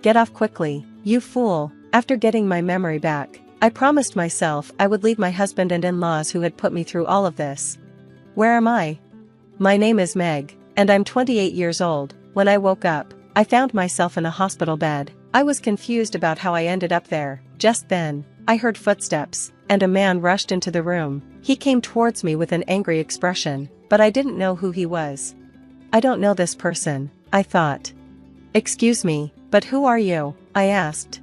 Get off quickly, you fool. After getting my memory back, I promised myself I would leave my husband and in-laws who had put me through all of this. Where am I? My name is Meg, and I'm 28 years old. When I woke up, I found myself in a hospital bed. I was confused about how I ended up there. Just then, I heard footsteps, and a man rushed into the room. He came towards me with an angry expression, but I didn't know who he was. I don't know this person, I thought. Excuse me, but who are you? I asked.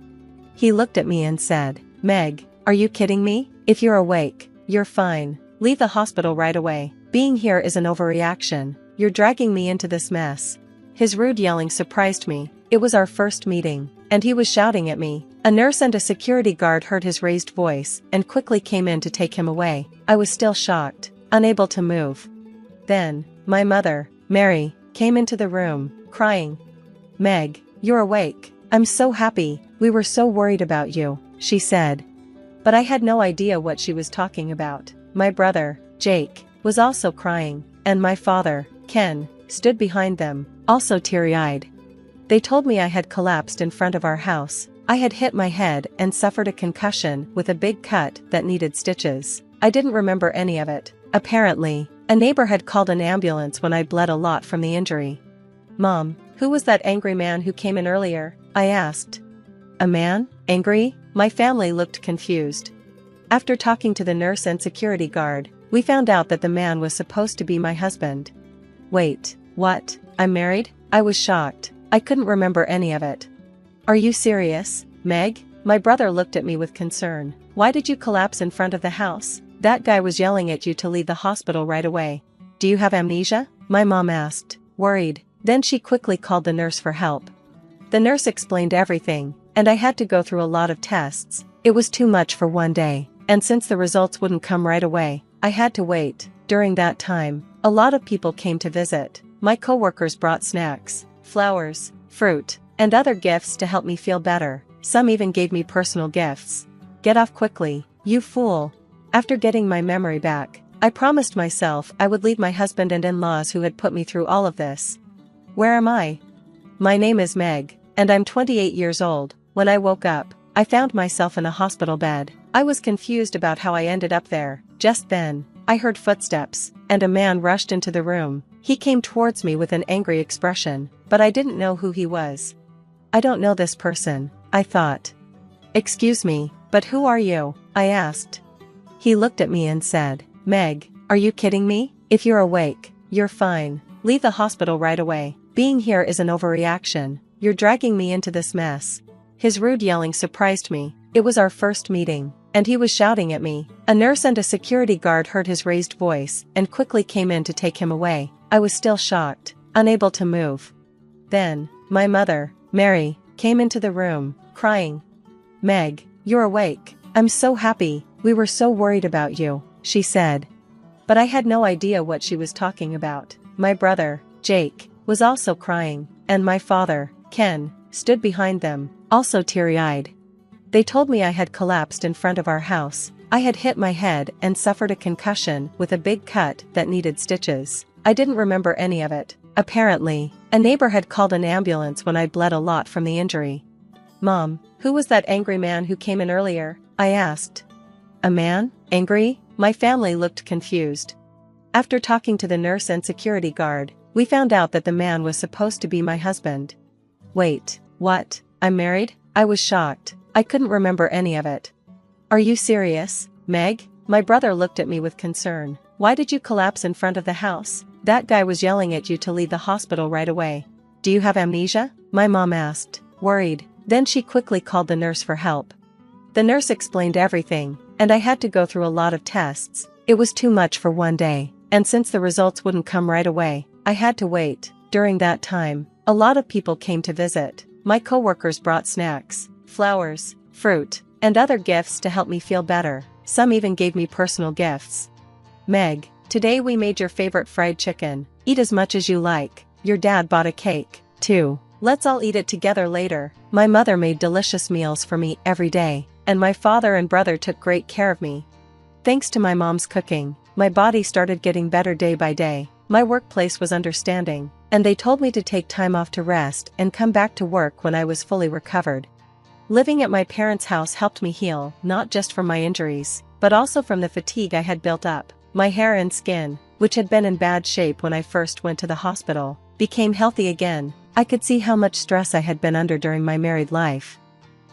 He looked at me and said, Meg, are you kidding me? If you're awake, you're fine. Leave the hospital right away. Being here is an overreaction. You're dragging me into this mess. His rude yelling surprised me. It was our first meeting, and he was shouting at me. A nurse and a security guard heard his raised voice and quickly came in to take him away. I was still shocked, unable to move. Then, my mother, Mary, came into the room, crying. Meg, you're awake. I'm so happy. We were so worried about you, she said. But I had no idea what she was talking about. My brother, Jake, was also crying, and my father, Ken, stood behind them, also teary-eyed. They told me I had collapsed in front of our house. I had hit my head and suffered a concussion with a big cut that needed stitches. I didn't remember any of it. Apparently, a neighbor had called an ambulance when I bled a lot from the injury. Mom, who was that angry man who came in earlier? I asked. A man? Angry? My family looked confused. After talking to the nurse and security guard, we found out that the man was supposed to be my husband. Wait, what? I'm married? I was shocked. I couldn't remember any of it. Are you serious, Meg? My brother looked at me with concern. Why did you collapse in front of the house? That guy was yelling at you to leave the hospital right away. Do you have amnesia? My mom asked, worried. Then she quickly called the nurse for help. The nurse explained everything, and I had to go through a lot of tests. It was too much for one day, and since the results wouldn't come right away, I had to wait. During that time, a lot of people came to visit. My coworkers brought snacks, flowers, fruit, and other gifts to help me feel better. Some even gave me personal gifts. Get off quickly, you fool. After getting my memory back, I promised myself I would leave my husband and in-laws who had put me through all of this. Where am I? My name is Meg, and I'm 28 years old. When I woke up, I found myself in a hospital bed. I was confused about how I ended up there. Just then, I heard footsteps, and a man rushed into the room. He came towards me with an angry expression, but I didn't know who he was. I don't know this person, I thought. Excuse me, but who are you? I asked. He looked at me and said, Meg, are you kidding me? If you're awake, you're fine. Leave the hospital right away. Being here is an overreaction. You're dragging me into this mess. His rude yelling surprised me. It was our first meeting, and he was shouting at me. A nurse and a security guard heard his raised voice and quickly came in to take him away. I was still shocked, unable to move. Then, my mother, Mary, came into the room, crying. Meg, you're awake. I'm so happy. We were so worried about you, she said. But I had no idea what she was talking about. My brother, Jake, was also crying, and my father, Ken, stood behind them, also teary-eyed. They told me I had collapsed in front of our house. I had hit my head and suffered a concussion with a big cut that needed stitches. I didn't remember any of it. Apparently, a neighbor had called an ambulance when I bled a lot from the injury. Mom, who was that angry man who came in earlier? I asked. A man? Angry? My family looked confused. After talking to the nurse and security guard, we found out that the man was supposed to be my husband. Wait, what? I'm married? I was shocked. I couldn't remember any of it. Are you serious, Meg? My brother looked at me with concern. Why did you collapse in front of the house? That guy was yelling at you to leave the hospital right away. Do you have amnesia? My mom asked, worried. Then she quickly called the nurse for help. The nurse explained everything, and I had to go through a lot of tests. It was too much for one day, and since the results wouldn't come right away, I had to wait. During that time, a lot of people came to visit. My coworkers brought snacks, flowers, fruit, and other gifts to help me feel better. Some even gave me personal gifts. Meg, today we made your favorite fried chicken. Eat as much as you like. Your dad bought a cake, too. Let's all eat it together later. My mother made delicious meals for me every day, and my father and brother took great care of me. Thanks to my mom's cooking, my body started getting better day by day. My workplace was understanding. and they told me to take time off to rest and come back to work when I was fully recovered. Living at my parents' house helped me heal, not just from my injuries, but also from the fatigue I had built up. My hair and skin, which had been in bad shape when I first went to the hospital, became healthy again. I could see how much stress I had been under during my married life.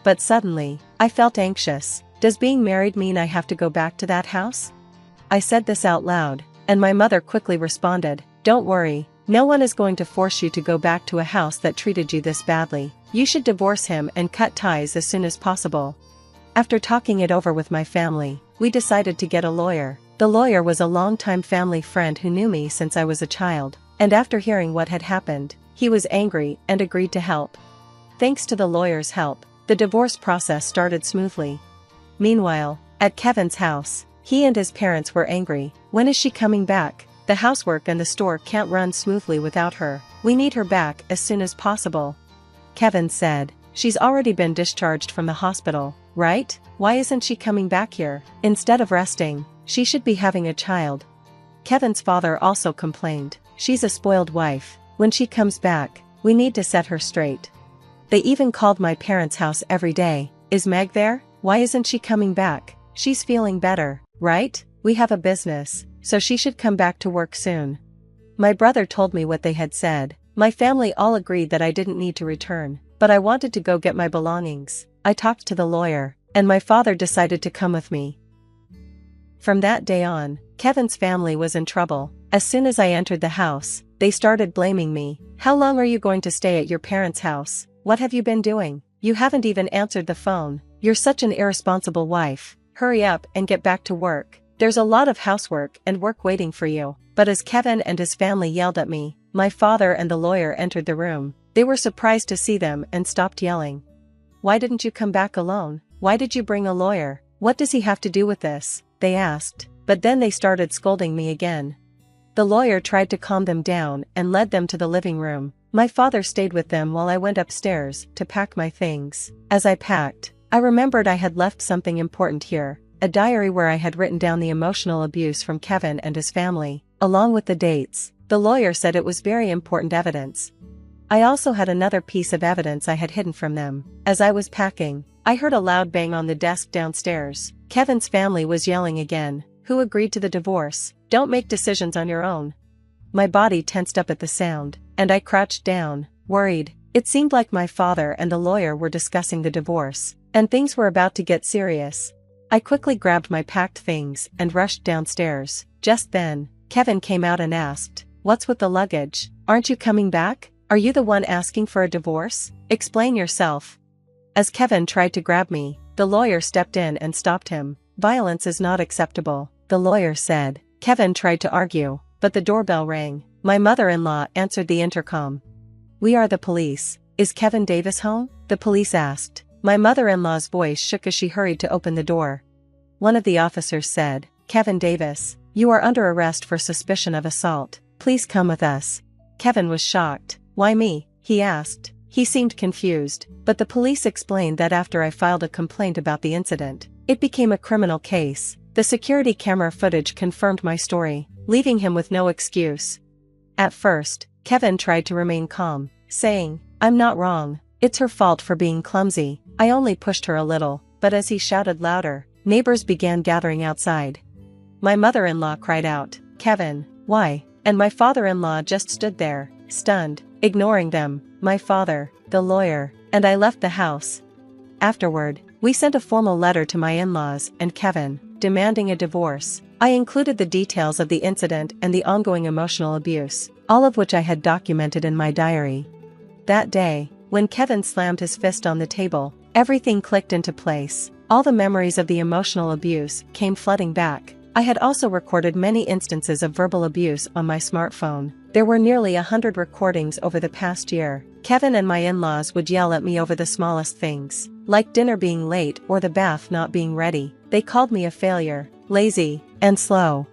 But suddenly, I felt anxious. Does being married mean I have to go back to that house? I said this out loud, and my mother quickly responded, "Don't worry, no one is going to force you to go back to a house that treated you this badly. You should divorce him and cut ties as soon as possible." After talking it over with my family, we decided to get a lawyer. The lawyer was a longtime family friend who knew me since I was a child, and after hearing what had happened, he was angry and agreed to help. Thanks to the lawyer's help, the divorce process started smoothly. Meanwhile, at Kevin's house, he and his parents were angry. "When is she coming back? The housework and the store can't run smoothly without her. We need her back as soon as possible." Kevin said, "She's already been discharged from the hospital, right? Why isn't she coming back here? Instead of resting, she should be having a child." Kevin's father also complained, "She's a spoiled wife. When she comes back, we need to set her straight." They even called my parents' house every day. "Is Meg there? Why isn't she coming back? She's feeling better, right? We have a business, so she should come back to work soon." My brother told me what they had said. My family all agreed that I didn't need to return, but I wanted to go get my belongings. I talked to the lawyer, and my father decided to come with me. From that day on, Kevin's family was in trouble. As soon as I entered the house, they started blaming me. "How long are you going to stay at your parents' house? What have you been doing? You haven't even answered the phone. You're such an irresponsible wife. Hurry up and get back to work. There's a lot of housework and work waiting for you." But as Kevin and his family yelled at me, my father and the lawyer entered the room. They were surprised to see them and stopped yelling. "Why didn't you come back alone? Why did you bring a lawyer? What does he have to do with this?" they asked. But then they started scolding me again. The lawyer tried to calm them down and led them to the living room. My father stayed with them while I went upstairs to pack my things. As I packed, I remembered I had left something important here, a diary where I had written down the emotional abuse from Kevin and his family, along with the dates. The lawyer said it was very important evidence. I also had another piece of evidence I had hidden from them. As I was packing, I heard a loud bang on the desk downstairs. Kevin's family was yelling again. "Who agreed to the divorce? Don't make decisions on your own." My body tensed up at the sound, and I crouched down, worried. It seemed like my father and the lawyer were discussing the divorce, and things were about to get serious. I quickly grabbed my packed things and rushed downstairs. Just then, Kevin came out and asked, "What's with the luggage? Aren't you coming back? Are you the one asking for a divorce? Explain yourself." As Kevin tried to grab me, the lawyer stepped in and stopped him. "Violence is not acceptable," the lawyer said. Kevin tried to argue, but the doorbell rang. My mother-in-law answered the intercom. "We are the police. Is Kevin Davis home?" the police asked. My mother-in-law's voice shook as she hurried to open the door. One of the officers said, "Kevin Davis, you are under arrest for suspicion of assault. Please come with us." Kevin was shocked. "Why me?" he asked. He seemed confused, but the police explained that after I filed a complaint about the incident, it became a criminal case. The security camera footage confirmed my story, leaving him with no excuse. At first, Kevin tried to remain calm, saying, "I'm not wrong. It's her fault for being clumsy. I only pushed her a little." But as he shouted louder, neighbors began gathering outside. My mother-in-law cried out, "Kevin, why?" And my father-in-law just stood there, stunned, ignoring them, my father, the lawyer, and I left the house. Afterward, we sent a formal letter to my in-laws and Kevin, demanding a divorce. I included the details of the incident and the ongoing emotional abuse, all of which I had documented in my diary. That day, when Kevin slammed his fist on the table, everything clicked into place. All the memories of the emotional abuse came flooding back. I had also recorded many instances of verbal abuse on my smartphone. There were nearly 100 recordings over the past year. Kevin and my in-laws would yell at me over the smallest things, like dinner being late or the bath not being ready. They called me a failure, lazy, and slow.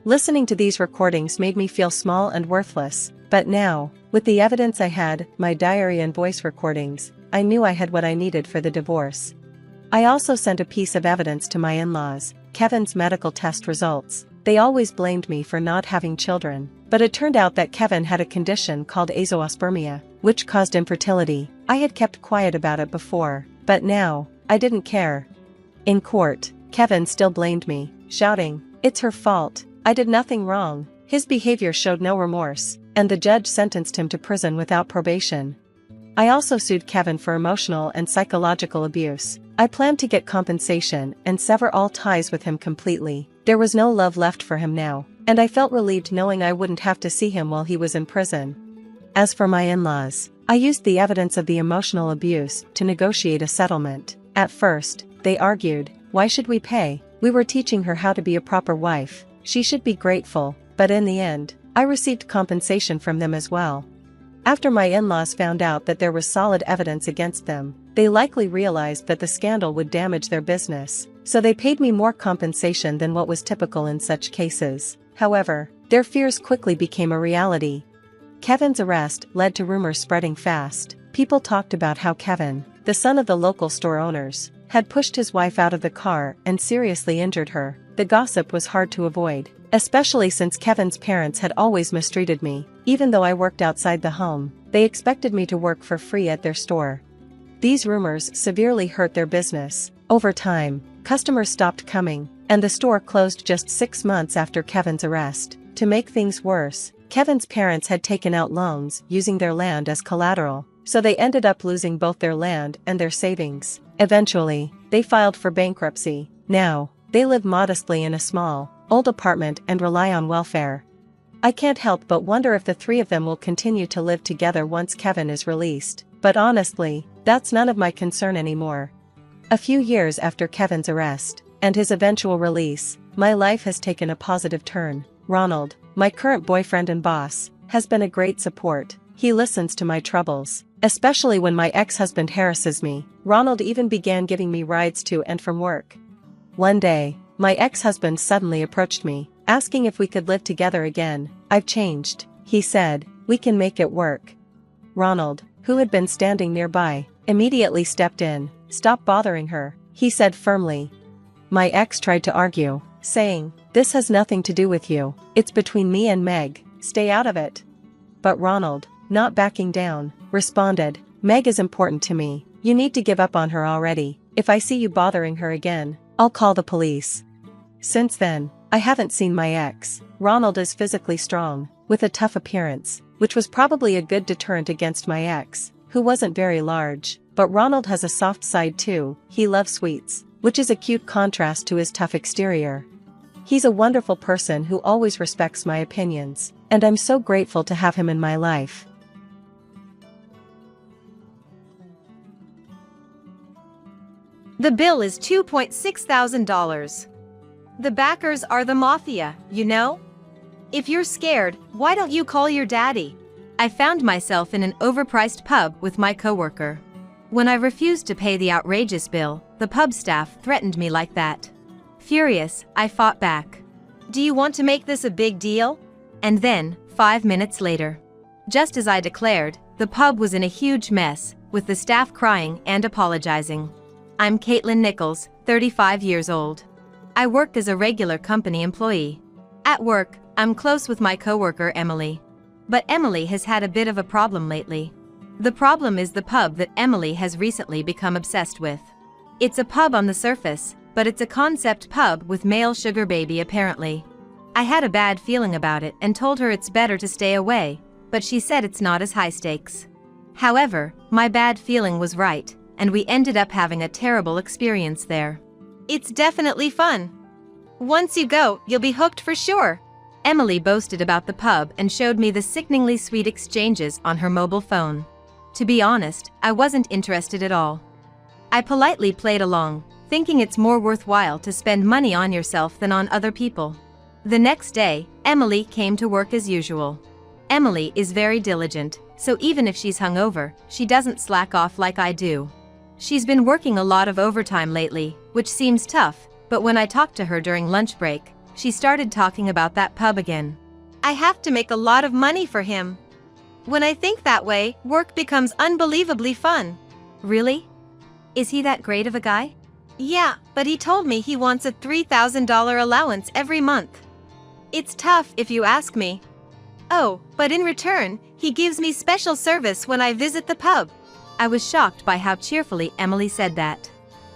Listening to these recordings made me feel small and worthless, but now, with the evidence I had, my diary and voice recordings, I knew I had what I needed for the divorce. I also sent a piece of evidence to my in-laws, Kevin's medical test results. They always blamed me for not having children, but it turned out that Kevin had a condition called azoospermia, which caused infertility. I had kept quiet about it before, but now, I didn't care. In court, Kevin still blamed me, shouting, "It's her fault. I did nothing wrong." His behavior showed no remorse, and the judge sentenced him to prison without probation. I also sued Kevin for emotional and psychological abuse. I planned to get compensation and sever all ties with him completely. There was no love left for him now, and I felt relieved knowing I wouldn't have to see him while he was in prison. As for my in-laws, I used the evidence of the emotional abuse to negotiate a settlement. At first, they argued, "Why should we pay? We were teaching her how to be a proper wife. She should be grateful," but in the end, I received compensation from them as well. After my in-laws found out that there was solid evidence against them, they likely realized that the scandal would damage their business, so they paid me more compensation than what was typical in such cases. However, their fears quickly became a reality. Kevin's arrest led to rumors spreading fast. People talked about how Kevin, the son of the local store owners, had pushed his wife out of the car and seriously injured her. The gossip was hard to avoid, especially since Kevin's parents had always mistreated me. Even though I worked outside the home, they expected me to work for free at their store. These rumors severely hurt their business. Over time, customers stopped coming, and the store closed just 6 months after Kevin's arrest. To make things worse, Kevin's parents had taken out loans using their land as collateral, so they ended up losing both their land and their savings. Eventually, they filed for bankruptcy. Now, they live modestly in a small, old apartment and rely on welfare. I can't help but wonder if the three of them will continue to live together once Kevin is released, but honestly, that's none of my concern anymore. A few years after Kevin's arrest, and his eventual release, my life has taken a positive turn. Ronald, my current boyfriend and boss, has been a great support. He listens to my troubles, especially when my ex-husband harasses me. Ronald even began giving me rides to and from work. One day, my ex-husband suddenly approached me, asking if we could live together again. "I've changed," he said. "We can make it work." Ronald, who had been standing nearby, immediately stepped in. "Stop bothering her," he said firmly. My ex tried to argue, saying, "This has nothing to do with you. It's between me and Meg. Stay out of it." But Ronald, not backing down, responded, "Meg is important to me. You need to give up on her already. If I see you bothering her again, I'll call the police." Since then, I haven't seen my ex. Ronald is physically strong, with a tough appearance, which was probably a good deterrent against my ex, who wasn't very large. But Ronald has a soft side too. He loves sweets, which is a cute contrast to his tough exterior. He's a wonderful person who always respects my opinions, and I'm so grateful to have him in my life. The bill is $2.6 thousand. The backers are the mafia, you know? If you're scared, why don't you call your daddy? I found myself in an overpriced pub with my coworker. When I refused to pay the outrageous bill, the pub staff threatened me like that. Furious, I fought back. "Do you want to make this a big deal?" And then, 5 minutes later, just as I declared, the pub was in a huge mess, with the staff crying and apologizing. I'm Caitlin Nichols, 35 years old. I worked as a regular company employee. At work, I'm close with my coworker Emily. But Emily has had a bit of a problem lately. The problem is the pub that Emily has recently become obsessed with. It's a pub on the surface, but it's a concept pub with male sugar baby apparently. I had a bad feeling about it and told her it's better to stay away, but she said it's not as high stakes. However, my bad feeling was right, and we ended up having a terrible experience there. It's definitely fun. Once you go, you'll be hooked for sure. Emily boasted about the pub and showed me the sickeningly sweet exchanges on her mobile phone. To be honest, I wasn't interested at all. I politely played along, thinking it's more worthwhile to spend money on yourself than on other people. The next day, Emily came to work as usual. Emily is very diligent, so even if she's hungover, she doesn't slack off like I do. She's been working a lot of overtime lately, which seems tough, but when I talked to her during lunch break, she started talking about that pub again. I have to make a lot of money for him. When I think that way, work becomes unbelievably fun. Really? Is he that great of a guy? Yeah, but he told me he wants a $3,000 allowance every month. It's tough if you ask me. Oh, but in return, he gives me special service when I visit the pub. I was shocked by how cheerfully Emily said that.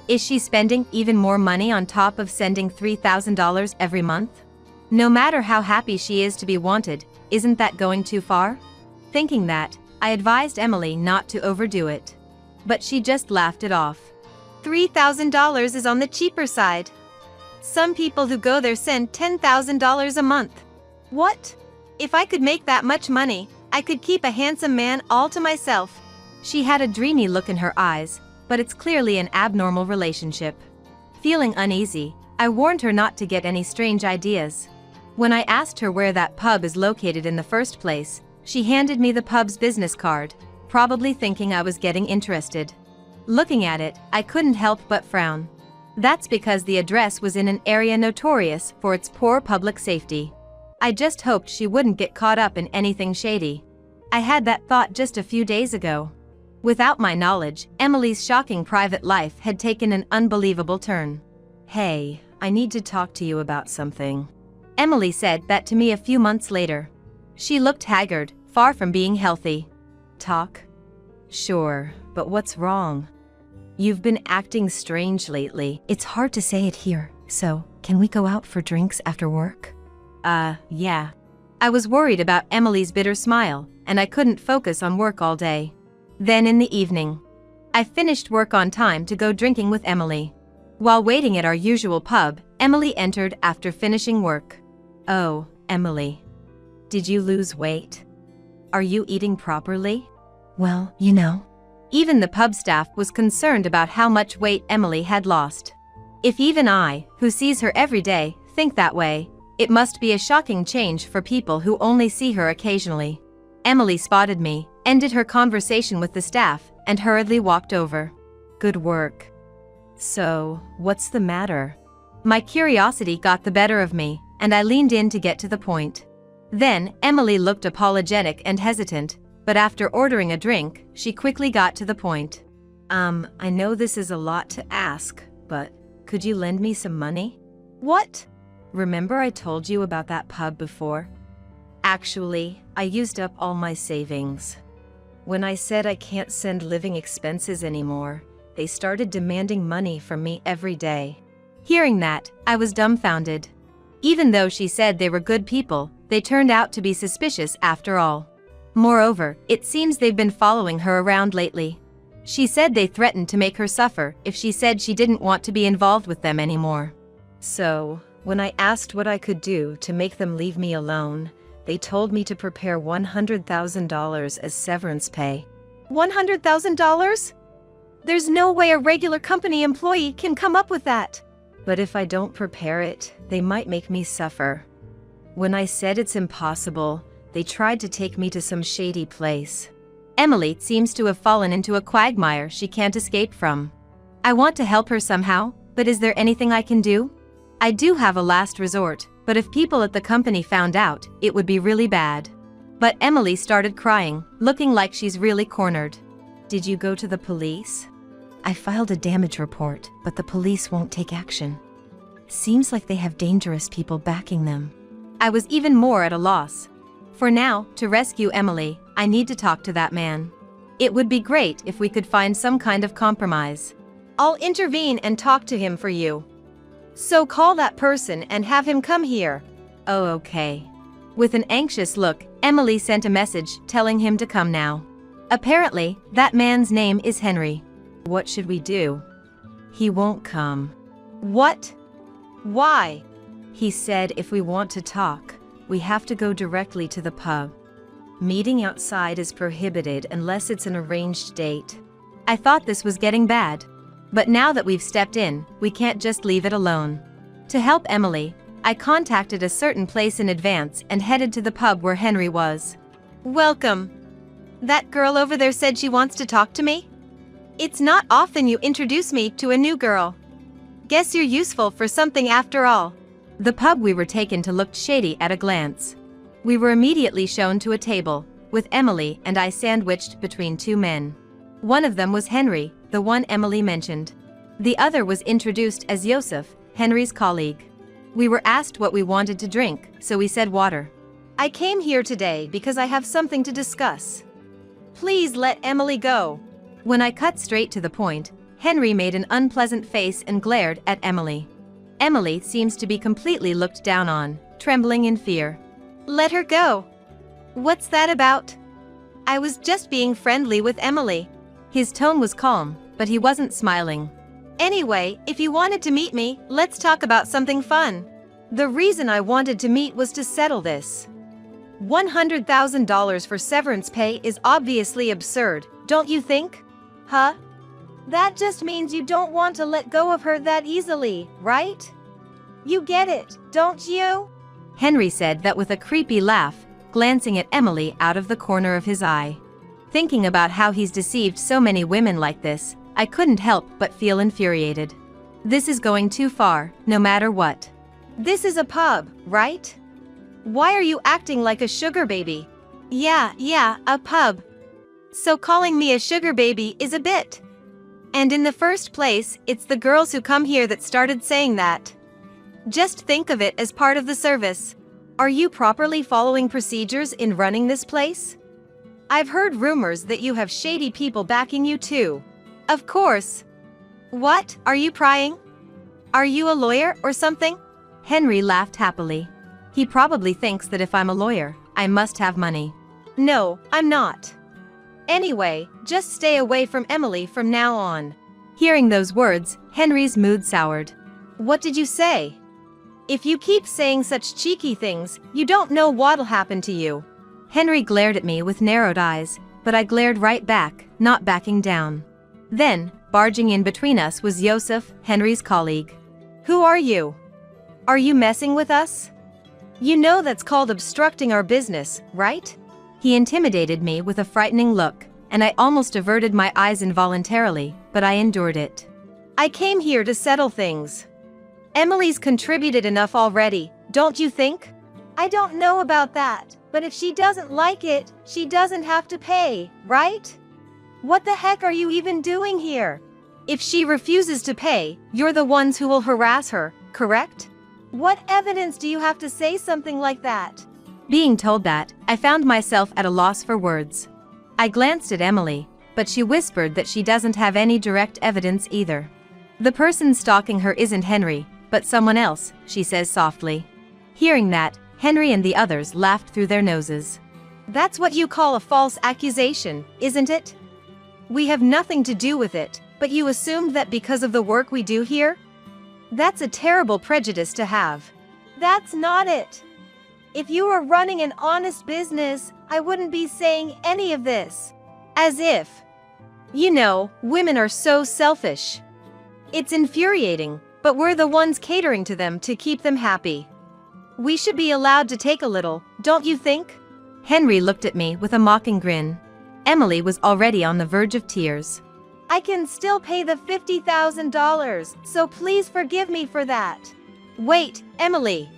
Is she spending even more money on top of sending $3,000 every month? No matter how happy she is to be wanted, isn't that going too far? Thinking that, I advised Emily not to overdo it. But she just laughed it off. $3,000 is on the cheaper side. Some people who go there send $10,000 a month. What? If I could make that much money, I could keep a handsome man all to myself. She had a dreamy look in her eyes, but it's clearly an abnormal relationship. Feeling uneasy, I warned her not to get any strange ideas. When I asked her where that pub is located in the first place, she handed me the pub's business card, probably thinking I was getting interested. Looking at it, I couldn't help but frown. That's because the address was in an area notorious for its poor public safety. I just hoped she wouldn't get caught up in anything shady. I had that thought just a few days ago. Without my knowledge, Emily's shocking private life had taken an unbelievable turn. Hey, I need to talk to you about something. Emily said that to me a few months later. She looked haggard, far from being healthy. Talk? Sure, but what's wrong? You've been acting strange lately. It's hard to say it here, so can we go out for drinks after work? Yeah. I was worried about Emily's bitter smile, and I couldn't focus on work all day. Then in the evening, I finished work on time to go drinking with Emily. While waiting at our usual pub, Emily entered after finishing work. Oh, Emily. Did you lose weight? Are you eating properly? Well, you know. Even the pub staff was concerned about how much weight Emily had lost. If even I, who sees her every day, think that way, it must be a shocking change for people who only see her occasionally. Emily spotted me, ended her conversation with the staff, and hurriedly walked over. Good work. So, what's the matter? My curiosity got the better of me, and I leaned in to get to the point. Then, Emily looked apologetic and hesitant, but after ordering a drink, she quickly got to the point. I know this is a lot to ask, but could you lend me some money? What? Remember I told you about that pub before? Actually, I used up all my savings. When I said I can't send living expenses anymore, they started demanding money from me every day. Hearing that, I was dumbfounded. Even though she said they were good people, they turned out to be suspicious after all. Moreover, it seems they've been following her around lately. She said they threatened to make her suffer if she said she didn't want to be involved with them anymore. So, when I asked what I could do to make them leave me alone, they told me to prepare $100,000 as severance pay. $100,000? There's no way a regular company employee can come up with that. But if I don't prepare it, they might make me suffer. When I said it's impossible, they tried to take me to some shady place. Emily seems to have fallen into a quagmire she can't escape from. I want to help her somehow, but is there anything I can do? I do have a last resort, but if people at the company found out, it would be really bad. But Emily started crying, looking like she's really cornered. Did you go to the police? I filed a damage report, but the police won't take action. Seems like they have dangerous people backing them. I was even more at a loss. For now, to rescue Emily, I need to talk to that man. It would be great if we could find some kind of compromise. I'll intervene and talk to him for you. So call that person and have him come here. Oh, okay. With an anxious look, Emily sent a message telling him to come now. Apparently, that man's name is Henry. What should we do? He won't come. What? Why? He said if we want to talk, we have to go directly to the pub. Meeting outside is prohibited unless it's an arranged date. I thought this was getting bad. But now that we've stepped in, we can't just leave it alone. To help Emily, I contacted a certain place in advance and headed to the pub where Henry was. Welcome. That girl over there said she wants to talk to me? It's not often you introduce me to a new girl. Guess you're useful for something after all. The pub we were taken to looked shady at a glance. We were immediately shown to a table, with Emily and I sandwiched between two men. One of them was Henry, the one Emily mentioned. The other was introduced as Yosef, Henry's colleague. We were asked what we wanted to drink, so we said water. I came here today because I have something to discuss. Please let Emily go. When I cut straight to the point, Henry made an unpleasant face and glared at Emily. Emily seems to be completely looked down on, trembling in fear. Let her go. What's that about? I was just being friendly with Emily. His tone was calm, but he wasn't smiling. Anyway, if you wanted to meet me, let's talk about something fun. The reason I wanted to meet was to settle this. $100,000 for severance pay is obviously absurd, don't you think? Huh? That just means you don't want to let go of her that easily, right? You get it, don't you? Henry said that with a creepy laugh, glancing at Emily out of the corner of his eye. Thinking about how he's deceived so many women like this, I couldn't help but feel infuriated. This is going too far, no matter what. This is a pub, right? Why are you acting like a sugar baby? Yeah, a pub. So calling me a sugar baby is a bit. And in the first place, it's the girls who come here that started saying that. Just think of it as part of the service. Are you properly following procedures in running this place? I've heard rumors that you have shady people backing you too. Of course. What, are you prying? Are you a lawyer or something? Henry laughed happily. He probably thinks that if I'm a lawyer, I must have money. No, I'm not. Anyway, just stay away from Emily from now on. Hearing those words, Henry's mood soured. What did you say? If you keep saying such cheeky things, you don't know what'll happen to you. Henry glared at me with narrowed eyes, but I glared right back, not backing down. Then, barging in between us was Yosef, Henry's colleague. Who are you? Are you messing with us? You know that's called obstructing our business, right? He intimidated me with a frightening look, and I almost averted my eyes involuntarily, but I endured it. I came here to settle things. Emily's contributed enough already, don't you think? I don't know about that, but if she doesn't like it, she doesn't have to pay, right? What the heck are you even doing here? If she refuses to pay, you're the ones who will harass her, correct? What evidence do you have to say something like that? Being told that, I found myself at a loss for words. I glanced at Emily, but she whispered that she doesn't have any direct evidence either. The person stalking her isn't Henry, but someone else, she says softly. Hearing that, Henry and the others laughed through their noses. That's what you call a false accusation, isn't it? We have nothing to do with it, but you assumed that because of the work we do here? That's a terrible prejudice to have. That's not it. If you were running an honest business, I wouldn't be saying any of this. As if. You know, women are so selfish. It's infuriating, but we're the ones catering to them to keep them happy. We should be allowed to take a little, don't you think? Henry looked at me with a mocking grin. Emily was already on the verge of tears. I can still pay the $50,000, so please forgive me for that. Wait, Emily.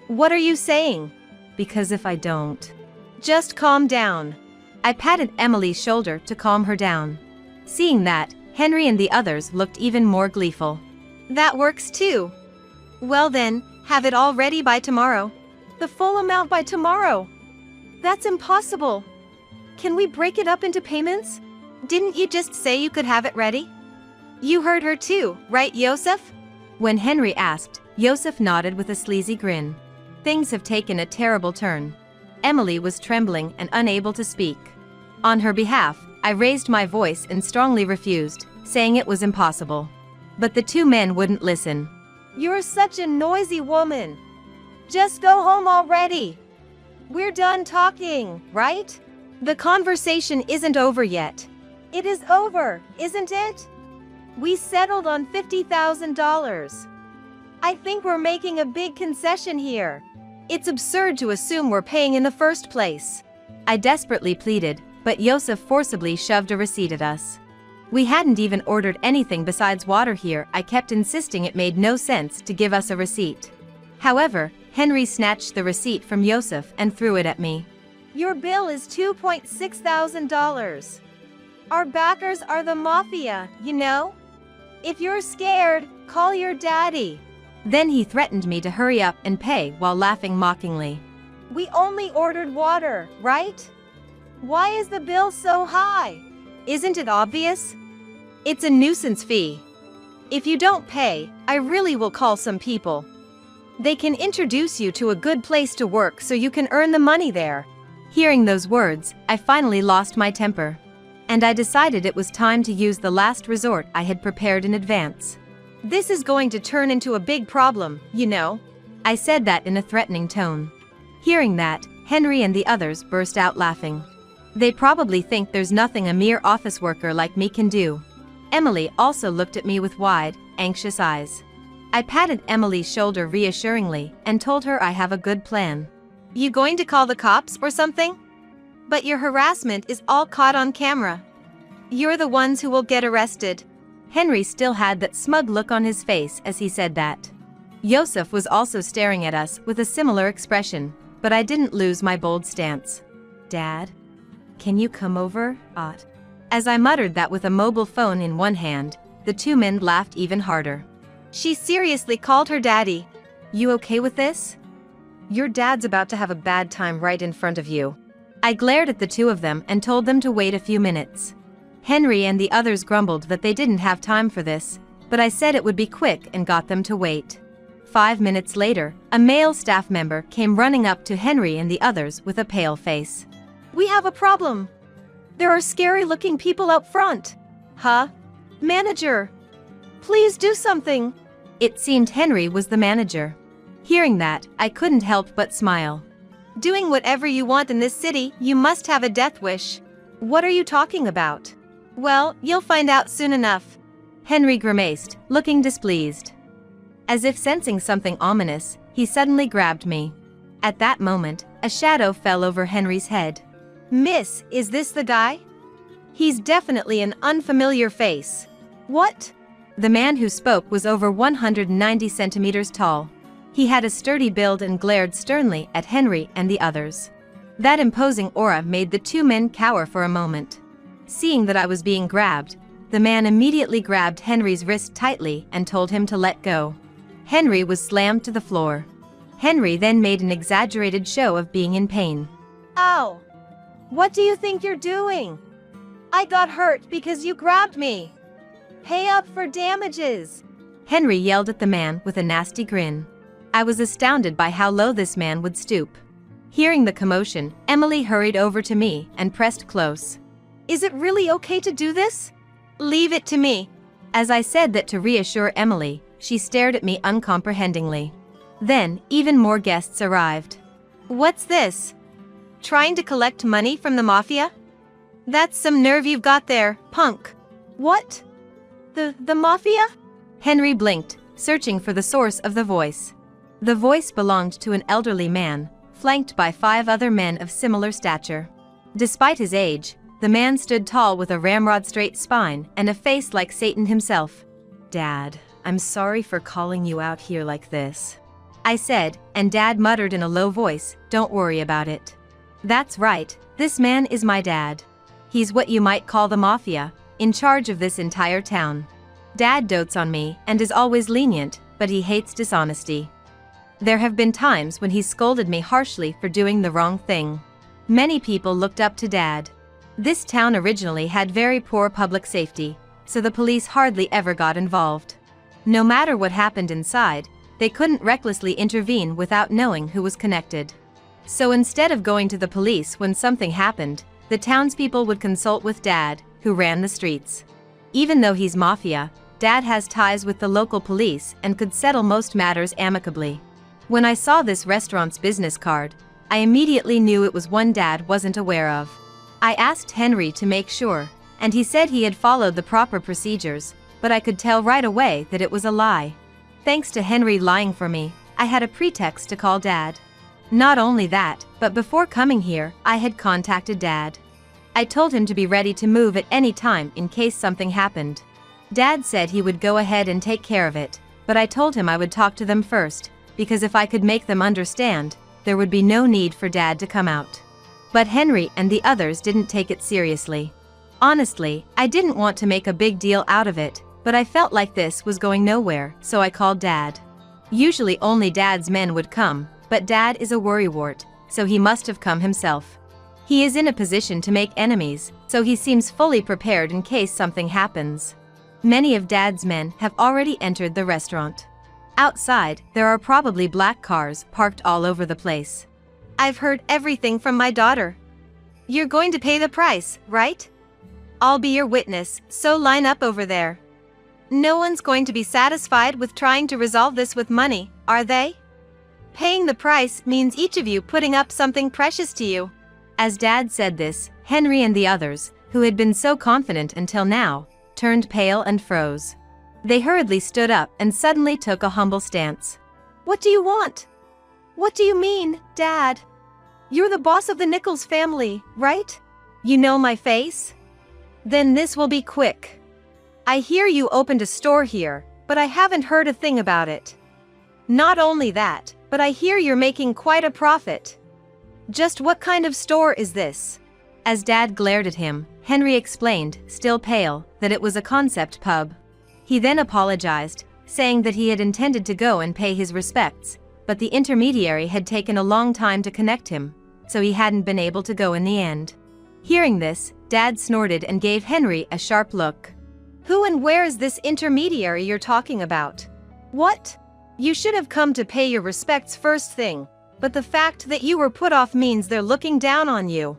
What are you saying? Because if I don't... Just calm down. I patted Emily's shoulder to calm her down. Seeing that, Henry and the others looked even more gleeful. That works too. Well then, have it all ready by tomorrow. The full amount by tomorrow. That's impossible. Can we break it up into payments? Didn't you just say you could have it ready? You heard her too, right, Yosef? When Henry asked, Yosef nodded with a sleazy grin. Things have taken a terrible turn. Emily was trembling and unable to speak. On her behalf, I raised my voice and strongly refused, saying it was impossible. But the two men wouldn't listen. You're such a noisy woman. Just go home already. We're done talking, right? The conversation isn't over yet. It is over, isn't it? We settled on $50,000. I think we're making a big concession here. It's absurd to assume we're paying in the first place. I desperately pleaded, but Yosef forcibly shoved a receipt at us. We hadn't even ordered anything besides water here. I kept insisting it made no sense to give us a receipt. However, Henry snatched the receipt from Yosef and threw it at me. Your bill is $2,600. Our backers are the mafia, you know? If you're scared, call your daddy. Then he threatened me to hurry up and pay while laughing mockingly. "We only ordered water, right? Why is the bill so high? Isn't it obvious? It's a nuisance fee. If you don't pay, I really will call some people. They can introduce you to a good place to work so you can earn the money there." Hearing those words, I finally lost my temper. And I decided it was time to use the last resort I had prepared in advance. "This is going to turn into a big problem, you know." I said that in a threatening tone. Hearing that, Henry and the others burst out laughing. They probably think there's nothing a mere office worker like me can do. Emily also looked at me with wide, anxious eyes. I patted Emily's shoulder reassuringly and told her I have a good plan. "You going to call the cops or something? But your harassment is all caught on camera. You're the ones who will get arrested." Henry still had that smug look on his face as he said that. Yosef was also staring at us with a similar expression, but I didn't lose my bold stance. "Dad? Can you come over, Ot?" As I muttered that with a mobile phone in one hand, the two men laughed even harder. "She seriously called her daddy. You okay with this? Your dad's about to have a bad time right in front of you." I glared at the two of them and told them to wait a few minutes. Henry and the others grumbled that they didn't have time for this, but I said it would be quick and got them to wait. 5 minutes later, a male staff member came running up to Henry and the others with a pale face. "We have a problem. There are scary-looking people out front." "Huh? Manager? Please do something." It seemed Henry was the manager. Hearing that, I couldn't help but smile. "Doing whatever you want in this city, you must have a death wish." "What are you talking about?" "Well, you'll find out soon enough." Henry grimaced, looking displeased. As if sensing something ominous, he suddenly grabbed me. At that moment, a shadow fell over Henry's head. "Miss, is this the guy? He's definitely an unfamiliar face." "What?" The man who spoke was over 190 centimeters tall. He had a sturdy build and glared sternly at Henry and the others. That imposing aura made the two men cower for a moment. Seeing that I was being grabbed, the man immediately grabbed Henry's wrist tightly and told him to let go. Henry was slammed to the floor. Henry then made an exaggerated show of being in pain. "Ow! What do you think you're doing? I got hurt because you grabbed me. Pay up for damages." Henry yelled at the man with a nasty grin. I was astounded by how low this man would stoop. Hearing the commotion, Emily hurried over to me and pressed close. "Is it really okay to do this? Leave it to me." As I said that to reassure Emily, she stared at me uncomprehendingly. Then, even more guests arrived. "What's this? Trying to collect money from the mafia? That's some nerve you've got there, punk." "What? The mafia?" Henry blinked, searching for the source of the voice. The voice belonged to an elderly man, flanked by 5 other men of similar stature. Despite his age, the man stood tall with a ramrod-straight spine and a face like Satan himself. "Dad, I'm sorry for calling you out here like this," I said, and Dad muttered in a low voice, "Don't worry about it." "That's right, this man is my dad. He's what you might call the mafia, in charge of this entire town. Dad dotes on me and is always lenient, but he hates dishonesty. There have been times when he scolded me harshly for doing the wrong thing. Many people looked up to Dad. This town originally had very poor public safety, so the police hardly ever got involved. No matter what happened inside, they couldn't recklessly intervene without knowing who was connected. So instead of going to the police when something happened, the townspeople would consult with Dad, who ran the streets. Even though he's mafia, Dad has ties with the local police and could settle most matters amicably. When I saw this restaurant's business card, I immediately knew it was one Dad wasn't aware of. I asked Henry to make sure, and he said he had followed the proper procedures, but I could tell right away that it was a lie. Thanks to Henry lying for me, I had a pretext to call Dad. Not only that, but before coming here, I had contacted Dad. I told him to be ready to move at any time in case something happened. Dad said he would go ahead and take care of it, but I told him I would talk to them first, because if I could make them understand, there would be no need for Dad to come out. But Henry and the others didn't take it seriously. Honestly, I didn't want to make a big deal out of it, but I felt like this was going nowhere, so I called Dad. Usually only Dad's men would come, but Dad is a worrywart, so he must have come himself. He is in a position to make enemies, so he seems fully prepared in case something happens. Many of Dad's men have already entered the restaurant. Outside, there are probably black cars parked all over the place. I've heard everything from my daughter. You're going to pay the price, right? I'll be your witness, so line up over there. No one's going to be satisfied with trying to resolve this with money, are they? Paying the price means each of you putting up something precious to you. As Dad said this, Henry and the others, who had been so confident until now, turned pale and froze. They hurriedly stood up and suddenly took a humble stance. What do you want? What do you mean, Dad? You're the boss of the Nichols family, right? You know my face? Then this will be quick. I hear you opened a store here, but I haven't heard a thing about it. Not only that, but I hear you're making quite a profit. Just what kind of store is this? As Dad glared at him, Henry explained, still pale, that it was a concept pub. He then apologized, saying that he had intended to go and pay his respects, but the intermediary had taken a long time to connect him, so he hadn't been able to go in the end. Hearing this, Dad snorted and gave Henry a sharp look. Who and where is this intermediary you're talking about? What? You should have come to pay your respects first thing, but the fact that you were put off means they're looking down on you.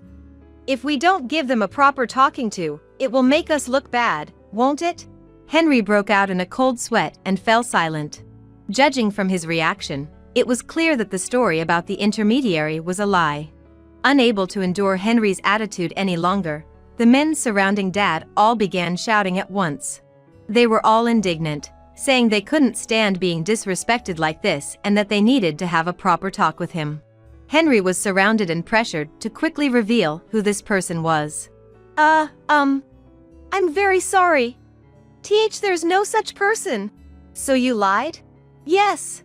If we don't give them a proper talking to, it will make us look bad, won't it? Henry broke out in a cold sweat and fell silent. Judging from his reaction, it was clear that the story about the intermediary was a lie. Unable to endure Henry's attitude any longer, the men surrounding Dad all began shouting at once. They were all indignant, saying they couldn't stand being disrespected like this and that they needed to have a proper talk with him. Henry was surrounded and pressured to quickly reveal who this person was. I'm very sorry. There's no such person. So you lied? Yes.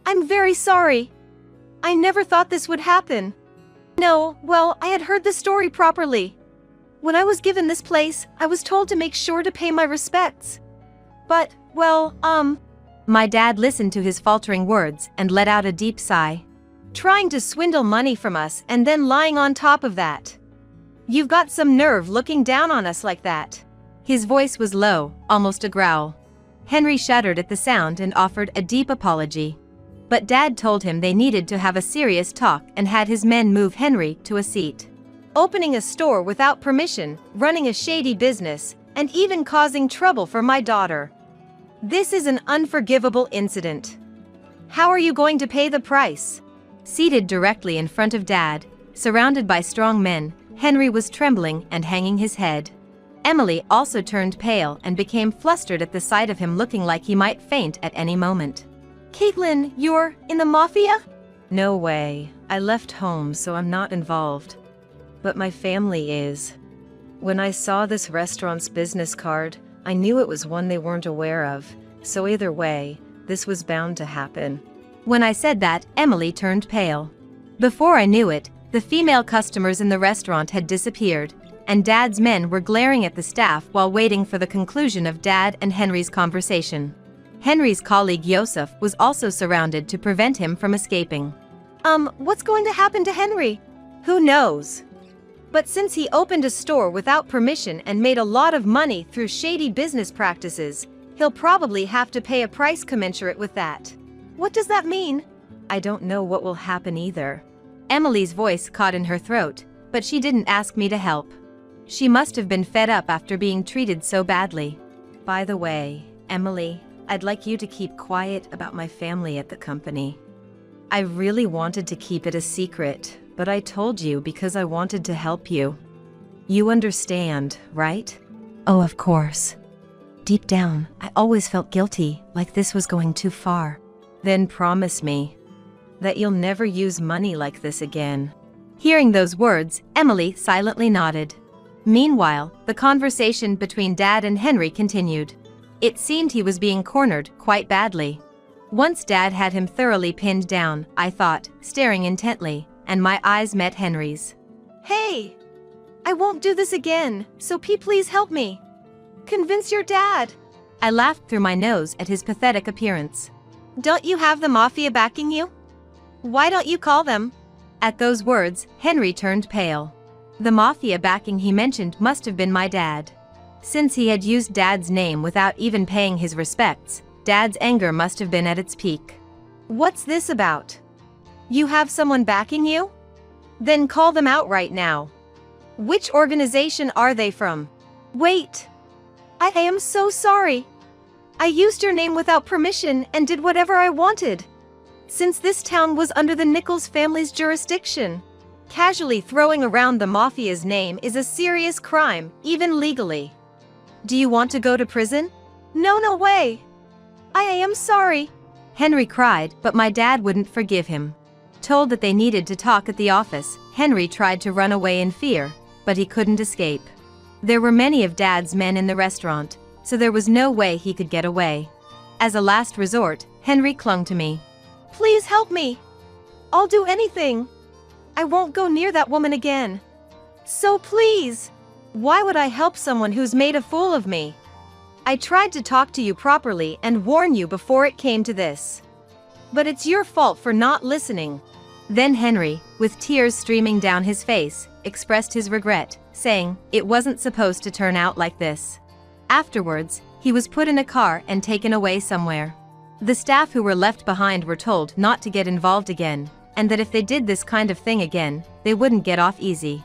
I'm very sorry. I never thought this would happen. No, well, I had heard the story properly. When I was given this place, I was told to make sure to pay my respects. But, well, My dad listened to his faltering words and let out a deep sigh. Trying to swindle money from us and then lying on top of that. You've got some nerve looking down on us like that. His voice was low, almost a growl. Henry shuddered at the sound and offered a deep apology. But Dad told him they needed to have a serious talk and had his men move Henry to a seat. Opening a store without permission, running a shady business, and even causing trouble for my daughter. This is an unforgivable incident. How are you going to pay the price? Seated directly in front of Dad, surrounded by strong men, Henry was trembling and hanging his head. Emily also turned pale and became flustered at the sight of him looking like he might faint at any moment. Caitlin, you're in the mafia? No way. I left home, so I'm not involved. But my family is. When I saw this restaurant's business card, I knew it was one they weren't aware of, so either way, this was bound to happen. When I said that, Emily turned pale. Before I knew it, the female customers in the restaurant had disappeared, and Dad's men were glaring at the staff while waiting for the conclusion of Dad and Henry's conversation. Henry's colleague Yosef was also surrounded to prevent him from escaping. What's going to happen to Henry? Who knows? But since he opened a store without permission and made a lot of money through shady business practices, he'll probably have to pay a price commensurate with that. What does that mean? I don't know what will happen either. Emily's voice caught in her throat, but she didn't ask me to help. She must have been fed up after being treated so badly. By the way, Emily, I'd like you to keep quiet about my family at the company. I really wanted to keep it a secret, but I told you because I wanted to help you. You understand, right? Oh, of course. Deep down, I always felt guilty, like this was going too far. Then promise me that you'll never use money like this again. Hearing those words, Emily silently nodded. Meanwhile, the conversation between Dad and Henry continued. It seemed he was being cornered quite badly. Once Dad had him thoroughly pinned down, I thought, staring intently, and my eyes met Henry's. Hey! I won't do this again, so please help me. Convince your dad. I laughed through my nose at his pathetic appearance. Don't you have the mafia backing you? Why don't you call them? At those words, Henry turned pale. The mafia backing he mentioned must have been my dad. Since he had used Dad's name without even paying his respects, Dad's anger must have been at its peak. What's this about? You have someone backing you? Then call them out right now. Which organization are they from? Wait. I am so sorry. I used your name without permission and did whatever I wanted. Since this town was under the Nichols family's jurisdiction, casually throwing around the mafia's name is a serious crime, even legally. Do you want to go to prison? No way. I am sorry. Henry cried, but my dad wouldn't forgive him. Told that they needed to talk at the office, Henry tried to run away in fear, but he couldn't escape. There were many of Dad's men in the restaurant, so there was no way he could get away. As a last resort, Henry clung to me. Please help me. I'll do anything. I won't go near that woman again. So please. Why would I help someone who's made a fool of me? I tried to talk to you properly and warn you before it came to this. But it's your fault for not listening. Then Henry, with tears streaming down his face, expressed his regret, saying, it wasn't supposed to turn out like this. Afterwards, he was put in a car and taken away somewhere. The staff who were left behind were told not to get involved again, and that if they did this kind of thing again, they wouldn't get off easy.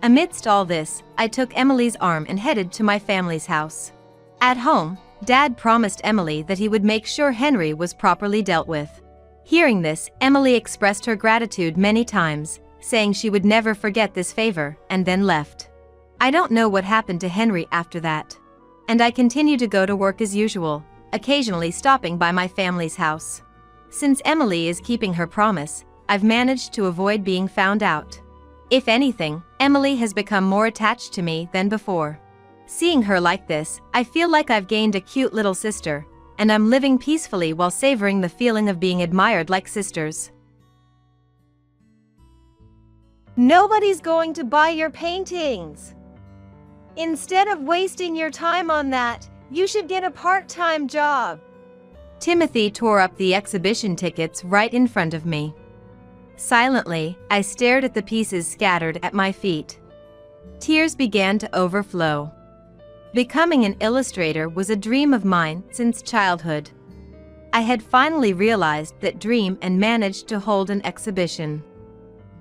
Amidst all this, I took Emily's arm and headed to my family's house. At home, Dad promised Emily that he would make sure Henry was properly dealt with. Hearing this, Emily expressed her gratitude many times, saying she would never forget this favor, and then left. I don't know what happened to Henry after that. And I continue to go to work as usual, occasionally stopping by my family's house. Since Emily is keeping her promise, I've managed to avoid being found out. If anything, Emily has become more attached to me than before. Seeing her like this, I feel like I've gained a cute little sister, and I'm living peacefully while savoring the feeling of being admired like sisters. Nobody's going to buy your paintings. Instead of wasting your time on that, you should get a part-time job. Timothy tore up the exhibition tickets right in front of me. Silently, I stared at the pieces scattered at my feet. Tears began to overflow. Becoming an illustrator was a dream of mine since childhood. I had finally realized that dream and managed to hold an exhibition.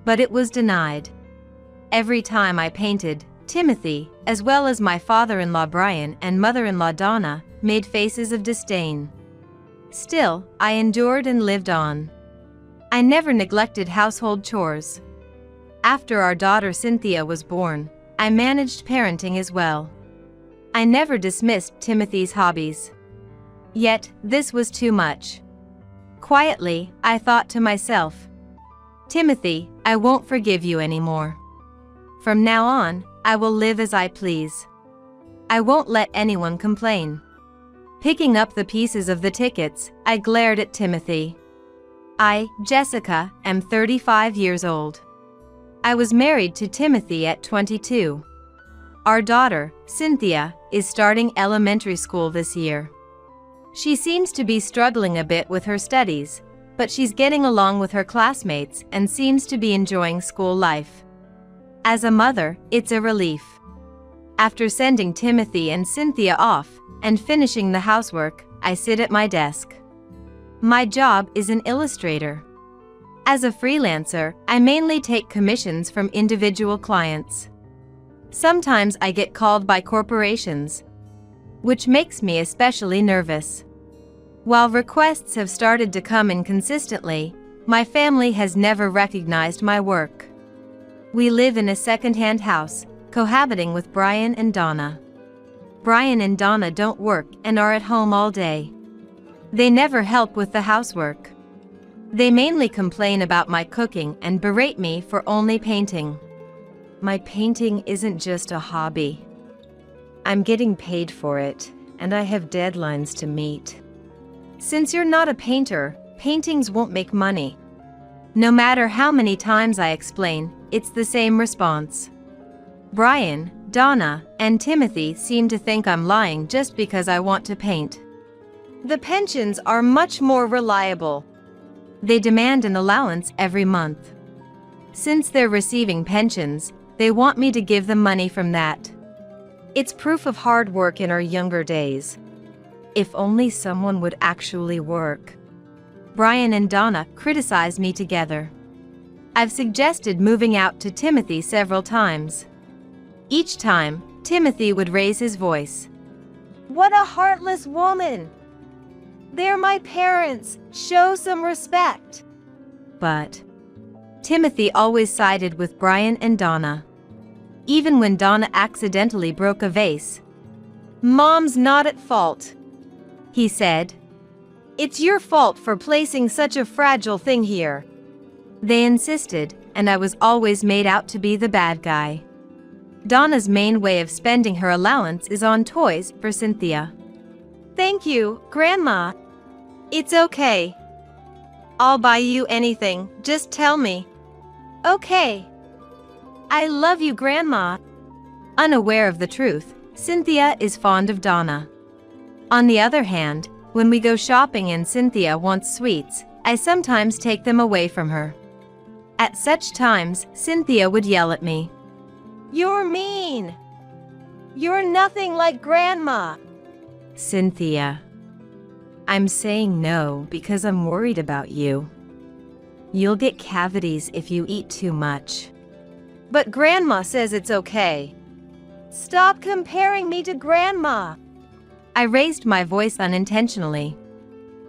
But it was denied. Every time I painted, Timothy, as well as my father-in-law Brian and mother-in-law Donna, made faces of disdain. Still, I endured and lived on. I never neglected household chores. After our daughter Cynthia was born, I managed parenting as well. I never dismissed Timothy's hobbies. Yet, this was too much. Quietly, I thought to myself, Timothy, I won't forgive you anymore. From now on, I will live as I please. I won't let anyone complain. Picking up the pieces of the tickets, I glared at Timothy. I, Jessica, am 35 years old. I was married to Timothy at 22. Our daughter, Cynthia, is starting elementary school this year. She seems to be struggling a bit with her studies, but she's getting along with her classmates and seems to be enjoying school life. As a mother, it's a relief. After sending Timothy and Cynthia off and finishing the housework, I sit at my desk. My job is an illustrator. As a freelancer, I mainly take commissions from individual clients. Sometimes I get called by corporations, which makes me especially nervous. While requests have started to come in consistently, my family has never recognized my work. We live in a second-hand house, cohabiting with Brian and Donna. Brian and Donna don't work and are at home all day. They never help with the housework. They mainly complain about my cooking and berate me for only painting. My painting isn't just a hobby. I'm getting paid for it, and I have deadlines to meet. Since you're not a painter, paintings won't make money. No matter how many times I explain, it's the same response. Brian, Donna, and Timothy seem to think I'm lying just because I want to paint. The pensions are much more reliable. They demand an allowance every month. Since they're receiving pensions, they want me to give them money from that. It's proof of hard work in our younger days. If only someone would actually work. Brian and Donna criticize me together. I've suggested moving out to Timothy several times. Each time, Timothy would raise his voice. What a heartless woman! They're my parents, show some respect. But Timothy always sided with Brian and Donna. Even when Donna accidentally broke a vase. Mom's not at fault, he said. It's your fault for placing such a fragile thing here. They insisted, and I was always made out to be the bad guy. Donna's main way of spending her allowance is on toys for Cynthia. Thank you, Grandma. It's okay. I'll buy you anything, just tell me. Okay. I love you, Grandma. Unaware of the truth, Cynthia is fond of Donna. On the other hand, when we go shopping and Cynthia wants sweets, I sometimes take them away from her. At such times, Cynthia would yell at me. You're mean. You're nothing like Grandma. Cynthia, I'm saying no because I'm worried about you. You'll get cavities if you eat too much. But Grandma says it's okay. Stop comparing me to Grandma. I raised my voice unintentionally.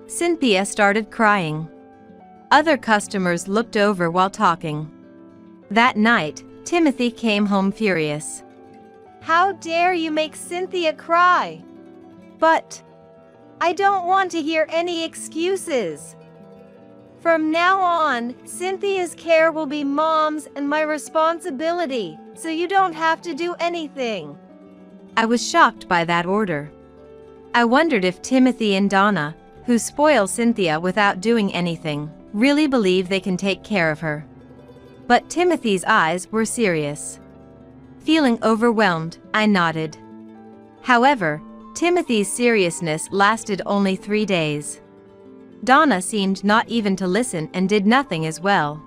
Cynthia started crying. Other customers looked over while talking. That night, Timothy came home furious. How dare you make Cynthia cry? But I don't want to hear any excuses. From now on, Cynthia's care will be Mom's and my responsibility, so you don't have to do anything. I was shocked by that order. I wondered if Timothy and Donna, who spoil Cynthia without doing anything, really believe they can take care of her. But Timothy's eyes were serious. Feeling overwhelmed, I nodded. However, Timothy's seriousness lasted only 3 days. Donna seemed not even to listen and did nothing as well.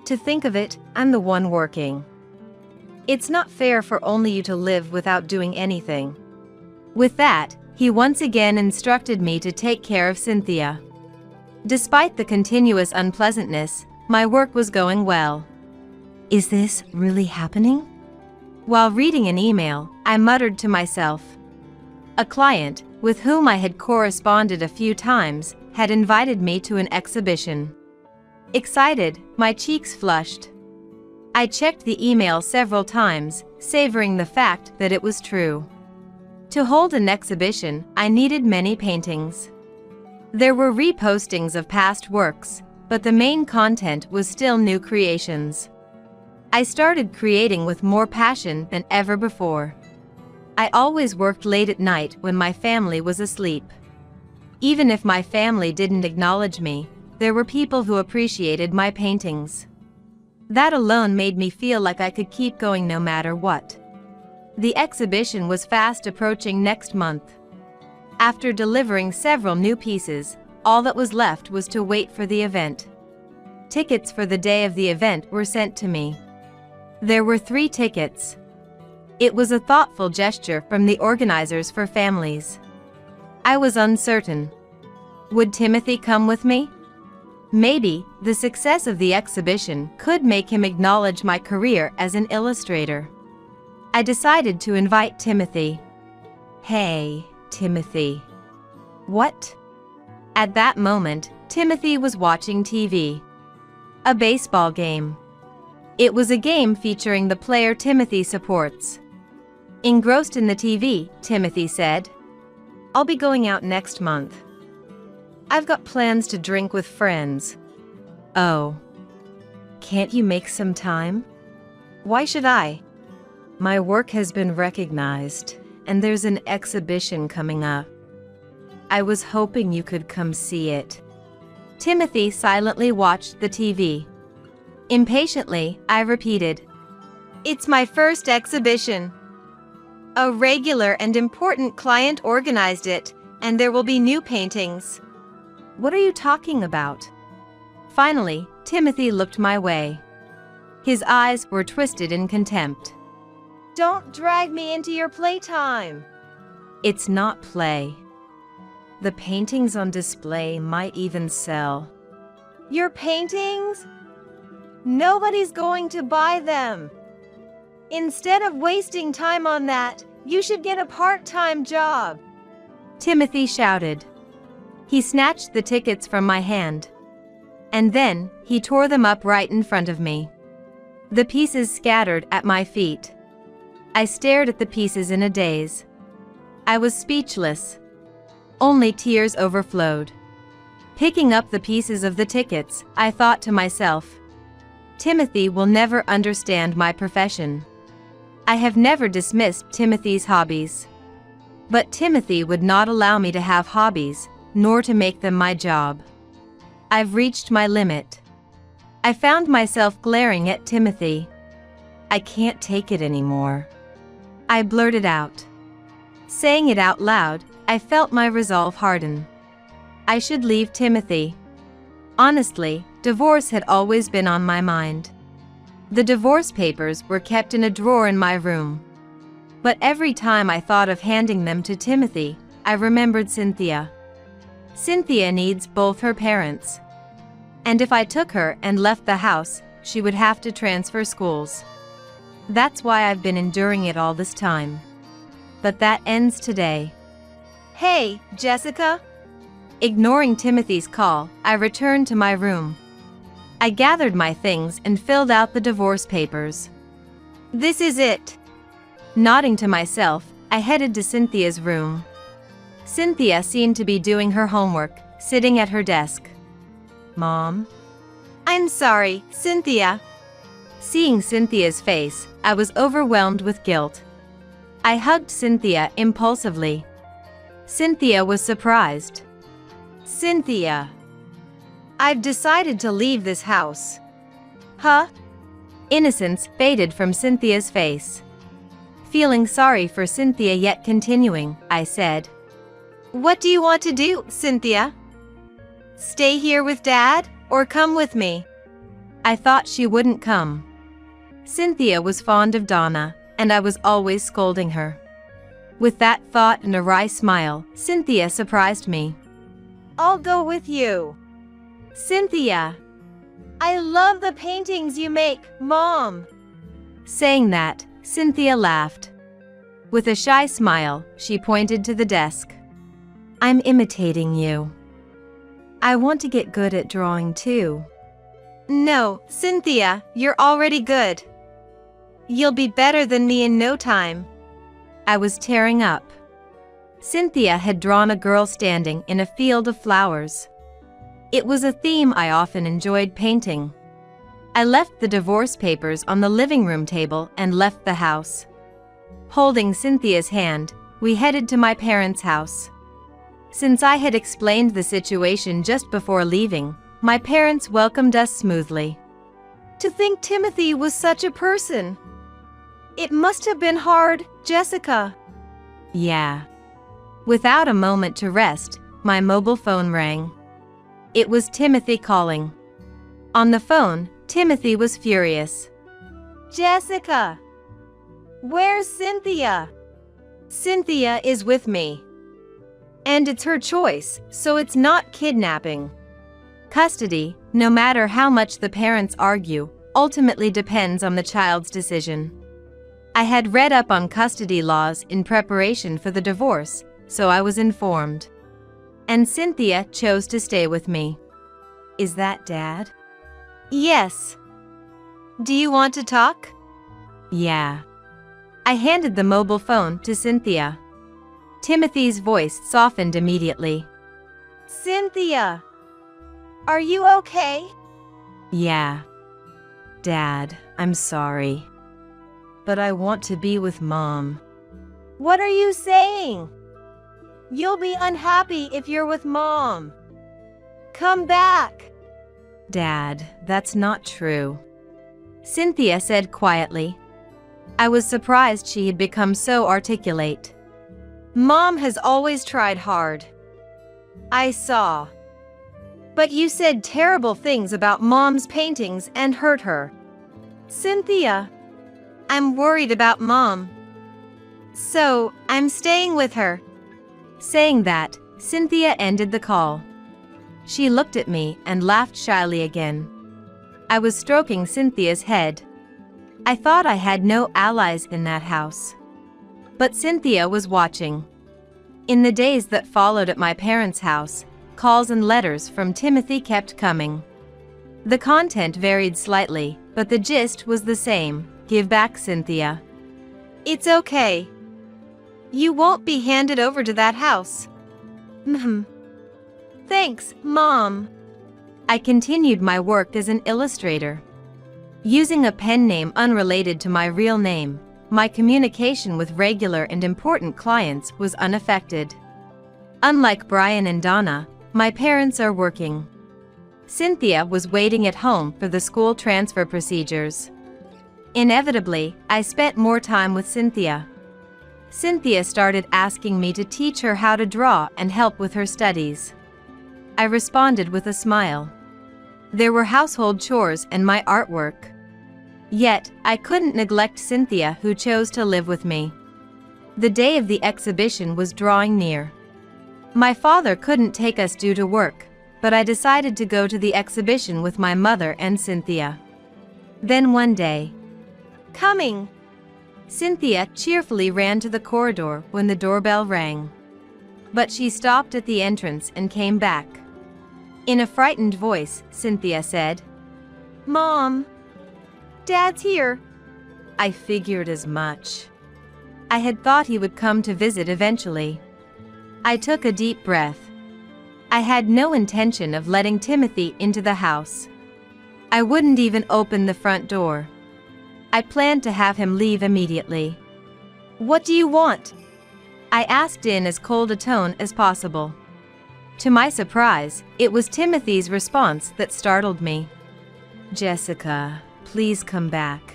To think of it, I'm the one working. It's not fair for only you to live without doing anything. With that, he once again instructed me to take care of Cynthia. Despite the continuous unpleasantness, my work was going well. Is this really happening? While reading an email, I muttered to myself. A client, with whom I had corresponded a few times, had invited me to an exhibition. Excited, my cheeks flushed. I checked the email several times, savoring the fact that it was true. To hold an exhibition, I needed many paintings. There were repostings of past works, but the main content was still new creations. I started creating with more passion than ever before. I always worked late at night when my family was asleep. Even if my family didn't acknowledge me, there were people who appreciated my paintings. That alone made me feel like I could keep going no matter what. The exhibition was fast approaching next month. After delivering several new pieces, all that was left was to wait for the event. Tickets for the day of the event were sent to me. There were 3 tickets. It was a thoughtful gesture from the organizers for families. I was uncertain. Would Timothy come with me? Maybe the success of the exhibition could make him acknowledge my career as an illustrator. I decided to invite Timothy. Hey, Timothy. What? At that moment, Timothy was watching TV. A baseball game. It was a game featuring the player Timothy supports. Engrossed in the TV, Timothy said, I'll be going out next month. I've got plans to drink with friends. Oh. Can't you make some time? Why should I? My work has been recognized, and there's an exhibition coming up. I was hoping you could come see it. Timothy silently watched the TV. Impatiently, I repeated, It's my first exhibition. A regular and important client organized it, and there will be new paintings. What are you talking about? Finally, Timothy looked my way. His eyes were twisted in contempt. Don't drag me into your playtime. It's not play. The paintings on display might even sell. Your paintings? Nobody's going to buy them. Instead of wasting time on that, you should get a part-time job. Timothy shouted. He snatched the tickets from my hand. And then, he tore them up right in front of me. The pieces scattered at my feet. I stared at the pieces in a daze. I was speechless. Only tears overflowed. Picking up the pieces of the tickets, I thought to myself, Timothy will never understand my profession. I have never dismissed Timothy's hobbies. But Timothy would not allow me to have hobbies, nor to make them my job. I've reached my limit. I found myself glaring at Timothy. I can't take it anymore. I blurted out. Saying it out loud, I felt my resolve harden. I should leave Timothy. Honestly, divorce had always been on my mind. The divorce papers were kept in a drawer in my room. But every time I thought of handing them to Timothy, I remembered Cynthia. Cynthia needs both her parents. And if I took her and left the house, she would have to transfer schools. That's why I've been enduring it all this time. But that ends today. Hey, Jessica? Ignoring Timothy's call, I returned to my room. I gathered my things and filled out the divorce papers. This is it. Nodding to myself, I headed to Cynthia's room. Cynthia seemed to be doing her homework, sitting at her desk. Mom? I'm sorry, Cynthia. Seeing Cynthia's face, I was overwhelmed with guilt. I hugged Cynthia impulsively. Cynthia was surprised. Cynthia. I've decided to leave this house. Huh? Innocence faded from Cynthia's face. Feeling sorry for Cynthia yet continuing, I said. What do you want to do, Cynthia? Stay here with Dad, or come with me? I thought she wouldn't come. Cynthia was fond of Donna, and I was always scolding her. With that thought and a wry smile, Cynthia surprised me. I'll go with you. Cynthia. I love the paintings you make, Mom. Saying that, Cynthia laughed. With a shy smile, she pointed to the desk. I'm imitating you. I want to get good at drawing too. No, Cynthia, you're already good. You'll be better than me in no time. I was tearing up. Cynthia had drawn a girl standing in a field of flowers. It was a theme I often enjoyed painting. I left the divorce papers on the living room table and left the house. Holding Cynthia's hand, we headed to my parents' house. Since I had explained the situation just before leaving, my parents welcomed us smoothly. To think Timothy was such a person. It must have been hard, Jessica. Yeah. Without a moment to rest, my mobile phone rang. It was Timothy calling. On the phone, Timothy was furious. Jessica! Where's Cynthia? Cynthia is with me. And it's her choice, so it's not kidnapping. Custody, no matter how much the parents argue, ultimately depends on the child's decision. I had read up on custody laws in preparation for the divorce, so I was informed. And Cynthia chose to stay with me. Is that Dad? Yes. Do you want to talk? Yeah. I handed the mobile phone to Cynthia. Timothy's voice softened immediately. Cynthia! Are you okay? Yeah. Dad, I'm sorry. But I want to be with Mom. What are you saying? You'll be unhappy if you're with Mom. Come back. Dad, that's not true. Cynthia said quietly. I was surprised she had become so articulate. Mom has always tried hard. I saw. But you said terrible things about Mom's paintings and hurt her. Cynthia, I'm worried about Mom. So, I'm staying with her. Saying that, Cynthia ended the call. She looked at me and laughed shyly again. I was stroking Cynthia's head. I thought I had no allies in that house. But Cynthia was watching. In the days that followed at my parents' house, calls and letters from Timothy kept coming. The content varied slightly, but the gist was the same: give back Cynthia. It's okay. You won't be handed over to that house. Thanks, Mom. I continued my work as an illustrator. Using a pen name unrelated to my real name, my communication with regular and important clients was unaffected. Unlike Brian and Donna, my parents are working. Cynthia was waiting at home for the school transfer procedures. Inevitably, I spent more time with Cynthia. Cynthia started asking me to teach her how to draw and help with her studies. I responded with a smile. There were household chores and my artwork. Yet, I couldn't neglect Cynthia, who chose to live with me. The day of the exhibition was drawing near. My father couldn't take us due to work, but I decided to go to the exhibition with my mother and Cynthia. Then one day, coming! Cynthia cheerfully ran to the corridor when the doorbell rang. But she stopped at the entrance and came back. In a frightened voice, Cynthia said, "Mom, Dad's here." I figured as much. I had thought he would come to visit eventually. I took a deep breath. I had no intention of letting Timothy into the house. I wouldn't even open the front door. I planned to have him leave immediately. "What do you want?" I asked in as cold a tone as possible. To my surprise, it was Timothy's response that startled me. "Jessica, please come back."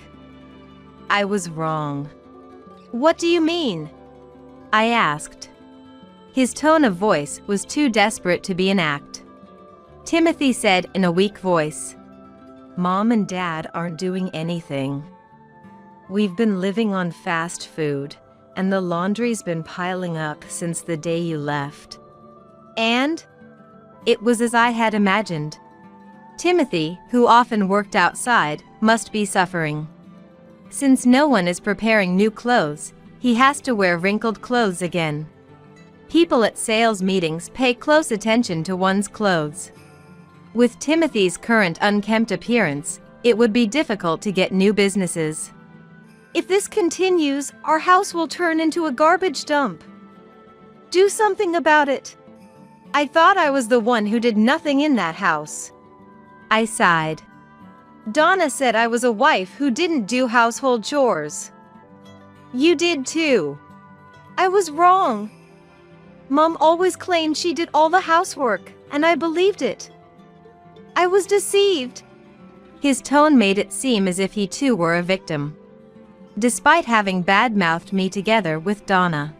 I was wrong. "What do you mean?" I asked. His tone of voice was too desperate to be an act. Timothy said in a weak voice, "Mom and Dad aren't doing anything. We've been living on fast food, and the laundry's been piling up since the day you left." And it was as I had imagined. Timothy, who often worked outside, must be suffering. Since no one is preparing new clothes, he has to wear wrinkled clothes again. People at sales meetings pay close attention to one's clothes. With Timothy's current unkempt appearance, it would be difficult to get new businesses. "If this continues, our house will turn into a garbage dump. Do something about it." I thought I was the one who did nothing in that house. I sighed. Donna said I was a wife who didn't do household chores. You did too. I was wrong. Mom always claimed she did all the housework, and I believed it. I was deceived. His tone made it seem as if he too were a victim. Despite having bad-mouthed me together with Donna.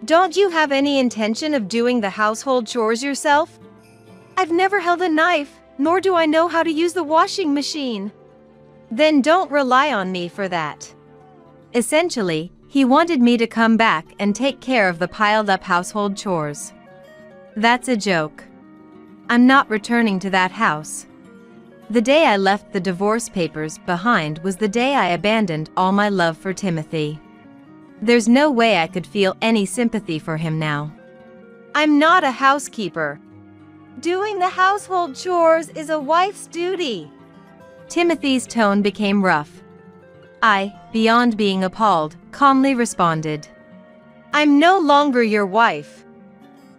"Don't you have any intention of doing the household chores yourself?" "I've never held a knife, nor do I know how to use the washing machine." "Then don't rely on me for that." Essentially, he wanted me to come back and take care of the piled-up household chores. That's a joke. I'm not returning to that house. The day I left the divorce papers behind was the day I abandoned all my love for Timothy. There's no way I could feel any sympathy for him now. I'm not a housekeeper. Doing the household chores is a wife's duty. Timothy's tone became rough. I, beyond being appalled, calmly responded. I'm no longer your wife.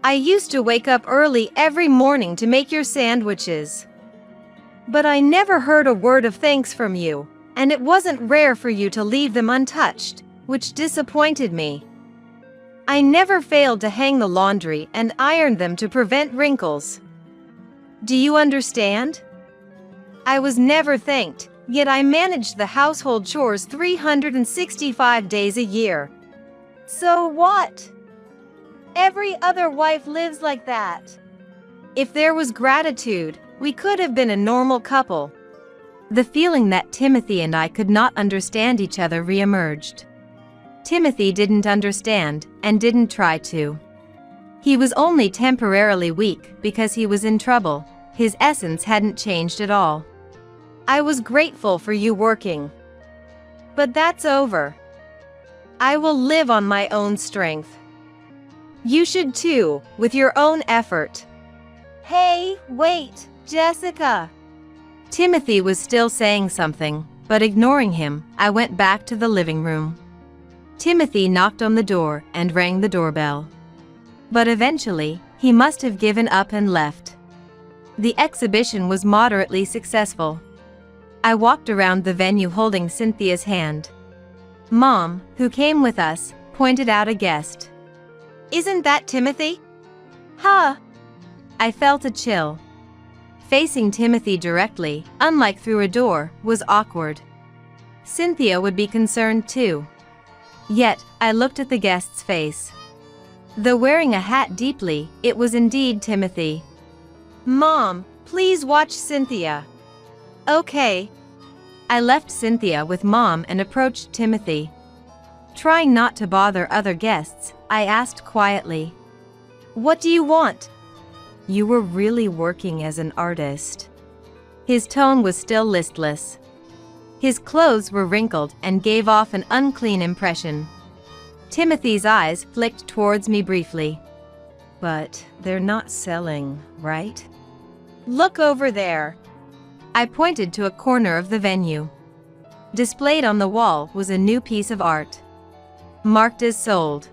I used to wake up early every morning to make your sandwiches. But I never heard a word of thanks from you, and it wasn't rare for you to leave them untouched, which disappointed me. I never failed to hang the laundry and iron them to prevent wrinkles. Do you understand? I was never thanked, yet I managed the household chores 365 days a year. So what? Every other wife lives like that. If there was gratitude, we could have been a normal couple. The feeling that Timothy and I could not understand each other reemerged. Timothy didn't understand and didn't try to. He was only temporarily weak because he was in trouble. His essence hadn't changed at all. I was grateful for you working. But that's over. I will live on my own strength. You should too, with your own effort. Hey, wait, Jessica. Timothy was still saying something, but ignoring him, I went back to the living room. Timothy knocked on the door and rang the doorbell. But eventually, he must have given up and left. The exhibition was moderately successful. I walked around the venue holding Cynthia's hand. Mom, who came with us, pointed out a guest. Isn't that Timothy? Huh? I felt a chill. Facing Timothy directly, unlike through a door, was awkward. Cynthia would be concerned too. Yet, I looked at the guest's face. Though wearing a hat deeply, it was indeed Timothy. Mom, please watch Cynthia. Okay. I left Cynthia with Mom and approached Timothy. Trying not to bother other guests, I asked quietly. What do you want? You were really working as an artist. His tone was still listless. His clothes were wrinkled and gave off an unclean impression. Timothy's eyes flicked towards me briefly. But they're not selling, right? Look over there. I pointed to a corner of the venue. Displayed on the wall was a new piece of art. Marked as sold.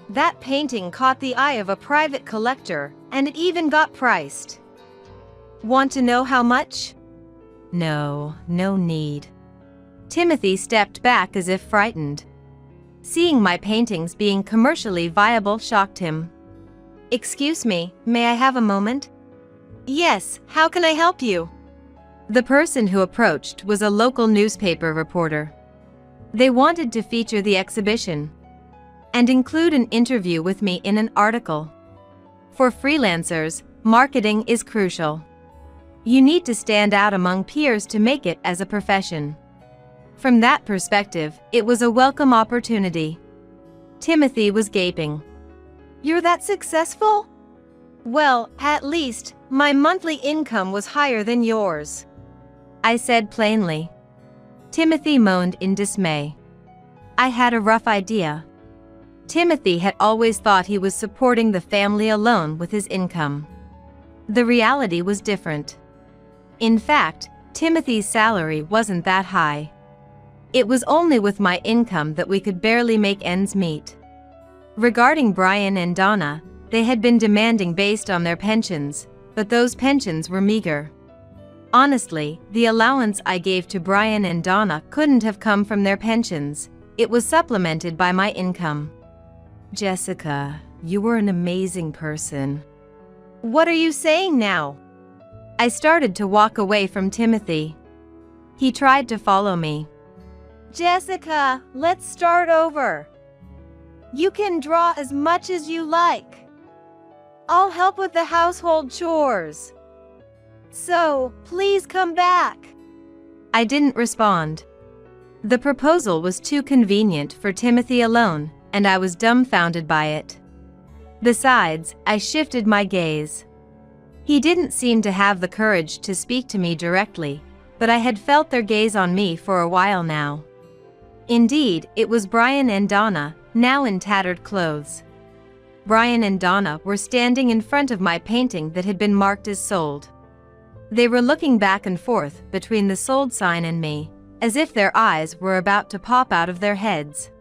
That painting caught the eye of a private collector, and it even got priced. Want to know how much? No need. Timothy stepped back as if frightened. Seeing my paintings being commercially viable shocked him. Excuse me, may I have a moment? Yes, how can I help you? The person who approached was a local newspaper reporter. They wanted to feature the exhibition and include an interview with me in an article. For freelancers, marketing is crucial. You need to stand out among peers to make it as a profession. From that perspective, it was a welcome opportunity. Timothy was gaping. You're that successful? Well, at least, my monthly income was higher than yours. I said plainly. Timothy moaned in dismay. I had a rough idea. Timothy had always thought he was supporting the family alone with his income. The reality was different. In fact, Timothy's salary wasn't that high. It was only with my income that we could barely make ends meet. Regarding Brian and Donna, they had been demanding based on their pensions, but those pensions were meager. Honestly, the allowance I gave to Brian and Donna couldn't have come from their pensions. It was supplemented by my income. Jessica, you were an amazing person. What are you saying now? I started to walk away from Timothy. He tried to follow me. Jessica, let's start over. You can draw as much as you like. I'll help with the household chores. So, please come back. I didn't respond. The proposal was too convenient for Timothy alone, and I was dumbfounded by it. Besides, I shifted my gaze. He didn't seem to have the courage to speak to me directly, but I had felt their gaze on me for a while now. Indeed, it was Brian and Donna, now in tattered clothes. Brian and Donna were standing in front of my painting that had been marked as sold. They were looking back and forth between the sold sign and me, as if their eyes were about to pop out of their heads.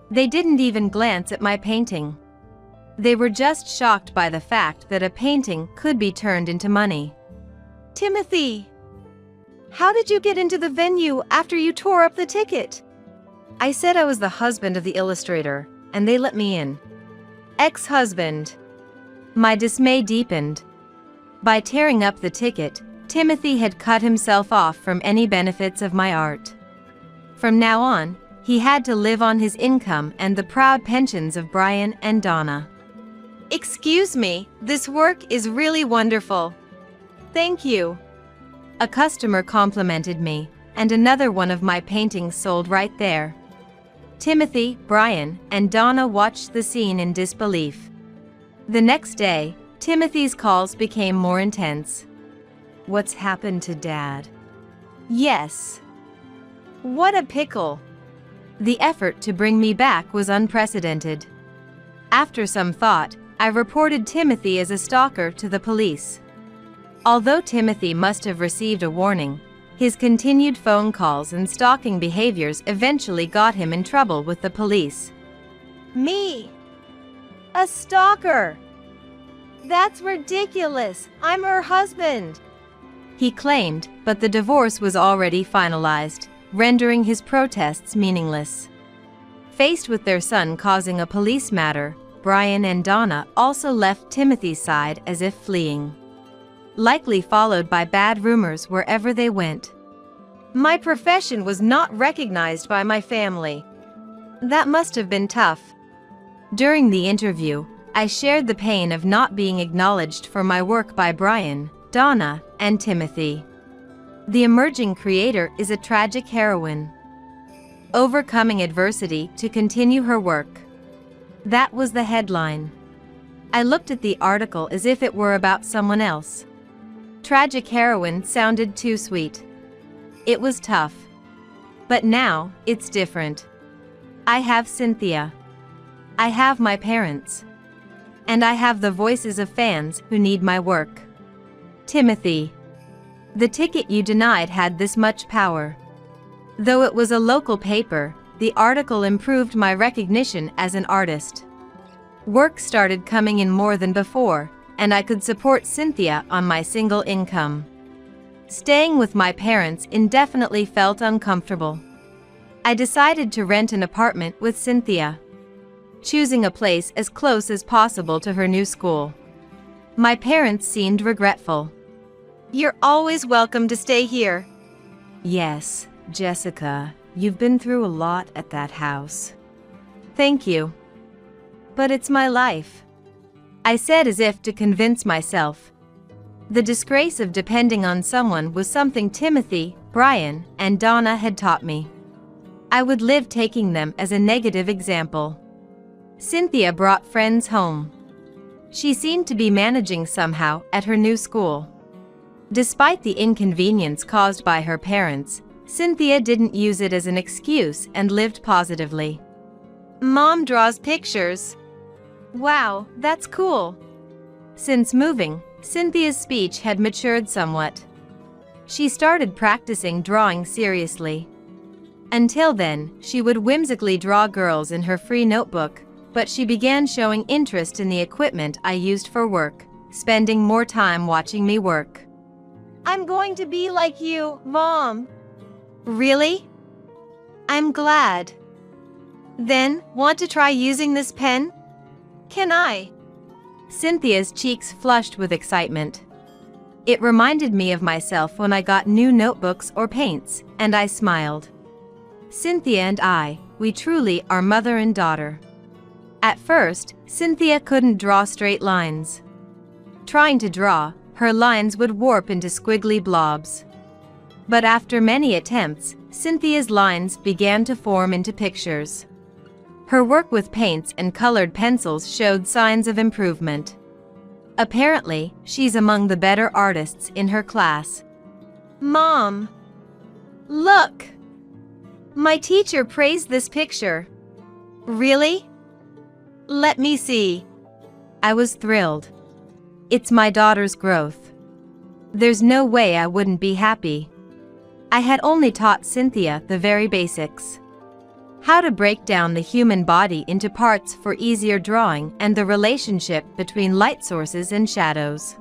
They didn't even glance at my painting. They were just shocked by the fact that a painting could be turned into money. Timothy, how did you get into the venue after you tore up the ticket? I said I was the husband of the illustrator, and they let me in. Ex-husband. My dismay deepened. By tearing up the ticket, Timothy had cut himself off from any benefits of my art. From now on, he had to live on his income and the proud pensions of Brian and Donna. Excuse me, this work is really wonderful. Thank you. A customer complimented me, and another one of my paintings sold right there. Timothy, Brian, and Donna watched the scene in disbelief. The next day, Timothy's calls became more intense. What's happened to Dad? Yes. What a pickle. The effort to bring me back was unprecedented. After some thought, I reported Timothy as a stalker to the police. Although Timothy must have received a warning, his continued phone calls and stalking behaviors eventually got him in trouble with the police. Me? A stalker? That's ridiculous. I'm her husband, he claimed, but the divorce was already finalized, rendering his protests meaningless. Faced with their son causing a police matter, Brian and Donna also left Timothy's side as if fleeing, likely followed by bad rumors wherever they went. My profession was not recognized by my family. That must have been tough. During the interview, I shared the pain of not being acknowledged for my work by Brian, Donna, and Timothy. The emerging creator is a tragic heroine, overcoming adversity to continue her work. That was the headline. I looked at the article as if it were about someone else. Tragic heroine sounded too sweet. It was tough. But now, it's different. I have Cynthia. I have my parents. And I have the voices of fans who need my work. Timothy. The ticket you denied had this much power. Though it was a local paper, the article improved my recognition as an artist. Work started coming in more than before, and I could support Cynthia on my single income. Staying with my parents indefinitely felt uncomfortable. I decided to rent an apartment with Cynthia, choosing a place as close as possible to her new school. My parents seemed regretful. You're always welcome to stay here. Yes, Jessica, you've been through a lot at that house. Thank you. But it's my life, I said as if to convince myself. The disgrace of depending on someone was something Timothy, Brian, and Donna had taught me. I would live taking them as a negative example. Cynthia brought friends home. She seemed to be managing somehow at her new school. Despite the inconvenience caused by her parents, Cynthia didn't use it as an excuse and lived positively. Mom draws pictures. Wow, that's cool. Since moving, Cynthia's speech had matured somewhat. She started practicing drawing seriously. Until then, she would whimsically draw girls in her free notebook, but she began showing interest in the equipment I used for work, spending more time watching me work. I'm going to be like you, Mom. Really? I'm glad. Then, want to try using this pen? Can I? Cynthia's cheeks flushed with excitement. It reminded me of myself when I got new notebooks or paints, and I smiled. Cynthia and I, we truly are mother and daughter. At first, Cynthia couldn't draw straight lines. Trying to draw, her lines would warp into squiggly blobs. But after many attempts, Cynthia's lines began to form into pictures. Her work with paints and colored pencils showed signs of improvement. Apparently, she's among the better artists in her class. Mom! Look! My teacher praised this picture. Really? Let me see. I was thrilled. It's my daughter's growth. There's no way I wouldn't be happy. I had only taught Cynthia the very basics. How to break down the human body into parts for easier drawing and the relationship between light sources and shadows.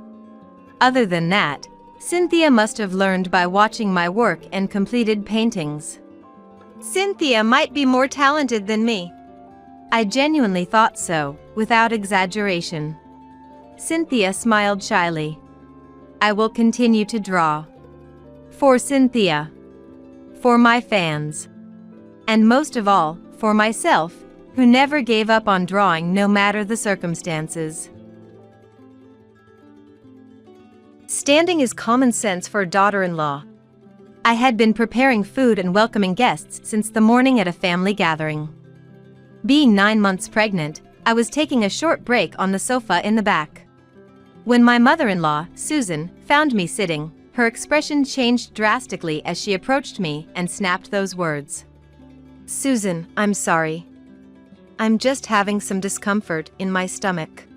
Other than that, Cynthia must have learned by watching my work and completed paintings. Cynthia might be more talented than me. I genuinely thought so, without exaggeration. Cynthia smiled shyly. I will continue to draw. For Cynthia. For my fans. And most of all, for myself, who never gave up on drawing no matter the circumstances. Standing is common sense for a daughter-in-law. I had been preparing food and welcoming guests since the morning at a family gathering. Being 9 months pregnant, I was taking a short break on the sofa in the back. When my mother-in-law, Susan, found me sitting, her expression changed drastically as she approached me and snapped those words. "Susan, I'm sorry. I'm just having some discomfort in my stomach."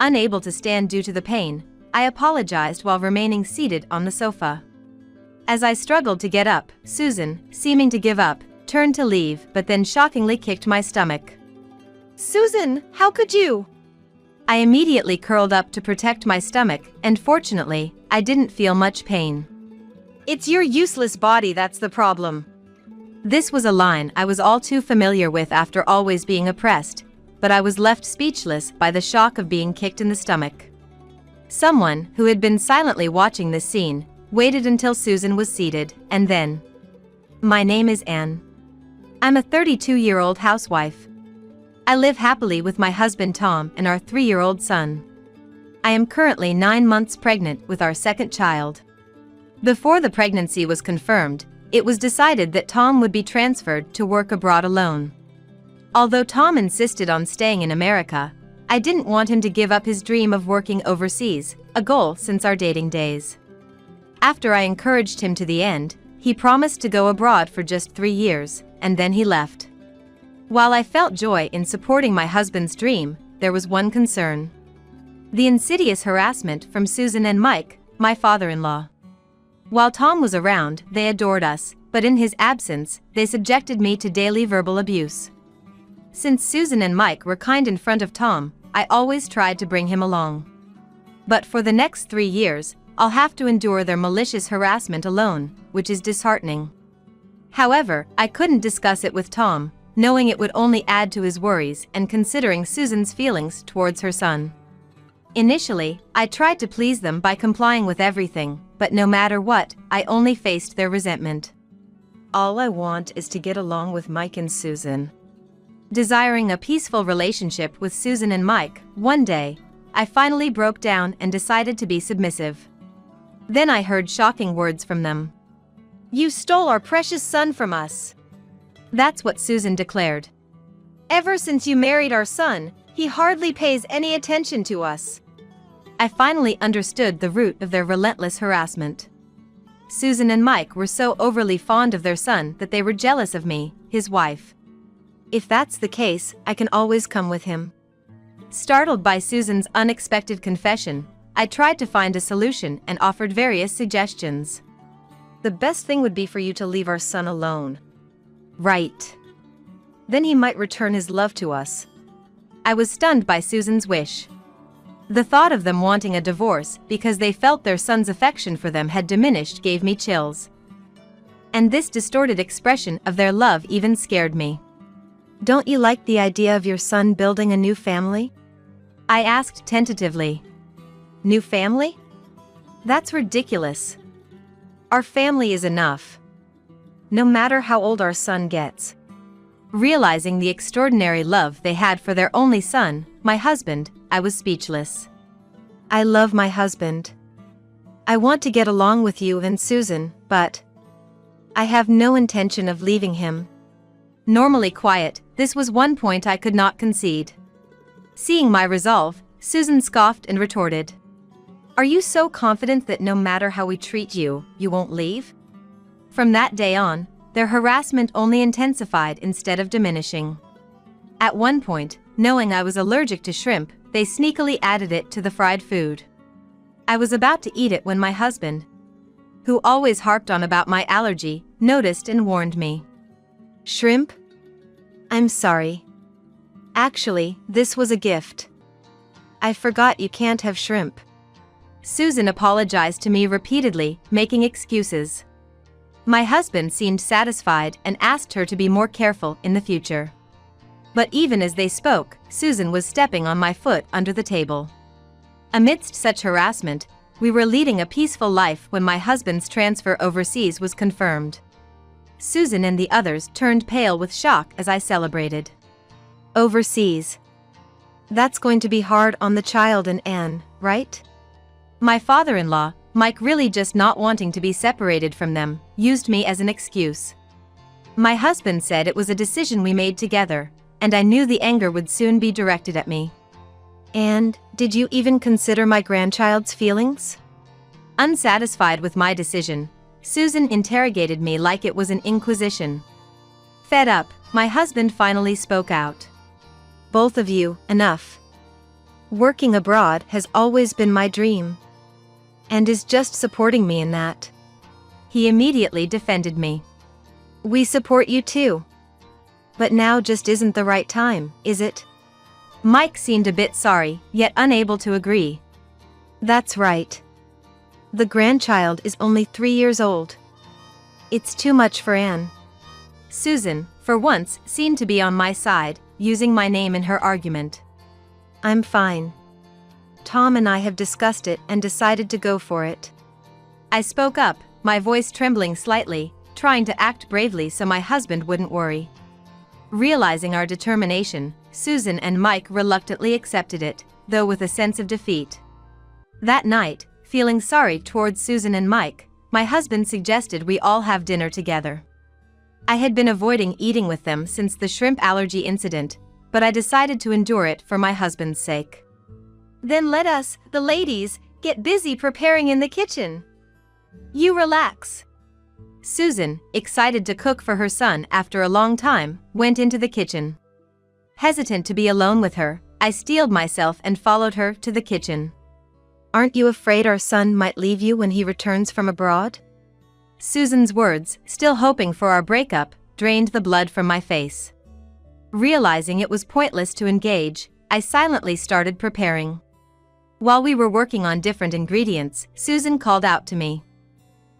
Unable to stand due to the pain, I apologized while remaining seated on the sofa. As I struggled to get up, Susan, seeming to give up, turned to leave but then shockingly kicked my stomach. "Susan, how could you?" I immediately curled up to protect my stomach, and fortunately, I didn't feel much pain. "It's your useless body that's the problem." This was a line I was all too familiar with after always being oppressed, but I was left speechless by the shock of being kicked in the stomach. Someone, who had been silently watching this scene, waited until Susan was seated, and then. "My name is Anne. I'm a 32-year-old housewife. I live happily with my husband Tom and our 3-year-old son. I am currently 9 months pregnant with our second child. Before the pregnancy was confirmed, it was decided that Tom would be transferred to work abroad alone. Although Tom insisted on staying in America, I didn't want him to give up his dream of working overseas, a goal since our dating days. After I encouraged him to the end, he promised to go abroad for just 3 years, and then he left. While I felt joy in supporting my husband's dream, there was one concern. The insidious harassment from Susan and Mike, my father-in-law. While Tom was around, they adored us, but in his absence, they subjected me to daily verbal abuse. Since Susan and Mike were kind in front of Tom, I always tried to bring him along. But for the next 3 years, I'll have to endure their malicious harassment alone, which is disheartening. However, I couldn't discuss it with Tom, knowing it would only add to his worries and considering Susan's feelings towards her son. Initially, I tried to please them by complying with everything, but no matter what, I only faced their resentment. All I want is to get along with Mike and Susan. Desiring a peaceful relationship with Susan and Mike, one day, I finally broke down and decided to be submissive. Then I heard shocking words from them. "You stole our precious son from us." That's what Susan declared. "Ever since you married our son, he hardly pays any attention to us." I finally understood the root of their relentless harassment. Susan and Mike were so overly fond of their son that they were jealous of me, his wife. "If that's the case, I can always come with him." Startled by Susan's unexpected confession, I tried to find a solution and offered various suggestions. "The best thing would be for you to leave our son alone." "Right. Then he might return his love to us." I was stunned by Susan's wish. The thought of them wanting a divorce because they felt their son's affection for them had diminished gave me chills. And this distorted expression of their love even scared me. "Don't you like the idea of your son building a new family?" I asked tentatively. "New family? That's ridiculous. Our family is enough. No matter how old our son gets." Realizing the extraordinary love they had for their only son, my husband, I was speechless. "I love my husband. I want to get along with you and Susan, but I have no intention of leaving him." Normally quiet, this was one point I could not concede. Seeing my resolve, Susan scoffed and retorted. "Are you so confident that no matter how we treat you, you won't leave?" From that day on, their harassment only intensified instead of diminishing. At one point, knowing I was allergic to shrimp, they sneakily added it to the fried food. I was about to eat it when my husband, who always harped on about my allergy, noticed and warned me. "Shrimp? I'm sorry. Actually, this was a gift. I forgot you can't have shrimp." Susan apologized to me repeatedly, making excuses. My husband seemed satisfied and asked her to be more careful in the future. But even as they spoke, Susan was stepping on my foot under the table. Amidst such harassment, we were leading a peaceful life when my husband's transfer overseas was confirmed. Susan and the others turned pale with shock as I celebrated. "Overseas. That's going to be hard on the child and Anne, right?" My father-in-law, Mike, really just not wanting to be separated from them, used me as an excuse. My husband said it was a decision we made together, and I knew the anger would soon be directed at me. And, did you even consider my grandchild's feelings? Unsatisfied with my decision, Susan interrogated me like it was an inquisition. Fed up, my husband finally spoke out. Both of you, enough. Working abroad has always been my dream. And is just supporting me in that. He immediately defended me. We support you too. But now just isn't the right time, is it? Mike seemed a bit sorry, yet unable to agree. That's right. The grandchild is only 3 years old. It's too much for Anne. Susan, for once, seemed to be on my side, using my name in her argument. I'm fine. Tom and I have discussed it and decided to go for it. I spoke up, my voice trembling slightly, trying to act bravely so my husband wouldn't worry. Realizing our determination, Susan and Mike reluctantly accepted it, though with a sense of defeat. That night, feeling sorry towards Susan and Mike, my husband suggested we all have dinner together. I had been avoiding eating with them since the shrimp allergy incident, but I decided to endure it for my husband's sake. Then let us, the ladies, get busy preparing in the kitchen. You relax. Susan, excited to cook for her son after a long time, went into the kitchen. Hesitant to be alone with her, I steeled myself and followed her to the kitchen. Aren't you afraid our son might leave you when he returns from abroad? Susan's words, still hoping for our breakup, drained the blood from my face. Realizing it was pointless to engage, I silently started preparing. While we were working on different ingredients, Susan called out to me.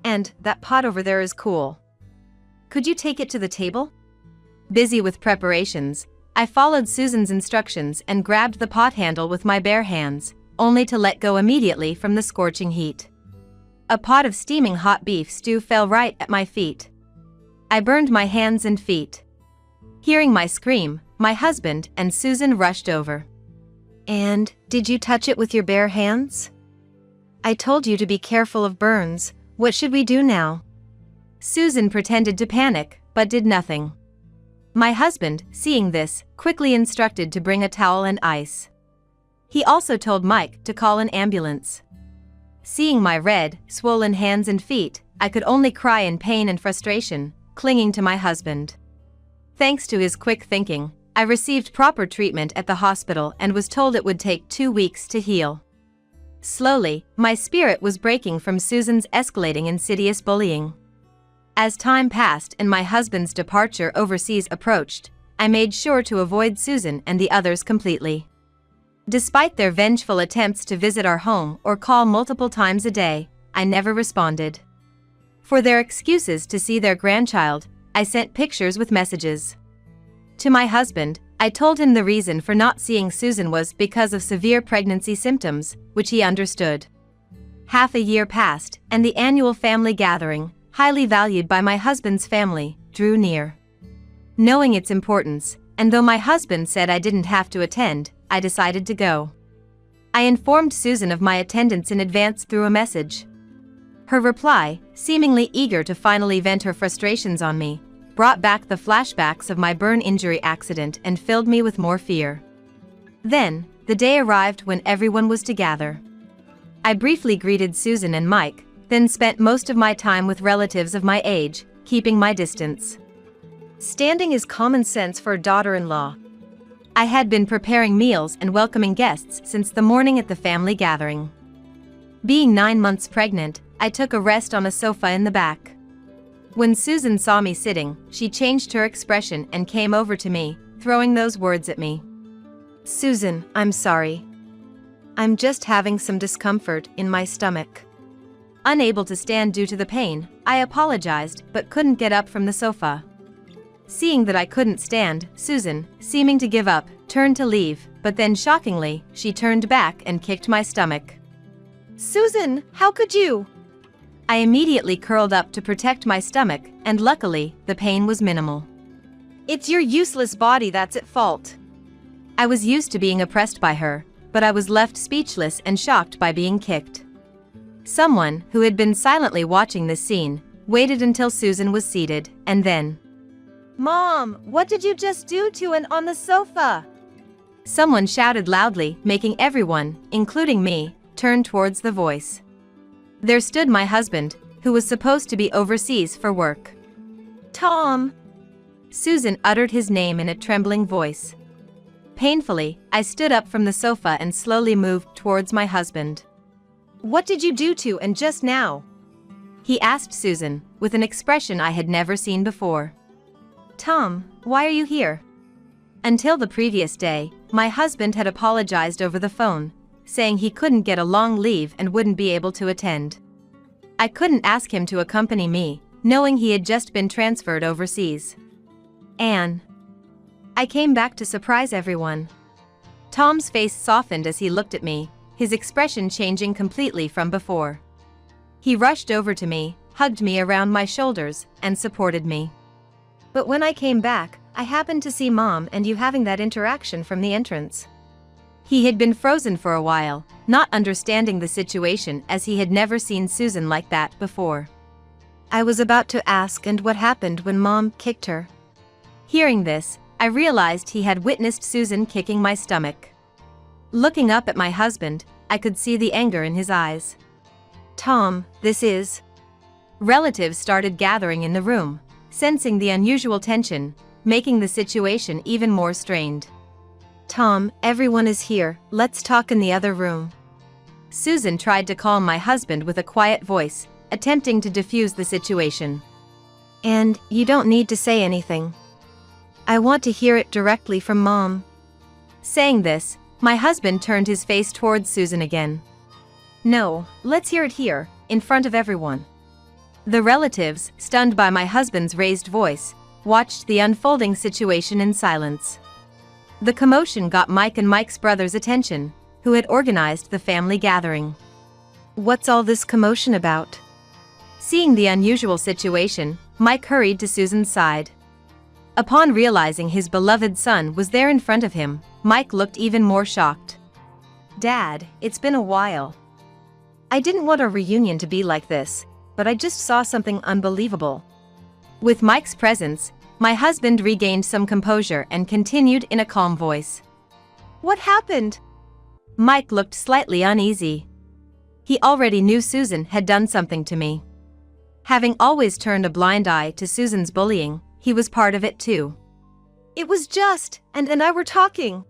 And, that pot over there is cool. Could you take it to the table? Busy with preparations, I followed Susan's instructions and grabbed the pot handle with my bare hands, only to let go immediately from the scorching heat. A pot of steaming hot beef stew fell right at my feet. I burned my hands and feet. Hearing my scream, my husband and Susan rushed over. And, did you touch it with your bare hands? I told you to be careful of burns. What should we do now? Susan pretended to panic, but did nothing. My husband, seeing this, quickly instructed to bring a towel and ice. He also told Mike to call an ambulance. Seeing my red, swollen hands and feet, I could only cry in pain and frustration, clinging to my husband. Thanks to his quick thinking, I received proper treatment at the hospital and was told it would take 2 weeks to heal. Slowly, my spirit was breaking from Susan's escalating insidious bullying. As time passed and my husband's departure overseas approached, I made sure to avoid Susan and the others completely. Despite their vengeful attempts to visit our home or call multiple times a day, I never responded. For their excuses to see their grandchild, I sent pictures with messages. To my husband, I told him the reason for not seeing Susan was because of severe pregnancy symptoms, which he understood. Half a year passed, and the annual family gathering, highly valued by my husband's family, drew near. Knowing its importance, and though my husband said I didn't have to attend, I decided to go. I informed Susan of my attendance in advance through a message. Her reply, seemingly eager to finally vent her frustrations on me, brought back the flashbacks of my burn injury accident and filled me with more fear. Then, the day arrived when everyone was to gather. I briefly greeted Susan and Mike, then spent most of my time with relatives of my age, keeping my distance. Standing is common sense for a daughter-in-law. I had been preparing meals and welcoming guests since the morning at the family gathering. Being 9 months pregnant, I took a rest on a sofa in the back. When Susan saw me sitting, she changed her expression and came over to me, throwing those words at me. Susan, I'm sorry. I'm just having some discomfort in my stomach. Unable to stand due to the pain, I apologized but couldn't get up from the sofa. Seeing that I couldn't stand, Susan, seeming to give up, turned to leave, but then shockingly, she turned back and kicked my stomach. Susan, how could you? I immediately curled up to protect my stomach, and luckily, the pain was minimal. It's your useless body that's at fault. I was used to being oppressed by her, but I was left speechless and shocked by being kicked. Someone, who had been silently watching this scene, waited until Susan was seated, and then, "Mom, what did you just do to Ann on the sofa?" Someone shouted loudly, making everyone, including me, turn towards the voice. There stood my husband, who was supposed to be overseas for work. "Tom!" Susan uttered his name in a trembling voice. Painfully, I stood up from the sofa and slowly moved towards my husband. "What did you do to Ann just now?" he asked Susan, with an expression I had never seen before. "Tom, why are you here?" Until the previous day, my husband had apologized over the phone, saying he couldn't get a long leave and wouldn't be able to attend. I couldn't ask him to accompany me, knowing he had just been transferred overseas. Ann. I came back to surprise everyone. Tom's face softened as he looked at me, his expression changing completely from before. He rushed over to me, hugged me around my shoulders, and supported me. "But when I came back, I happened to see Mom and you having that interaction from the entrance." He had been frozen for a while, not understanding the situation as he had never seen Susan like that before. I was about to ask and what happened when Mom kicked her. Hearing this, I realized he had witnessed Susan kicking my stomach. Looking up at my husband, I could see the anger in his eyes. "Tom, this is..." Relatives started gathering in the room, sensing the unusual tension, making the situation even more strained. "Tom, everyone is here, let's talk in the other room." Susan tried to calm my husband with a quiet voice, attempting to defuse the situation. "And you don't need to say anything. I want to hear it directly from Mom." Saying this, my husband turned his face towards Susan again. "No, let's hear it here, in front of everyone." The relatives, stunned by my husband's raised voice, watched the unfolding situation in silence. The commotion got Mike and Mike's brother's attention, who had organized the family gathering. "What's all this commotion about?" Seeing the unusual situation, Mike hurried to Susan's side. Upon realizing his beloved son was there in front of him, Mike looked even more shocked. "Dad, it's been a while. I didn't want our reunion to be like this, but I just saw something unbelievable." With Mike's presence, my husband regained some composure and continued in a calm voice. "What happened?" Mike looked slightly uneasy. He already knew Susan had done something to me. Having always turned a blind eye to Susan's bullying, he was part of it too. "It was just, and I were talking."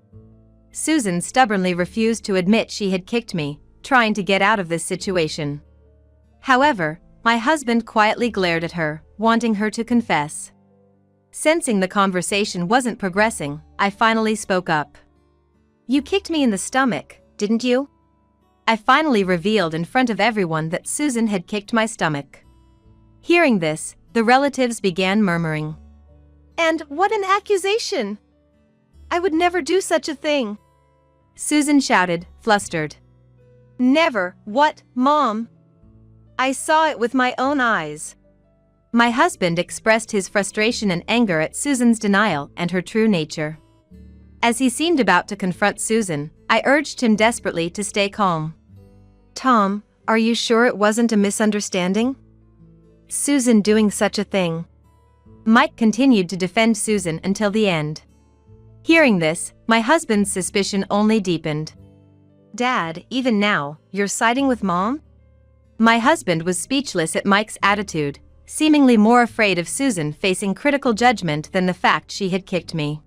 Susan stubbornly refused to admit she had kicked me, trying to get out of this situation. However, my husband quietly glared at her, wanting her to confess. Sensing the conversation wasn't progressing, I finally spoke up. "You kicked me in the stomach, didn't you?" I finally revealed in front of everyone that Susan had kicked my stomach. Hearing this, the relatives began murmuring. "And what an accusation! I would never do such a thing!" Susan shouted, flustered. "Never, what, Mom? I saw it with my own eyes." My husband expressed his frustration and anger at Susan's denial and her true nature. As he seemed about to confront Susan, I urged him desperately to stay calm. "Tom, are you sure it wasn't a misunderstanding? Susan doing such a thing." Mike continued to defend Susan until the end. Hearing this, my husband's suspicion only deepened. "Dad, even now, you're siding with Mom?" My husband was speechless at Mike's attitude, seemingly more afraid of Susan facing critical judgment than the fact she had kicked me.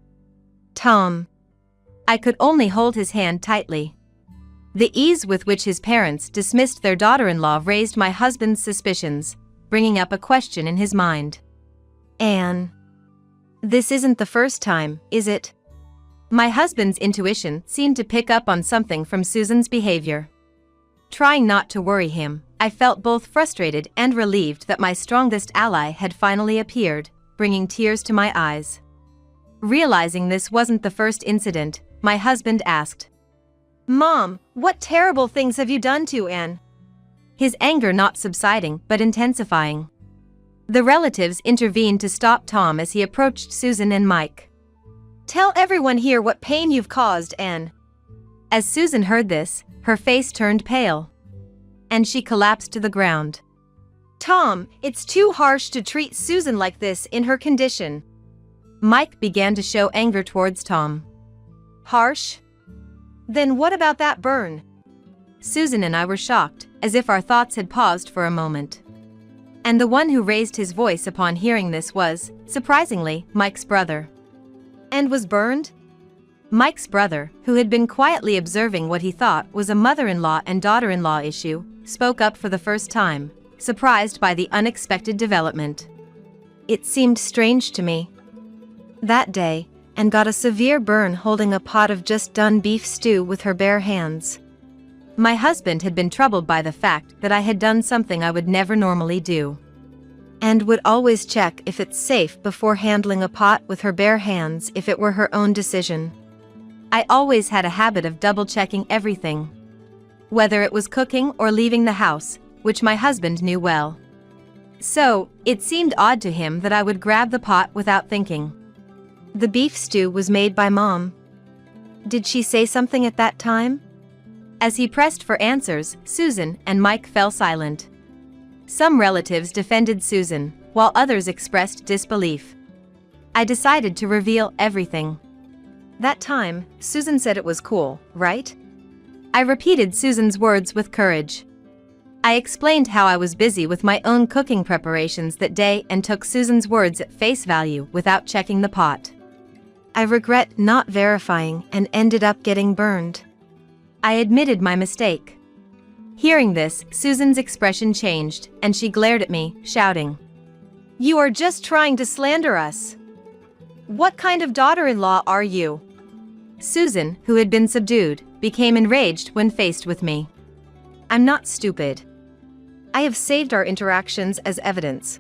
"Tom." I could only hold his hand tightly. The ease with which his parents dismissed their daughter-in-law raised my husband's suspicions, bringing up a question in his mind. "Ann, this isn't the first time, is it?" My husband's intuition seemed to pick up on something from Susan's behavior. Trying not to worry him, I felt both frustrated and relieved that my strongest ally had finally appeared, bringing tears to my eyes. Realizing this wasn't the first incident, my husband asked, "Mom, what terrible things have you done to Ann?" His anger not subsiding but intensifying. The relatives intervened to stop Tom as he approached Susan and Mike. "Tell everyone here what pain you've caused, Ann." As Susan heard this, her face turned pale. and she collapsed to the ground. "Tom, it's too harsh to treat Susan like this in her condition." Mike began to show anger towards Tom. "Harsh? Then what about that burn?" Susan and I were shocked, as if our thoughts had paused for a moment. And the one who raised his voice upon hearing this was, surprisingly, Mike's brother. "And was burned?" Mike's brother, who had been quietly observing what he thought was a mother-in-law and daughter-in-law issue, spoke up for the first time, surprised by the unexpected development. "It seemed strange to me that day, and got a severe burn holding a pot of just done beef stew with her bare hands. My husband had been troubled by the fact that I had done something I would never normally do, and would always check if it's safe before handling a pot with her bare hands if it were her own decision. I always had a habit of double-checking everything, whether it was cooking or leaving the house, which my husband knew well. So, it seemed odd to him that I would grab the pot without thinking." "The beef stew was made by Mom. Did she say something at that time?" As he pressed for answers, Susan and Mike fell silent. Some relatives defended Susan, while others expressed disbelief. I decided to reveal everything. "That time, Susan said it was cool, right?" I repeated Susan's words with courage. I explained how I was busy with my own cooking preparations that day and took Susan's words at face value without checking the pot. "I regret not verifying and ended up getting burned." I admitted my mistake. Hearing this, Susan's expression changed, and she glared at me, shouting, "You are just trying to slander us. What kind of daughter-in-law are you?" Susan, who had been subdued, became enraged when faced with me. "I'm not stupid. I have saved our interactions as evidence."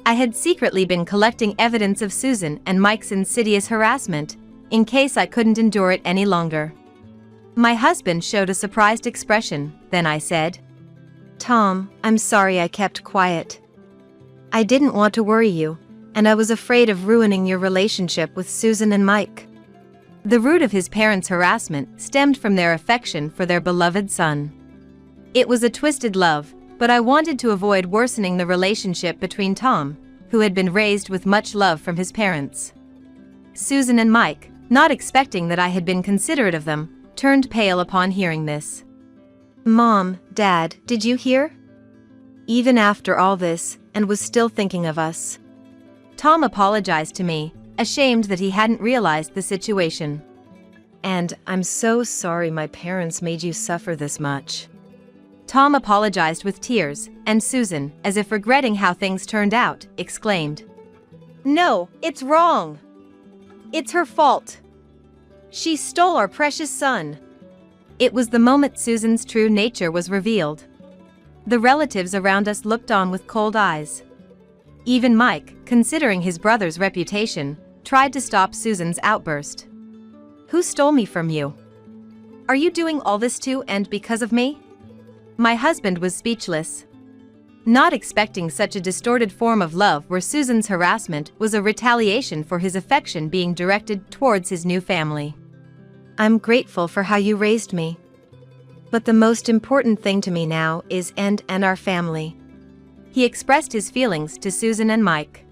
I had secretly been collecting evidence of Susan and Mike's insidious harassment, in case I couldn't endure it any longer. My husband showed a surprised expression, then I said, "Tom, I'm sorry I kept quiet. I didn't want to worry you, and I was afraid of ruining your relationship with Susan and Mike." The root of his parents' harassment stemmed from their affection for their beloved son. It was a twisted love, but I wanted to avoid worsening the relationship between Tom, who had been raised with much love from his parents. Susan and Mike, not expecting that I had been considerate of them, turned pale upon hearing this. "Mom, Dad, did you hear? Even after all this, and was still thinking of us." Tom apologized to me, ashamed that he hadn't realized the situation. "And I'm so sorry my parents made you suffer this much." Tom apologized with tears, and Susan, as if regretting how things turned out, exclaimed, "No, it's wrong. It's her fault. She stole our precious son." It was the moment Susan's true nature was revealed. The relatives around us looked on with cold eyes. Even Mike, considering his brother's reputation, tried to stop Susan's outburst. "Who stole me from you? Are you doing all this too and because of me?" My husband was speechless, not expecting such a distorted form of love where Susan's harassment was a retaliation for his affection being directed towards his new family. "I'm grateful for how you raised me. But the most important thing to me now is and our family." He expressed his feelings to Susan and Mike.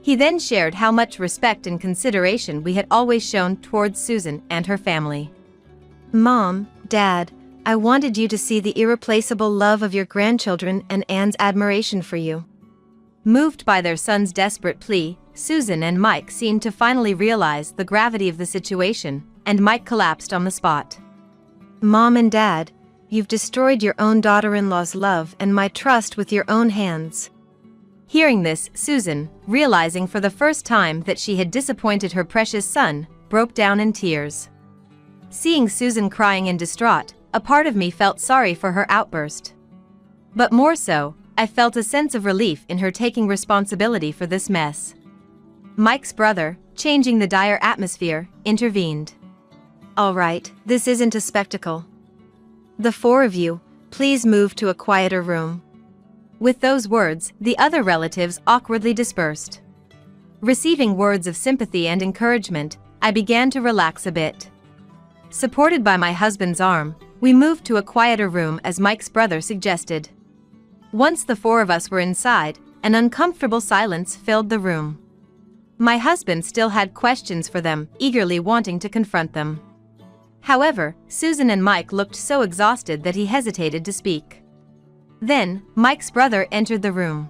He then shared how much respect and consideration we had always shown towards Susan and her family. "Mom, Dad, I wanted you to see the irreplaceable love of your grandchildren and Anne's admiration for you." Moved by their son's desperate plea, Susan and Mike seemed to finally realize the gravity of the situation, and Mike collapsed on the spot. "Mom and Dad, you've destroyed your own daughter-in-law's love and my trust with your own hands." Hearing this, Susan, realizing for the first time that she had disappointed her precious son, broke down in tears. Seeing Susan crying and distraught, a part of me felt sorry for her outburst. But more so, I felt a sense of relief in her taking responsibility for this mess. Mike's brother, changing the dire atmosphere, intervened. "All right, this isn't a spectacle. The four of you, please move to a quieter room." With those words, the other relatives awkwardly dispersed. Receiving words of sympathy and encouragement, I began to relax a bit. Supported by my husband's arm, We moved to a quieter room as Mike's brother suggested. Once the four of us were inside, an uncomfortable silence filled the room. My husband still had questions for them, eagerly wanting to confront them. However, Susan and Mike looked so exhausted that he hesitated to speak. Then, Mike's brother entered the room.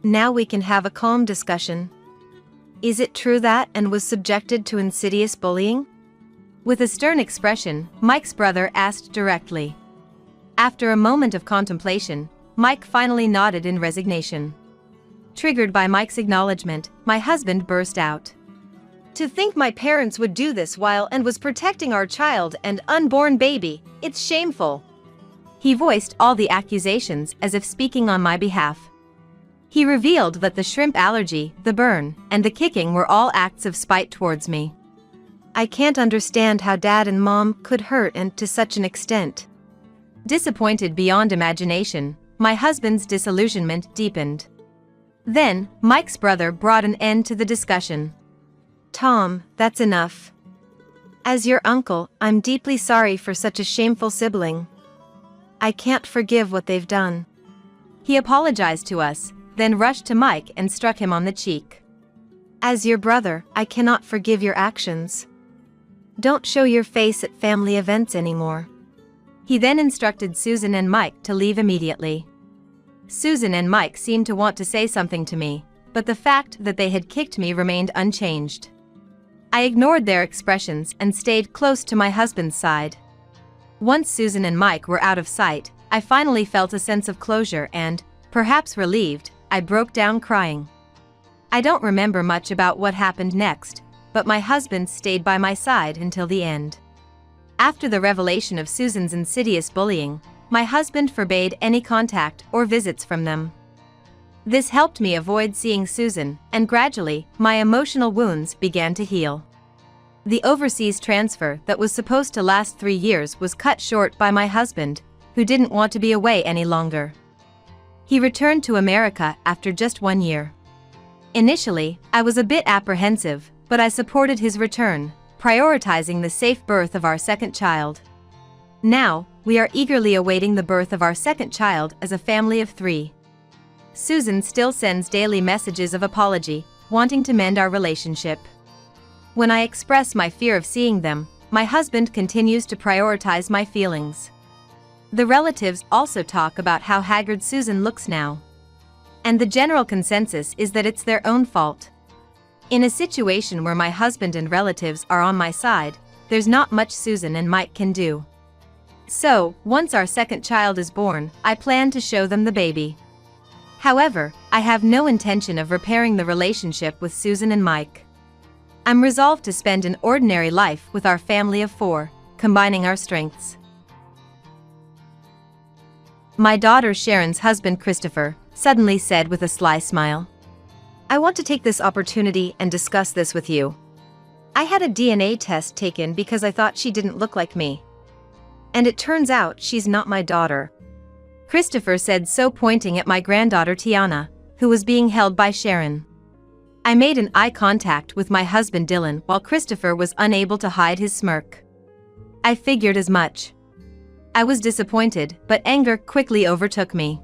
Now we can have a calm discussion. Is it true that Anne was subjected to insidious bullying? With a stern expression, Mike's brother asked directly. After a moment of contemplation, Mike finally nodded in resignation. Triggered by Mike's acknowledgement, my husband burst out. To think my parents would do this while Anne was protecting our child and unborn baby, it's shameful. He voiced all the accusations as if speaking on my behalf. He revealed that the shrimp allergy, the burn, and the kicking were all acts of spite towards me. I can't understand how Dad and Mom could hurt Anne to such an extent. Disappointed beyond imagination, my husband's disillusionment deepened. Then, Mike's brother brought an end to the discussion. Tom, that's enough. As your uncle, I'm deeply sorry for such a shameful sibling. I can't forgive what they've done. He apologized to us, then rushed to Mike and struck him on the cheek. As your brother, I cannot forgive your actions. Don't show your face at family events anymore. He then instructed Susan and Mike to leave immediately. Susan and Mike seemed to want to say something to me, but the fact that they had kicked me remained unchanged. I ignored their expressions and stayed close to my husband's side. Once Susan and Mike were out of sight, I finally felt a sense of closure and, perhaps relieved, I broke down crying. I don't remember much about what happened next, but my husband stayed by my side until the end. After the revelation of Susan's insidious bullying, my husband forbade any contact or visits from them. This helped me avoid seeing Susan, and gradually, my emotional wounds began to heal. The overseas transfer that was supposed to last 3 years was cut short by my husband, who didn't want to be away any longer. He returned to America after just 1 year. Initially, I was a bit apprehensive, but I supported his return, prioritizing the safe birth of our second child. Now, we are eagerly awaiting the birth of our second child as a family of 3. Susan still sends daily messages of apology, wanting to mend our relationship. When I express my fear of seeing them, my husband continues to prioritize my feelings. The relatives also talk about how haggard Susan looks now. And the general consensus is that it's their own fault. In a situation where my husband and relatives are on my side, there's not much Susan and Mike can do. So, once our second child is born, I plan to show them the baby. However, I have no intention of repairing the relationship with Susan and Mike. I'm resolved to spend an ordinary life with our family of 4, combining our strengths. My daughter Sharon's husband Christopher suddenly said with a sly smile, I want to take this opportunity and discuss this with you. I had a DNA test taken because I thought she didn't look like me. And it turns out she's not my daughter. Christopher said so, pointing at my granddaughter Tiana, who was being held by Sharon. I made an eye contact with my husband Dylan while Christopher was unable to hide his smirk. I figured as much. I was disappointed, but anger quickly overtook me.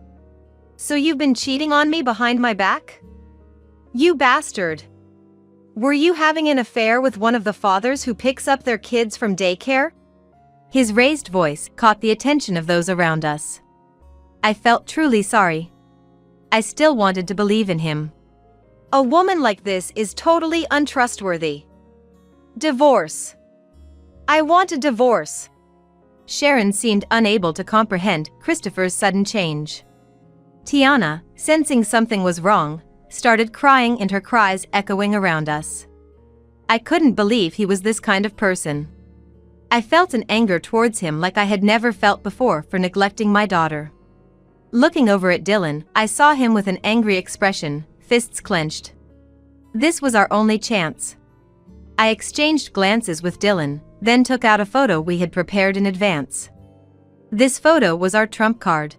So you've been cheating on me behind my back? You bastard! Were you having an affair with one of the fathers who picks up their kids from daycare? His raised voice caught the attention of those around us. I felt truly sorry. I still wanted to believe in him. A woman like this is totally untrustworthy. Divorce. I want a divorce. Sharon seemed unable to comprehend Christopher's sudden change. Tiana, sensing something was wrong, started crying, and her cries echoing around us. I couldn't believe he was this kind of person. I felt an anger towards him like I had never felt before for neglecting my daughter. Looking over at Dylan, I saw him with an angry expression, fists clenched. This was our only chance. I exchanged glances with Dylan, then took out a photo we had prepared in advance. This photo was our trump card.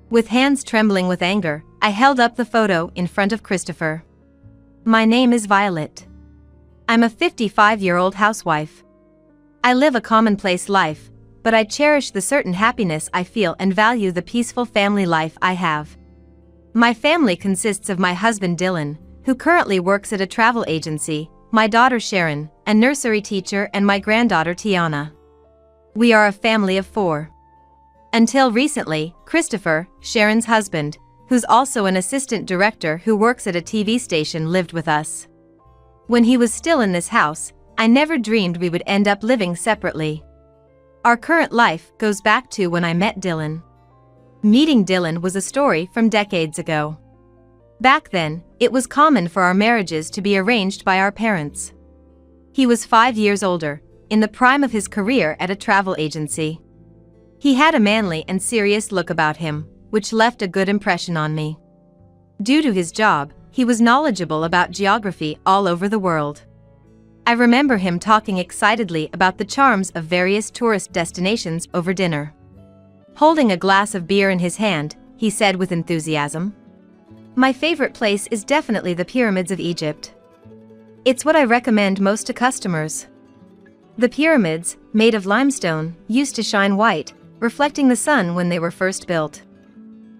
With hands trembling with anger, I held up the photo in front of Christopher. My name is Violet. I'm a 55-year-old housewife. I live a commonplace life, but I cherish the certain happiness I feel and value the peaceful family life I have. My family consists of my husband Dylan, who currently works at a travel agency, my daughter Sharon, a nursery teacher, and my granddaughter Tiana. We are a family of 4. Until recently, Christopher, Sharon's husband, who's also an assistant director who works at a TV station, lived with us. When he was still in this house, I never dreamed we would end up living separately. Our current life goes back to when I met Dylan. Meeting Dylan was a story from decades ago. Back then, it was common for our marriages to be arranged by our parents. He was 5 years older, in the prime of his career at a travel agency. He had a manly and serious look about him, which left a good impression on me. Due to his job, he was knowledgeable about geography all over the world. I remember him talking excitedly about the charms of various tourist destinations over dinner. Holding a glass of beer in his hand, he said with enthusiasm, "My favorite place is definitely the pyramids of Egypt. It's what I recommend most to customers. The pyramids, made of limestone, used to shine white, reflecting the sun when they were first built."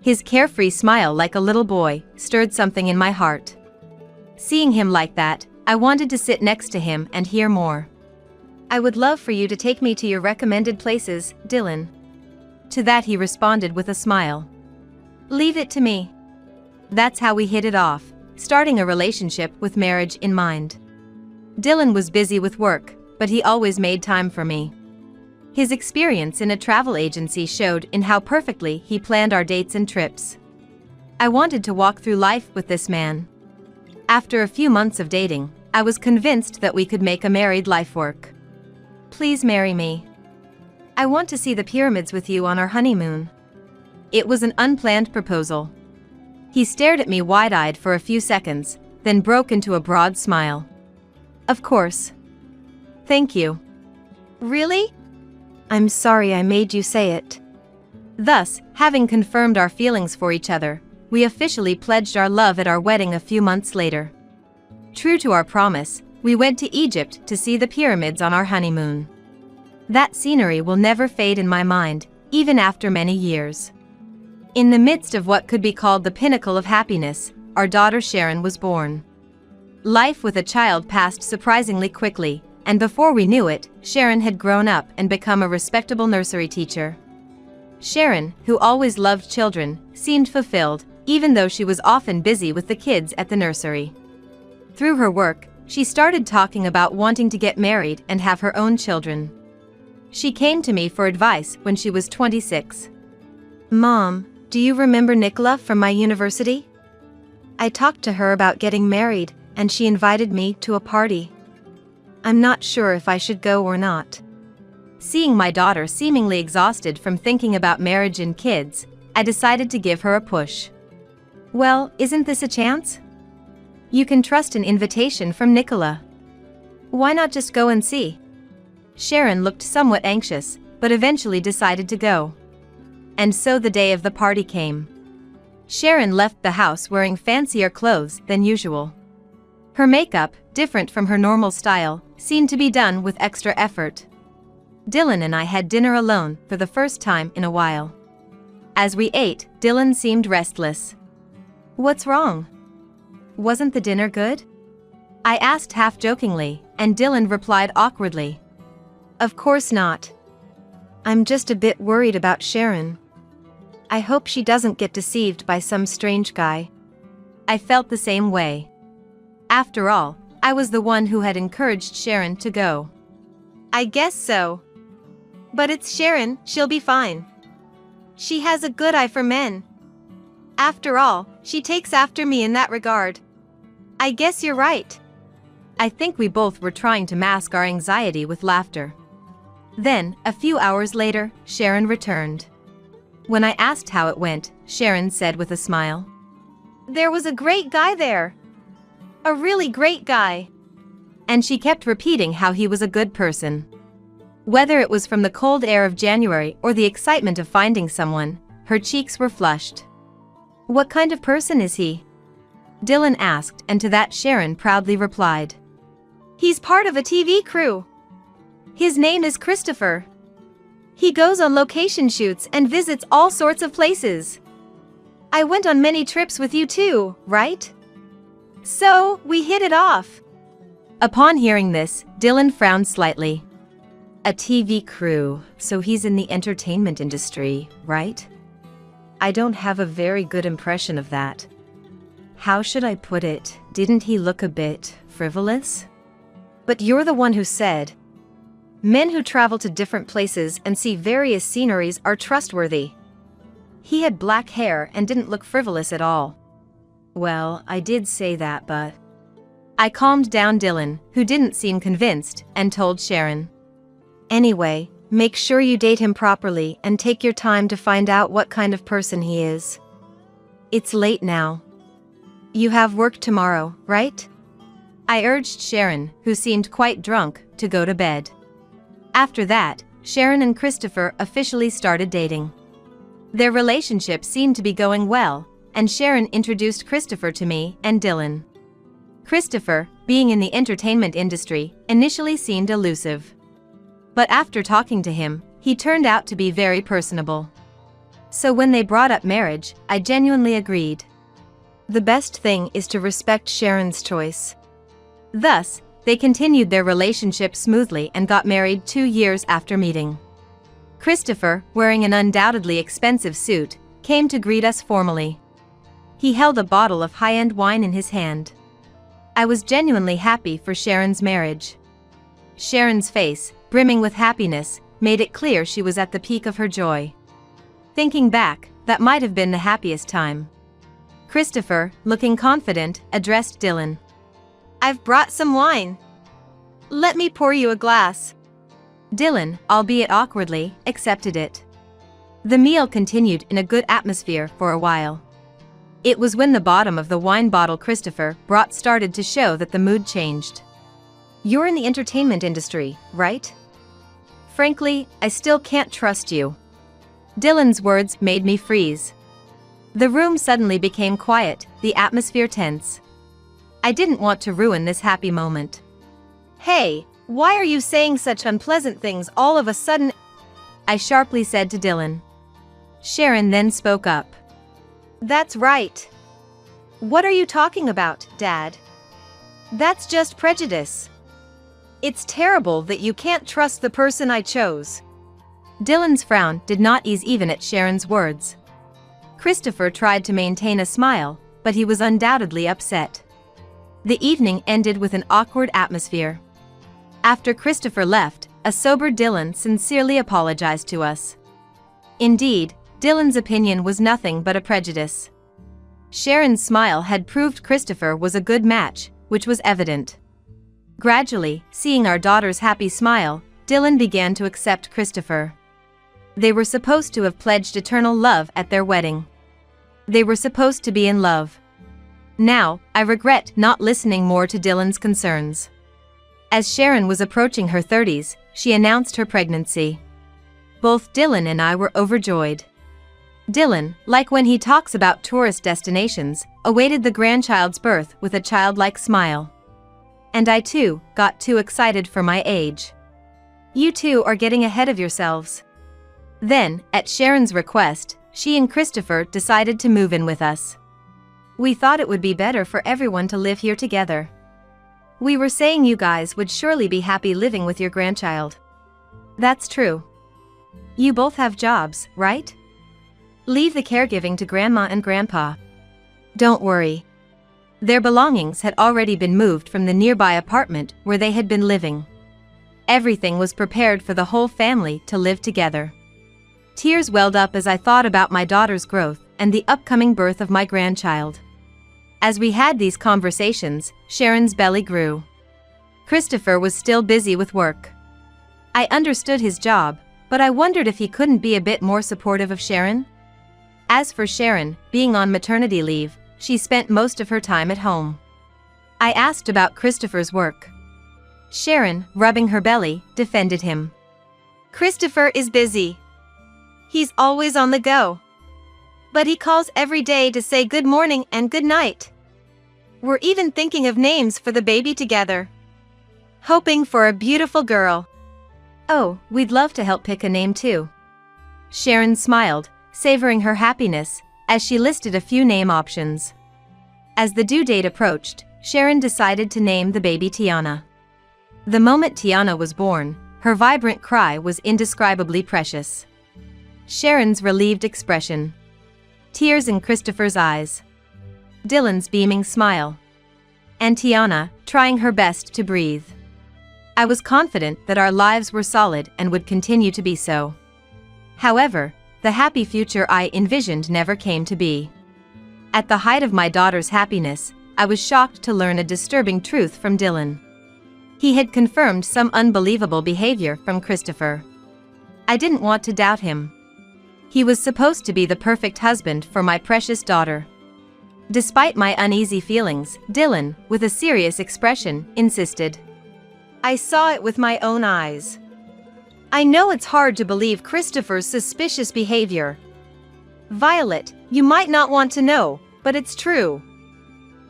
His carefree smile, like a little boy, stirred something in my heart. Seeing him like that, I wanted to sit next to him and hear more. "I would love for you to take me to your recommended places, Dylan." To that he responded with a smile. "Leave it to me." That's how we hit it off, starting a relationship with marriage in mind. Dylan was busy with work, but he always made time for me. His experience in a travel agency showed in how perfectly he planned our dates and trips. I wanted to walk through life with this man. After a few months of dating, I was convinced that we could make a married life work. "Please marry me. I want to see the pyramids with you on our honeymoon." It was an unplanned proposal. He stared at me wide-eyed for a few seconds, then broke into a broad smile. "Of course. Thank you." "Really? I'm sorry I made you say it." Thus, having confirmed our feelings for each other, we officially pledged our love at our wedding a few months later. True to our promise, we went to Egypt to see the pyramids on our honeymoon. That scenery will never fade in my mind, even after many years. In the midst of what could be called the pinnacle of happiness, our daughter Sharon was born. Life with a child passed surprisingly quickly, and before we knew it, Sharon had grown up and become a respectable nursery teacher. Sharon, who always loved children, seemed fulfilled, even though she was often busy with the kids at the nursery. Through her work, she started talking about wanting to get married and have her own children. She came to me for advice when she was 26. "Mom, do you remember Nicola from my university? I talked to her about getting married, and she invited me to a party. I'm not sure if I should go or not." Seeing my daughter seemingly exhausted from thinking about marriage and kids, I decided to give her a push. "Well, isn't this a chance? You can trust an invitation from Nicola. Why not just go and see?" Sharon looked somewhat anxious, but eventually decided to go. And so the day of the party came. Sharon left the house wearing fancier clothes than usual. Her makeup, different from her normal style, seemed to be done with extra effort. Dylan and I had dinner alone for the first time in a while. As we ate, Dylan seemed restless. "What's wrong? Wasn't the dinner good?" I asked half-jokingly, and Dylan replied awkwardly, "Of course not. I'm just a bit worried about Sharon. I hope she doesn't get deceived by some strange guy." I felt the same way. After all, I was the one who had encouraged Sharon to go. "I guess so. But it's Sharon, she'll be fine. She has a good eye for men. After all, she takes after me in that regard." "I guess you're right." I think we both were trying to mask our anxiety with laughter. Then, a few hours later, Sharon returned. When I asked how it went, Sharon said with a smile, "There was a great guy there. A really great guy." And she kept repeating how he was a good person. Whether it was from the cold air of January or the excitement of finding someone, her cheeks were flushed. "What kind of person is he?" Dylan asked, and to that Sharon proudly replied, "He's part of a TV crew. His name is Christopher." He goes on location shoots and visits all sorts of places. I went on many trips with you too, right? So, we hit it off. Upon hearing this, Dylan frowned slightly. A TV crew, so he's in the entertainment industry, right? I don't have a very good impression of that. How should I put it? Didn't he look a bit frivolous? But you're the one who said, men who travel to different places and see various sceneries are trustworthy. He had black hair and didn't look frivolous at all. Well, I did say that, but... I calmed down Dylan, who didn't seem convinced, and told Sharon. Anyway, make sure you date him properly and take your time to find out what kind of person he is. It's late now. You have work tomorrow, right? I urged Sharon, who seemed quite drunk, to go to bed. After that, Sharon and Christopher officially started dating. Their relationship seemed to be going well, and Sharon introduced Christopher to me and Dylan. Christopher, being in the entertainment industry, initially seemed elusive. But after talking to him, he turned out to be very personable. So when they brought up marriage, I genuinely agreed. The best thing is to respect Sharon's choice. Thus, they continued their relationship smoothly and got married 2 years after meeting. Christopher, wearing an undoubtedly expensive suit, came to greet us formally. He held a bottle of high-end wine in his hand. I was genuinely happy for Sharon's marriage. Sharon's face, brimming with happiness, made it clear she was at the peak of her joy. Thinking back, that might have been the happiest time. Christopher, looking confident, addressed Dylan. I've brought some wine. Let me pour you a glass. Dylan, albeit awkwardly, accepted it. The meal continued in a good atmosphere for a while. It was when the bottom of the wine bottle Christopher brought started to show that the mood changed. You're in the entertainment industry, right? Frankly, I still can't trust you. Dylan's words made me freeze. The room suddenly became quiet, the atmosphere tense. I didn't want to ruin this happy moment. Hey, why are you saying such unpleasant things all of a sudden? I sharply said to Dylan. Sharon then spoke up. That's right. What are you talking about, Dad? That's just prejudice. It's terrible that you can't trust the person I chose. Dylan's frown did not ease even at Sharon's words. Christopher tried to maintain a smile, but he was undoubtedly upset. The evening ended with an awkward atmosphere. After Christopher left, a sober Dylan sincerely apologized to us. Indeed, Dylan's opinion was nothing but a prejudice. Sharon's smile had proved Christopher was a good match, which was evident. Gradually, seeing our daughter's happy smile, Dylan began to accept Christopher. They were supposed to have pledged eternal love at their wedding. They were supposed to be in love. Now, I regret not listening more to Dylan's concerns. As Sharon was approaching her 30s, she announced her pregnancy. Both Dylan and I were overjoyed. Dylan, like when he talks about tourist destinations, awaited the grandchild's birth with a childlike smile. And I too, got too excited for my age. You two are getting ahead of yourselves. Then, at Sharon's request, she and Christopher decided to move in with us. We thought it would be better for everyone to live here together. We were saying you guys would surely be happy living with your grandchild. That's true. You both have jobs, right? Leave the caregiving to Grandma and Grandpa. Don't worry. Their belongings had already been moved from the nearby apartment where they had been living. Everything was prepared for the whole family to live together. Tears welled up as I thought about my daughter's growth and the upcoming birth of my grandchild. As we had these conversations, Sharon's belly grew. Christopher was still busy with work. I understood his job, but I wondered if he couldn't be a bit more supportive of Sharon. As for Sharon, being on maternity leave, she spent most of her time at home. I asked about Christopher's work. Sharon, rubbing her belly, defended him. Christopher is busy. He's always on the go. But he calls every day to say good morning and good night. We're even thinking of names for the baby together. Hoping for a beautiful girl. Oh, we'd love to help pick a name too. Sharon smiled, savoring her happiness, as she listed a few name options. As the due date approached, Sharon decided to name the baby Tiana. The moment Tiana was born, her vibrant cry was indescribably precious. Sharon's relieved expression. Tears in Christopher's eyes. Dylan's beaming smile. And Tiana, trying her best to breathe. I was confident that our lives were solid and would continue to be so. However, the happy future I envisioned never came to be. At the height of my daughter's happiness, I was shocked to learn a disturbing truth from Dylan. He had confirmed some unbelievable behavior from Christopher. I didn't want to doubt him. He was supposed to be the perfect husband for my precious daughter. Despite my uneasy feelings, Dylan, with a serious expression, insisted. I saw it with my own eyes. I know it's hard to believe Christopher's suspicious behavior. Violet, you might not want to know, but it's true.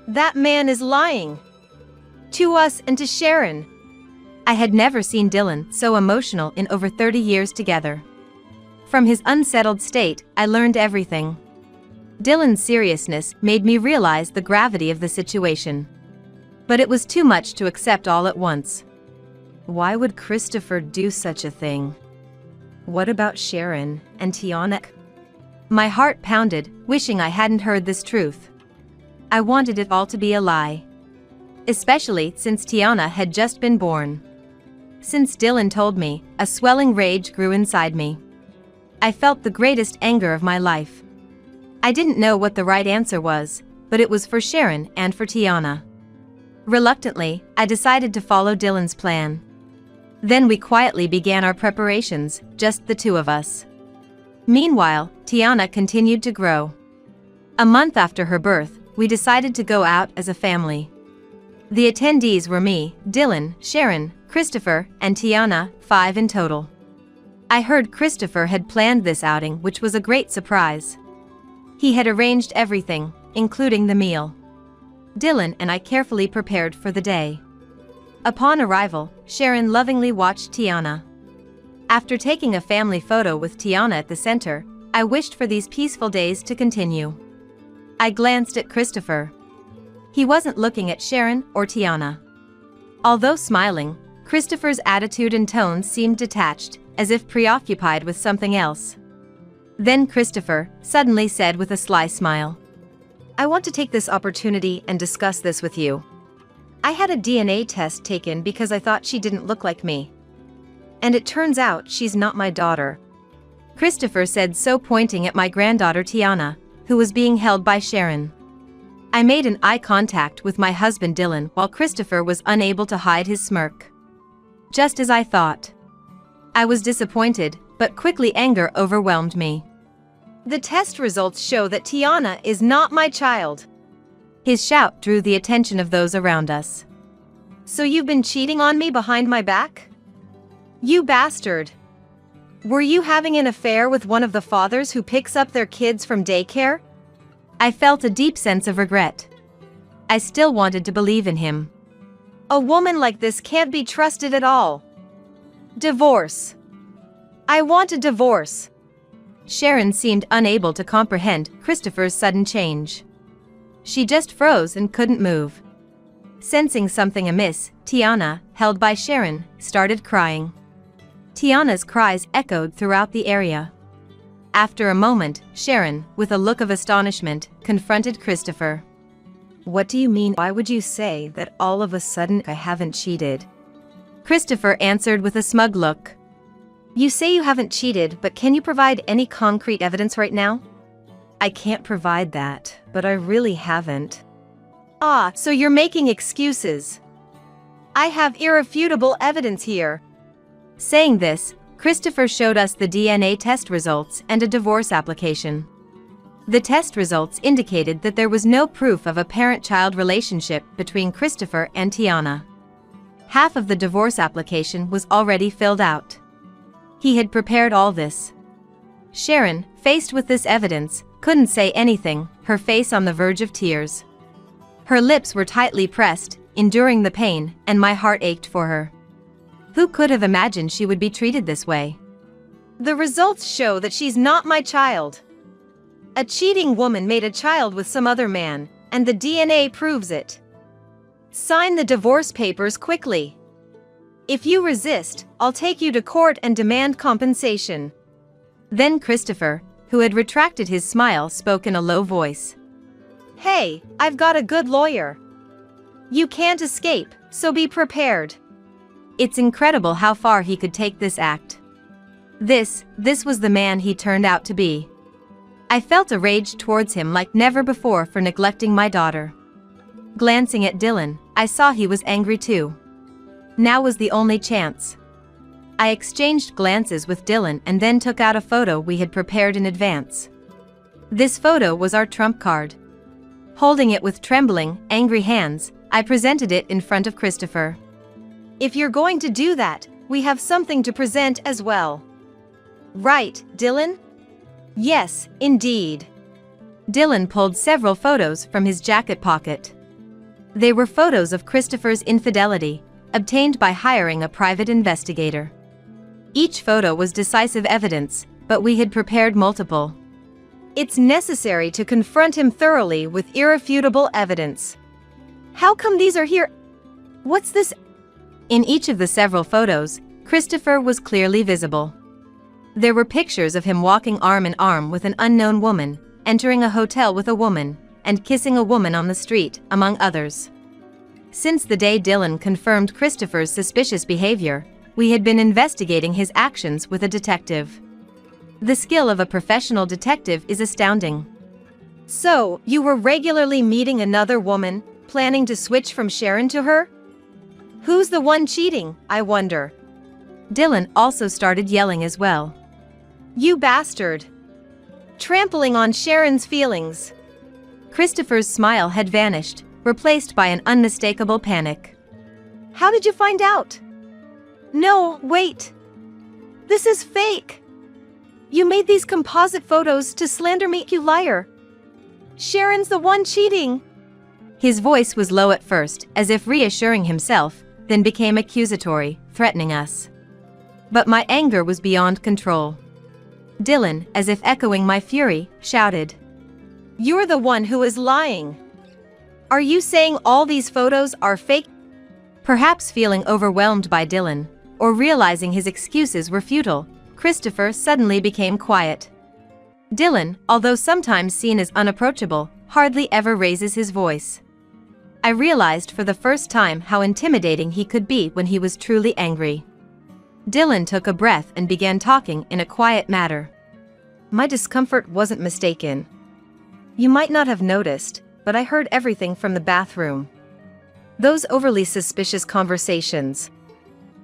That man is lying. To us and to Sharon. I had never seen Dylan so emotional in over 30 years together. From his unsettled state, I learned everything. Dylan's seriousness made me realize the gravity of the situation. But it was too much to accept all at once. Why would Christopher do such a thing? What about Sharon and Tiana? My heart pounded, wishing I hadn't heard this truth. I wanted it all to be a lie. Especially since Tiana had just been born. Since Dylan told me, a swelling rage grew inside me. I felt the greatest anger of my life. I didn't know what the right answer was, but it was for Sharon and for Tiana. Reluctantly, I decided to follow Dylan's plan. Then we quietly began our preparations, just the two of us. Meanwhile, Tiana continued to grow. A month after her birth, we decided to go out as a family. The attendees were me, Dylan, Sharon, Christopher, and Tiana, 5 in total. I heard Christopher had planned this outing, which was a great surprise. He had arranged everything, including the meal. Dylan and I carefully prepared for the day. Upon arrival, Sharon lovingly watched Tiana. After taking a family photo with Tiana at the center, I wished for these peaceful days to continue. I glanced at Christopher. He wasn't looking at Sharon or Tiana. Although smiling, Christopher's attitude and tone seemed detached, as if preoccupied with something else. Then Christopher suddenly said with a sly smile, I want to take this opportunity and discuss this with you. I had a DNA test taken because I thought she didn't look like me. And it turns out she's not my daughter. Christopher said so, pointing at my granddaughter Tiana, who was being held by Sharon. I made an eye contact with my husband Dylan while Christopher was unable to hide his smirk. Just as I thought. I was disappointed, but quickly anger overwhelmed me. The test results show that Tiana is not my child. His shout drew the attention of those around us. So you've been cheating on me behind my back? You bastard! Were you having an affair with one of the fathers who picks up their kids from daycare? I felt a deep sense of regret. I still wanted to believe in him. A woman like this can't be trusted at all. Divorce. I want a divorce. Sharon seemed unable to comprehend Christopher's sudden change. She just froze and couldn't move. Sensing something amiss, Tiana, held by Sharon, started crying. Tiana's cries echoed throughout the area. After a moment, Sharon, with a look of astonishment, confronted Christopher. What do you mean? Why would you say that all of a sudden I haven't cheated? Christopher answered with a smug look. You say you haven't cheated, but can you provide any concrete evidence right now? I can't provide that, but I really haven't. Ah, so you're making excuses. I have irrefutable evidence here. Saying this, Christopher showed us the DNA test results and a divorce application. The test results indicated that there was no proof of a parent-child relationship between Christopher and Tiana. Half of the divorce application was already filled out. He had prepared all this. Sharon, faced with this evidence, couldn't say anything, her face on the verge of tears. Her lips were tightly pressed, enduring the pain, and my heart ached for her. Who could have imagined she would be treated this way? The results show that she's not my child. A cheating woman made a child with some other man, and the DNA proves it. Sign the divorce papers quickly. If you resist, I'll take you to court and demand compensation. Then Christopher, who had retracted his smile, spoke in a low voice. Hey, I've got a good lawyer. You can't escape, so be prepared. It's incredible how far he could take this act. This was the man he turned out to be. I felt a rage towards him like never before for neglecting my daughter. Glancing at Dylan, I saw he was angry too. Now was the only chance. I exchanged glances with Dylan and then took out a photo we had prepared in advance. This photo was our trump card. Holding it with trembling, angry hands, I presented it in front of Christopher. If you're going to do that, we have something to present as well. Right, Dylan? Yes, indeed. Dylan pulled several photos from his jacket pocket. They were photos of Christopher's infidelity, obtained by hiring a private investigator. Each photo was decisive evidence, but we had prepared multiple. It's necessary to confront him thoroughly with irrefutable evidence. How come these are here? What's this? In each of the several photos, Christopher was clearly visible. There were pictures of him walking arm in arm with an unknown woman, entering a hotel with a woman, and kissing a woman on the street, among others. Since the day Dylan confirmed Christopher's suspicious behavior, we had been investigating his actions with a detective. The skill of a professional detective is astounding. So, you were regularly meeting another woman, planning to switch from Sharon to her? Who's the one cheating, I wonder? Dylan also started yelling as well. You bastard! Trampling on Sharon's feelings. Christopher's smile had vanished, replaced by an unmistakable panic. How did you find out? No, wait. This is fake. You made these composite photos to slander me, you liar. Sharon's the one cheating. His voice was low at first, as if reassuring himself, then became accusatory, threatening us. But my anger was beyond control. Dylan, as if echoing my fury, shouted. You're the one who is lying. Are you saying all these photos are fake? Perhaps feeling overwhelmed by Dylan, or realizing his excuses were futile, Christopher suddenly became quiet. Dylan, although sometimes seen as unapproachable, hardly ever raises his voice. I realized for the first time how intimidating he could be when he was truly angry. Dylan took a breath and began talking in a quiet manner. My discomfort wasn't mistaken. You might not have noticed, but I heard everything from the bathroom. Those overly suspicious conversations.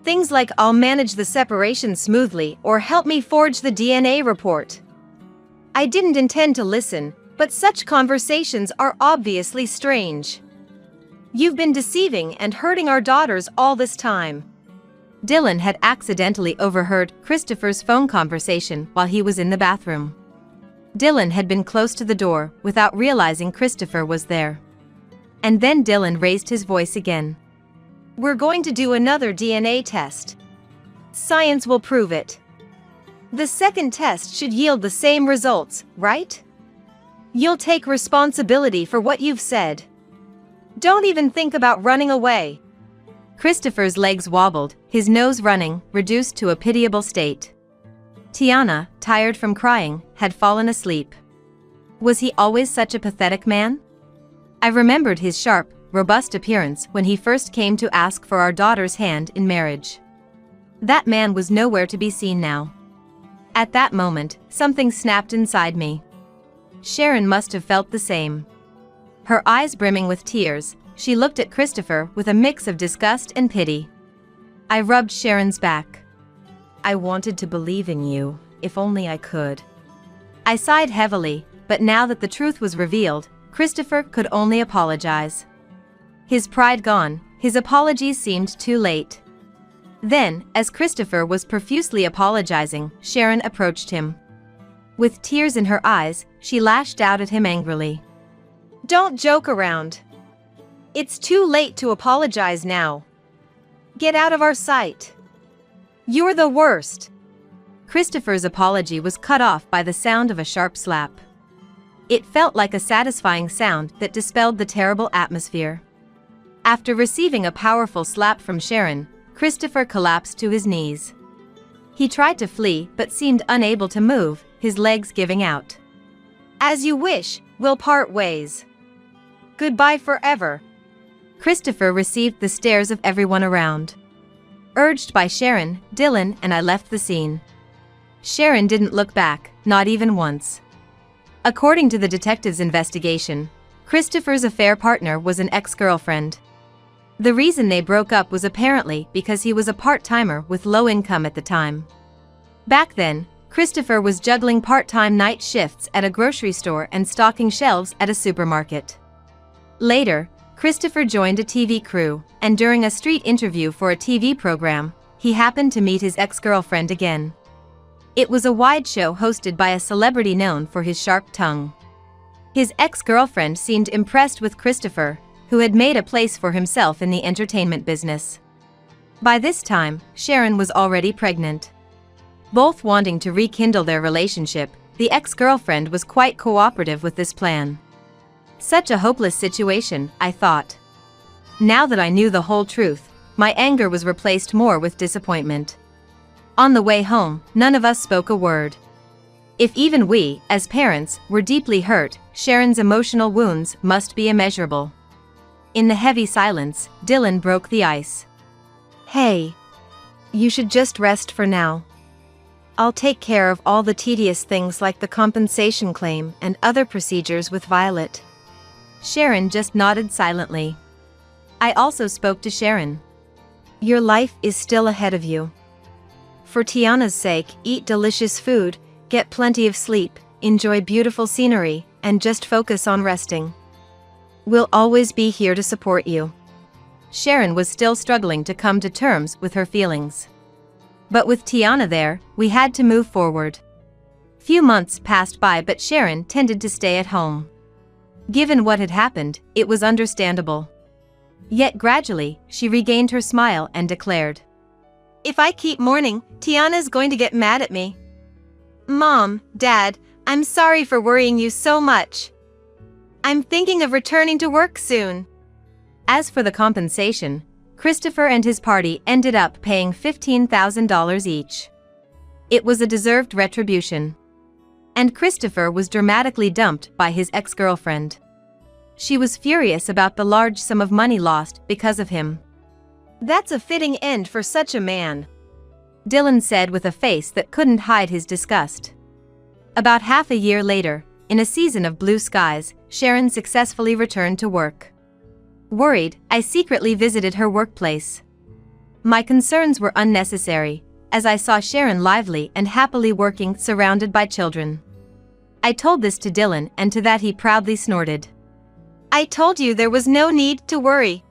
Things like I'll manage the separation smoothly or help me forge the DNA report. I didn't intend to listen, but such conversations are obviously strange. You've been deceiving and hurting our daughters all this time. Dylan had accidentally overheard Christopher's phone conversation while he was in the bathroom. Dylan had been close to the door without realizing Christopher was there. And then Dylan raised his voice again. We're going to do another DNA test. Science will prove it. The second test should yield the same results, right? You'll take responsibility for what you've said. Don't even think about running away. Christopher's legs wobbled, his nose running, reduced to a pitiable state. Tiana, tired from crying, had fallen asleep. Was he always such a pathetic man? I remembered his sharp, robust appearance when he first came to ask for our daughter's hand in marriage. That man was nowhere to be seen now. At that moment, something snapped inside me. Sharon must have felt the same. Her eyes brimming with tears, she looked at Christopher with a mix of disgust and pity. I rubbed Sharon's back. I wanted to believe in you, if only I could. I sighed heavily, but now that the truth was revealed, Christopher could only apologize. His pride gone, his apologies seemed too late. Then, as Christopher was profusely apologizing, Sharon approached him. With tears in her eyes, she lashed out at him angrily. Don't joke around. It's too late to apologize now. Get out of our sight. You're the worst. Christopher's apology was cut off by the sound of a sharp slap. It felt like a satisfying sound that dispelled the terrible atmosphere. After receiving a powerful slap from Sharon, Christopher collapsed to his knees. He tried to flee but seemed unable to move, his legs giving out. As you wish, we'll part ways. Goodbye forever. Christopher received the stares of everyone around. Urged by Sharon, Dylan and I left the scene. Sharon didn't look back, not even once. According to the detective's investigation, Christopher's affair partner was an ex-girlfriend. The reason they broke up was apparently because he was a part-timer with low income at the time. Back then, Christopher was juggling part-time night shifts at a grocery store and stocking shelves at a supermarket. Later, Christopher joined a TV crew, and during a street interview for a TV program, he happened to meet his ex-girlfriend again. It was a wide show hosted by a celebrity known for his sharp tongue. His ex-girlfriend seemed impressed with Christopher, who had made a place for himself in the entertainment business. By this time, Sharon was already pregnant. Both wanting to rekindle their relationship, the ex-girlfriend was quite cooperative with this plan. Such a hopeless situation, I thought. Now that I knew the whole truth, my anger was replaced more with disappointment. On the way home, none of us spoke a word. If even we, as parents, were deeply hurt, Sharon's emotional wounds must be immeasurable. In the heavy silence, Dylan broke the ice. Hey. You should just rest for now. I'll take care of all the tedious things like the compensation claim and other procedures with Violet. Sharon just nodded silently. I also spoke to Sharon. Your life is still ahead of you. For Tiana's sake, eat delicious food, get plenty of sleep, enjoy beautiful scenery, and just focus on resting. We'll always be here to support you. Sharon was still struggling to come to terms with her feelings. But with Tiana there, we had to move forward. Few months passed by, but Sharon tended to stay at home. Given what had happened, it was understandable. Yet gradually, she regained her smile and declared, If I keep mourning, Tiana's going to get mad at me. Mom, Dad, I'm sorry for worrying you so much. I'm thinking of returning to work soon. As for the compensation, Christopher and his party ended up paying $15,000 each. It was a deserved retribution. And Christopher was dramatically dumped by his ex-girlfriend. She was furious about the large sum of money lost because of him. That's a fitting end for such a man, Dylan said with a face that couldn't hide his disgust. About half a year later, in a season of blue skies, Sharon successfully returned to work. Worried, I secretly visited her workplace. My concerns were unnecessary, as I saw Sharon lively and happily working surrounded by children. I told this to Dylan, and to that he proudly snorted. I told you there was no need to worry.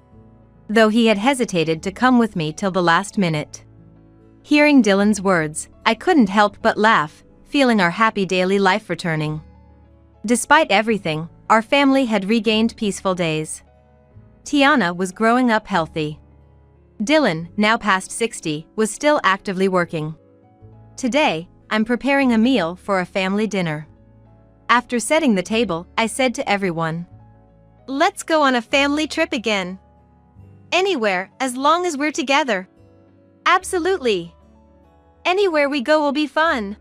Though he had hesitated to come with me till the last minute. Hearing Dylan's words, I couldn't help but laugh, feeling our happy daily life returning. Despite everything, our family had regained peaceful days. Tiana was growing up healthy. Dylan, now past 60, was still actively working. Today, I'm preparing a meal for a family dinner. After setting the table, I said to everyone, Let's go on a family trip again. Anywhere, as long as we're together. Absolutely. Anywhere we go will be fun.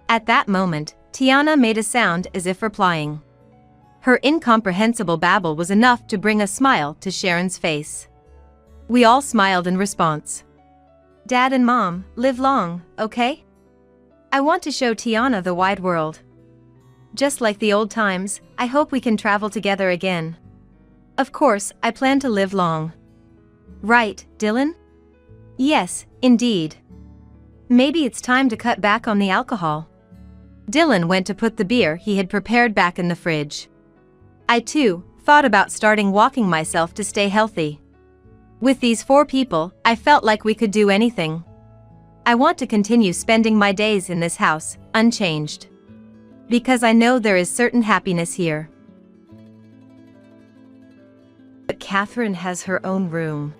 At that moment, Tiana made a sound as if replying. Her incomprehensible babble was enough to bring a smile to Sharon's face. We all smiled in response. Dad and Mom, live long, okay? I want to show Tiana the wide world. Just like the old times, I hope we can travel together again. Of course, I plan to live long. Right, Dylan? Yes, indeed. Maybe it's time to cut back on the alcohol. Dylan went to put the beer he had prepared back in the fridge. I too thought about starting walking myself to stay healthy. With these 4 people, I felt like we could do anything. I want to continue spending my days in this house, unchanged. Because I know there is certain happiness here. But Catherine has her own room.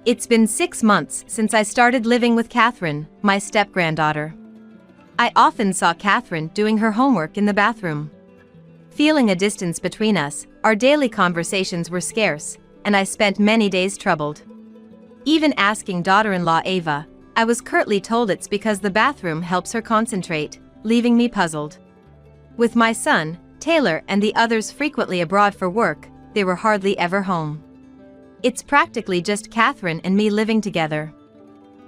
It's been 6 months since I started living with Catherine, my step-granddaughter. I often saw Catherine doing her homework in the bathroom. Feeling a distance between us, our daily conversations were scarce, and I spent many days troubled. Even asking daughter-in-law Ava, I was curtly told it's because the bathroom helps her concentrate, leaving me puzzled. With my son, Taylor, and the others frequently abroad for work, they were hardly ever home. It's practically just Catherine and me living together.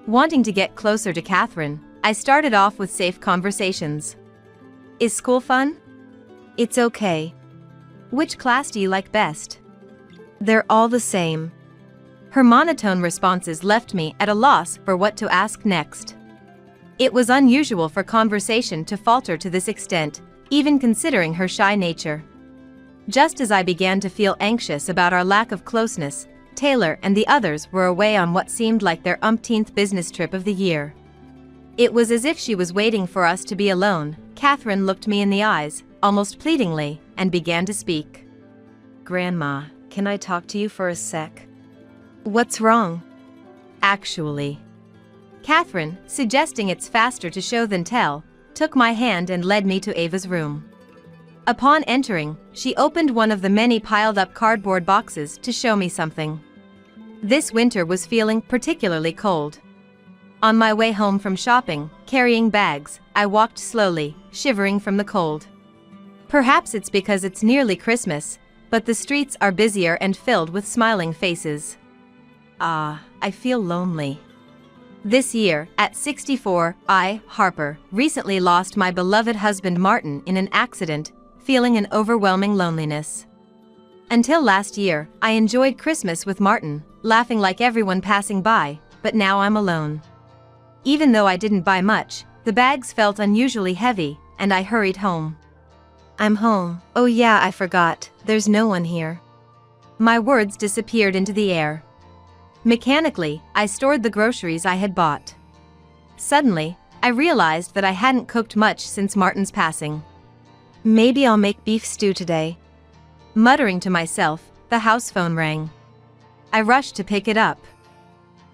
Wanting to get closer to Catherine, I started off with safe conversations. Is school fun? It's okay. Which class do you like best? They're all the same. Her monotone responses left me at a loss for what to ask next. It was unusual for conversation to falter to this extent, even considering her shy nature. Just as I began to feel anxious about our lack of closeness, Taylor and the others were away on what seemed like their umpteenth business trip of the year. It was as if she was waiting for us to be alone. Catherine looked me in the eyes, almost pleadingly, and began to speak. Grandma, can I talk to you for a sec? What's wrong? Actually. Catherine, suggesting it's faster to show than tell, took my hand and led me to Ava's room. Upon entering, she opened one of the many piled-up cardboard boxes to show me something. This winter was feeling particularly cold. On my way home from shopping, carrying bags, I walked slowly, shivering from the cold. Perhaps it's because it's nearly Christmas, but the streets are busier and filled with smiling faces. I feel lonely. This year, at 64, I, Harper, recently lost my beloved husband Martin in an accident, feeling an overwhelming loneliness. Until last year, I enjoyed Christmas with Martin, laughing like everyone passing by, but now I'm alone. Even though I didn't buy much, the bags felt unusually heavy, and I hurried home. I'm home. Oh yeah, I forgot, there's no one here. My words disappeared into the air. Mechanically, I stored the groceries I had bought. Suddenly, I realized that I hadn't cooked much since Martin's passing. Maybe I'll make beef stew today. Muttering to myself, the house phone rang. I rushed to pick it up.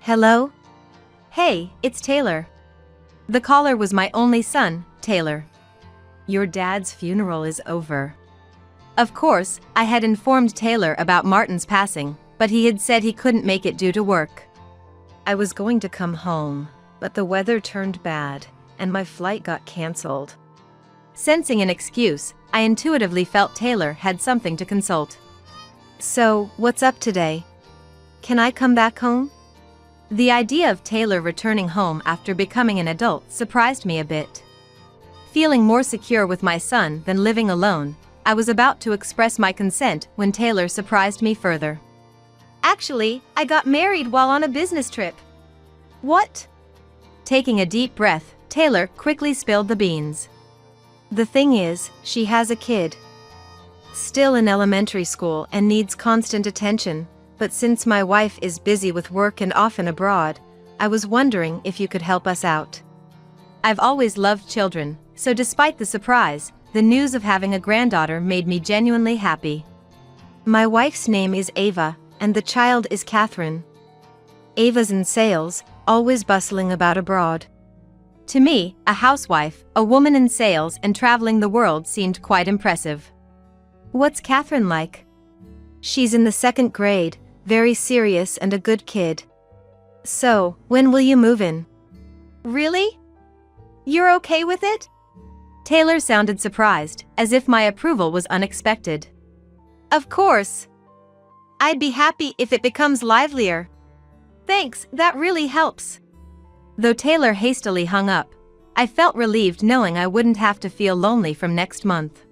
Hello? Hey, it's Taylor. The caller was my only son, Taylor. Your dad's funeral is over. Of course, I had informed Taylor about Martin's passing, but he had said he couldn't make it due to work. I was going to come home, but the weather turned bad, and my flight got canceled. Sensing an excuse, I intuitively felt Taylor had something to consult. So, what's up today? Can I come back home? The idea of Taylor returning home after becoming an adult surprised me a bit. Feeling more secure with my son than living alone, I was about to express my consent when Taylor surprised me further. Actually, I got married while on a business trip. What? Taking a deep breath, Taylor quickly spilled the beans. The thing is, she has a kid. Still in elementary school and needs constant attention, but since my wife is busy with work and often abroad, I was wondering if you could help us out. I've always loved children, so despite the surprise, the news of having a granddaughter made me genuinely happy. My wife's name is Ava, and the child is Catherine. Ava's in sales, always bustling about abroad. To me, a housewife, a woman in sales and traveling the world seemed quite impressive. What's Catherine like? She's in the 2nd grade, very serious and a good kid. So, when will you move in? Really? You're okay with it? Taylor sounded surprised, as if my approval was unexpected. Of course. I'd be happy if it becomes livelier. Thanks, that really helps. Though Taylor hastily hung up, I felt relieved knowing I wouldn't have to feel lonely from next month.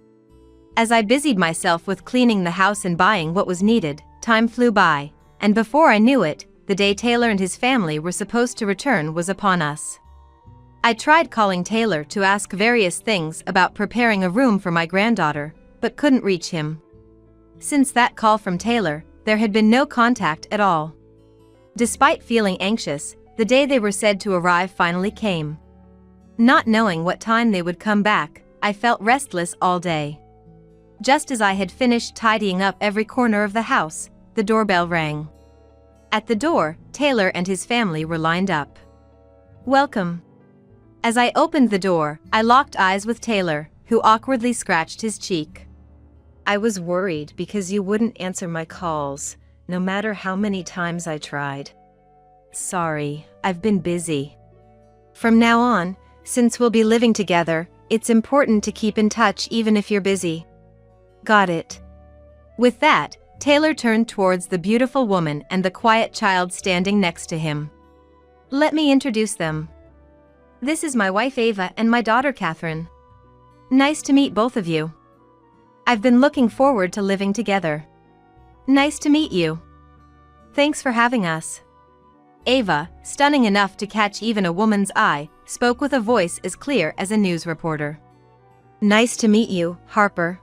As I busied myself with cleaning the house and buying what was needed, time flew by, and before I knew it, the day Taylor and his family were supposed to return was upon us. I tried calling Taylor to ask various things about preparing a room for my granddaughter, but couldn't reach him. Since that call from Taylor, there had been no contact at all. Despite feeling anxious, the day they were said to arrive finally came. Not knowing what time they would come back, I felt restless all day. Just as I had finished tidying up every corner of the house, the doorbell rang. At the door, Taylor and his family were lined up. "Welcome." As I opened the door, I locked eyes with Taylor, who awkwardly scratched his cheek. "I was worried because you wouldn't answer my calls, no matter how many times I tried. Sorry, I've been busy. From now on, since we'll be living together, it's important to keep in touch even if you're busy." "Got it." With that, Taylor turned towards the beautiful woman and the quiet child standing next to him. "Let me introduce them. This is my wife Ava and my daughter Catherine. Nice to meet both of you. I've been looking forward to living together." "Nice to meet you. Thanks for having us." Ava, stunning enough to catch even a woman's eye, spoke with a voice as clear as a news reporter. "Nice to meet you, Harper.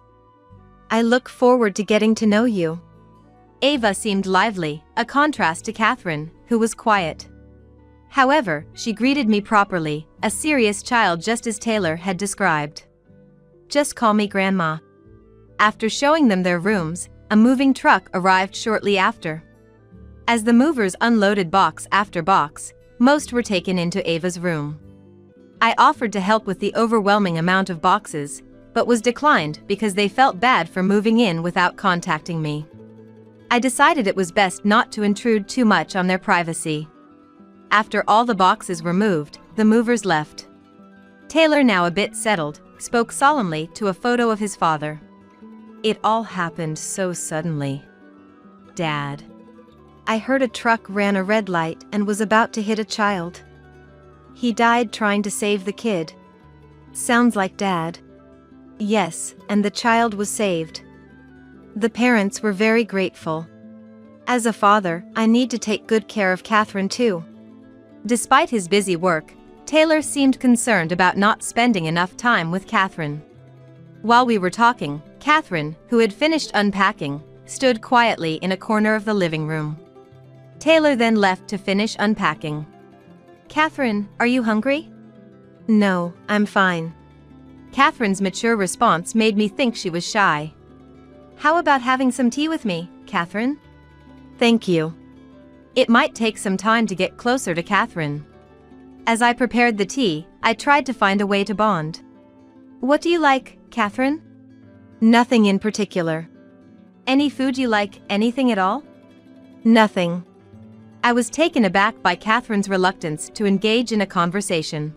I look forward to getting to know you." Ava seemed lively, a contrast to Catherine, who was quiet. However, she greeted me properly, a serious child just as Taylor had described. "Just call me Grandma." After showing them their rooms, a moving truck arrived shortly after. As the movers unloaded box after box, most were taken into Ava's room. I offered to help with the overwhelming amount of boxes, but was declined because they felt bad for moving in without contacting me. I decided it was best not to intrude too much on their privacy. After all the boxes were moved, the movers left. Taylor, now a bit settled, spoke solemnly to a photo of his father. "It all happened so suddenly. Dad. I heard a truck ran a red light and was about to hit a child. He died trying to save the kid. Sounds like Dad." "Yes, and the child was saved. The parents were very grateful. As a father, I need to take good care of Catherine too." Despite his busy work, Taylor seemed concerned about not spending enough time with Catherine. While we were talking, Catherine, who had finished unpacking, stood quietly in a corner of the living room. Taylor then left to finish unpacking. "Catherine, are you hungry?" "No, I'm fine." Catherine's mature response made me think she was shy. "How about having some tea with me, Catherine?" "Thank you." It might take some time to get closer to Catherine. As I prepared the tea, I tried to find a way to bond. "What do you like, Catherine?" "Nothing in particular." "Any food you like, anything at all?" "Nothing." I was taken aback by Catherine's reluctance to engage in a conversation.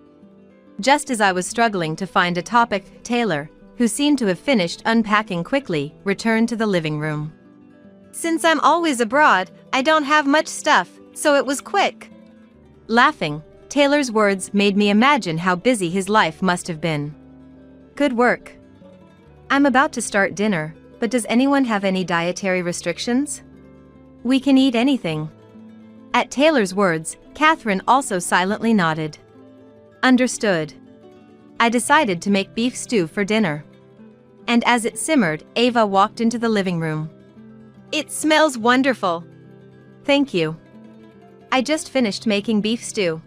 Just as I was struggling to find a topic, Taylor, who seemed to have finished unpacking quickly, returned to the living room. "Since I'm always abroad, I don't have much stuff, so it was quick." Laughing, Taylor's words made me imagine how busy his life must have been. "Good work. I'm about to start dinner, but does anyone have any dietary restrictions? We can eat anything." At Taylor's words, Catherine also silently nodded. "Understood." I decided to make beef stew for dinner. And as it simmered, Ava walked into the living room. "It smells wonderful." "Thank you. I just finished making beef stew.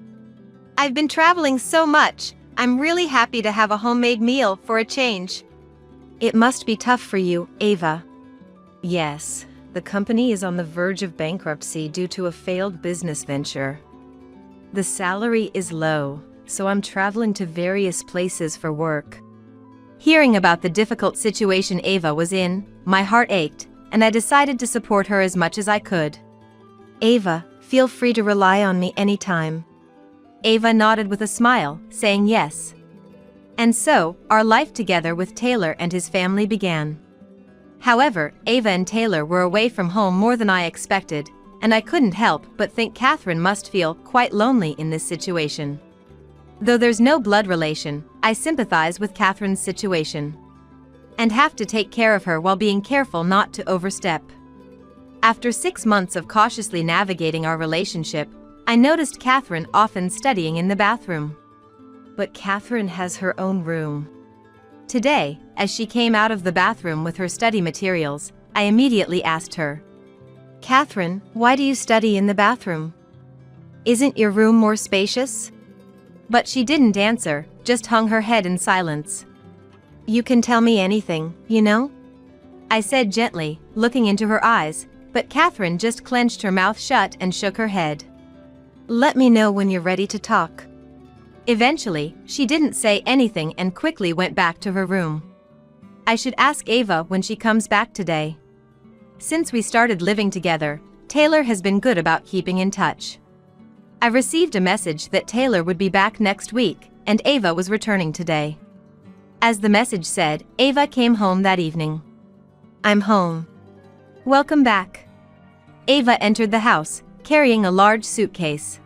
I've been traveling so much, I'm really happy to have a homemade meal for a change." "It must be tough for you, Ava." "Yes, the company is on the verge of bankruptcy due to a failed business venture. The salary is low, so I'm traveling to various places for work." Hearing about the difficult situation Ava was in, my heart ached, and I decided to support her as much as I could. "Ava, feel free to rely on me anytime." Ava nodded with a smile, saying yes. And so, our life together with Taylor and his family began. However, Ava and Taylor were away from home more than I expected, and I couldn't help but think Catherine must feel quite lonely in this situation. Though there's no blood relation, I sympathize with Catherine's situation. And have to take care of her while being careful not to overstep. After 6 months of cautiously navigating our relationship, I noticed Catherine often studying in the bathroom. But Catherine has her own room. Today, as she came out of the bathroom with her study materials, I immediately asked her, "Catherine, why do you study in the bathroom? Isn't your room more spacious?" But she didn't answer, just hung her head in silence. "You can tell me anything, you know?" I said gently, looking into her eyes, But Catherine just clenched her mouth shut and shook her head. "Let me know when you're ready to talk." Eventually, she didn't say anything and quickly went back to her room. I should ask Ava when she comes back today. Since we started living together, Taylor has been good about keeping in touch. I received a message that Taylor would be back next week, and Ava was returning today. As the message said, Ava came home that evening. "I'm home." "Welcome back." Ava entered the house, carrying a large suitcase.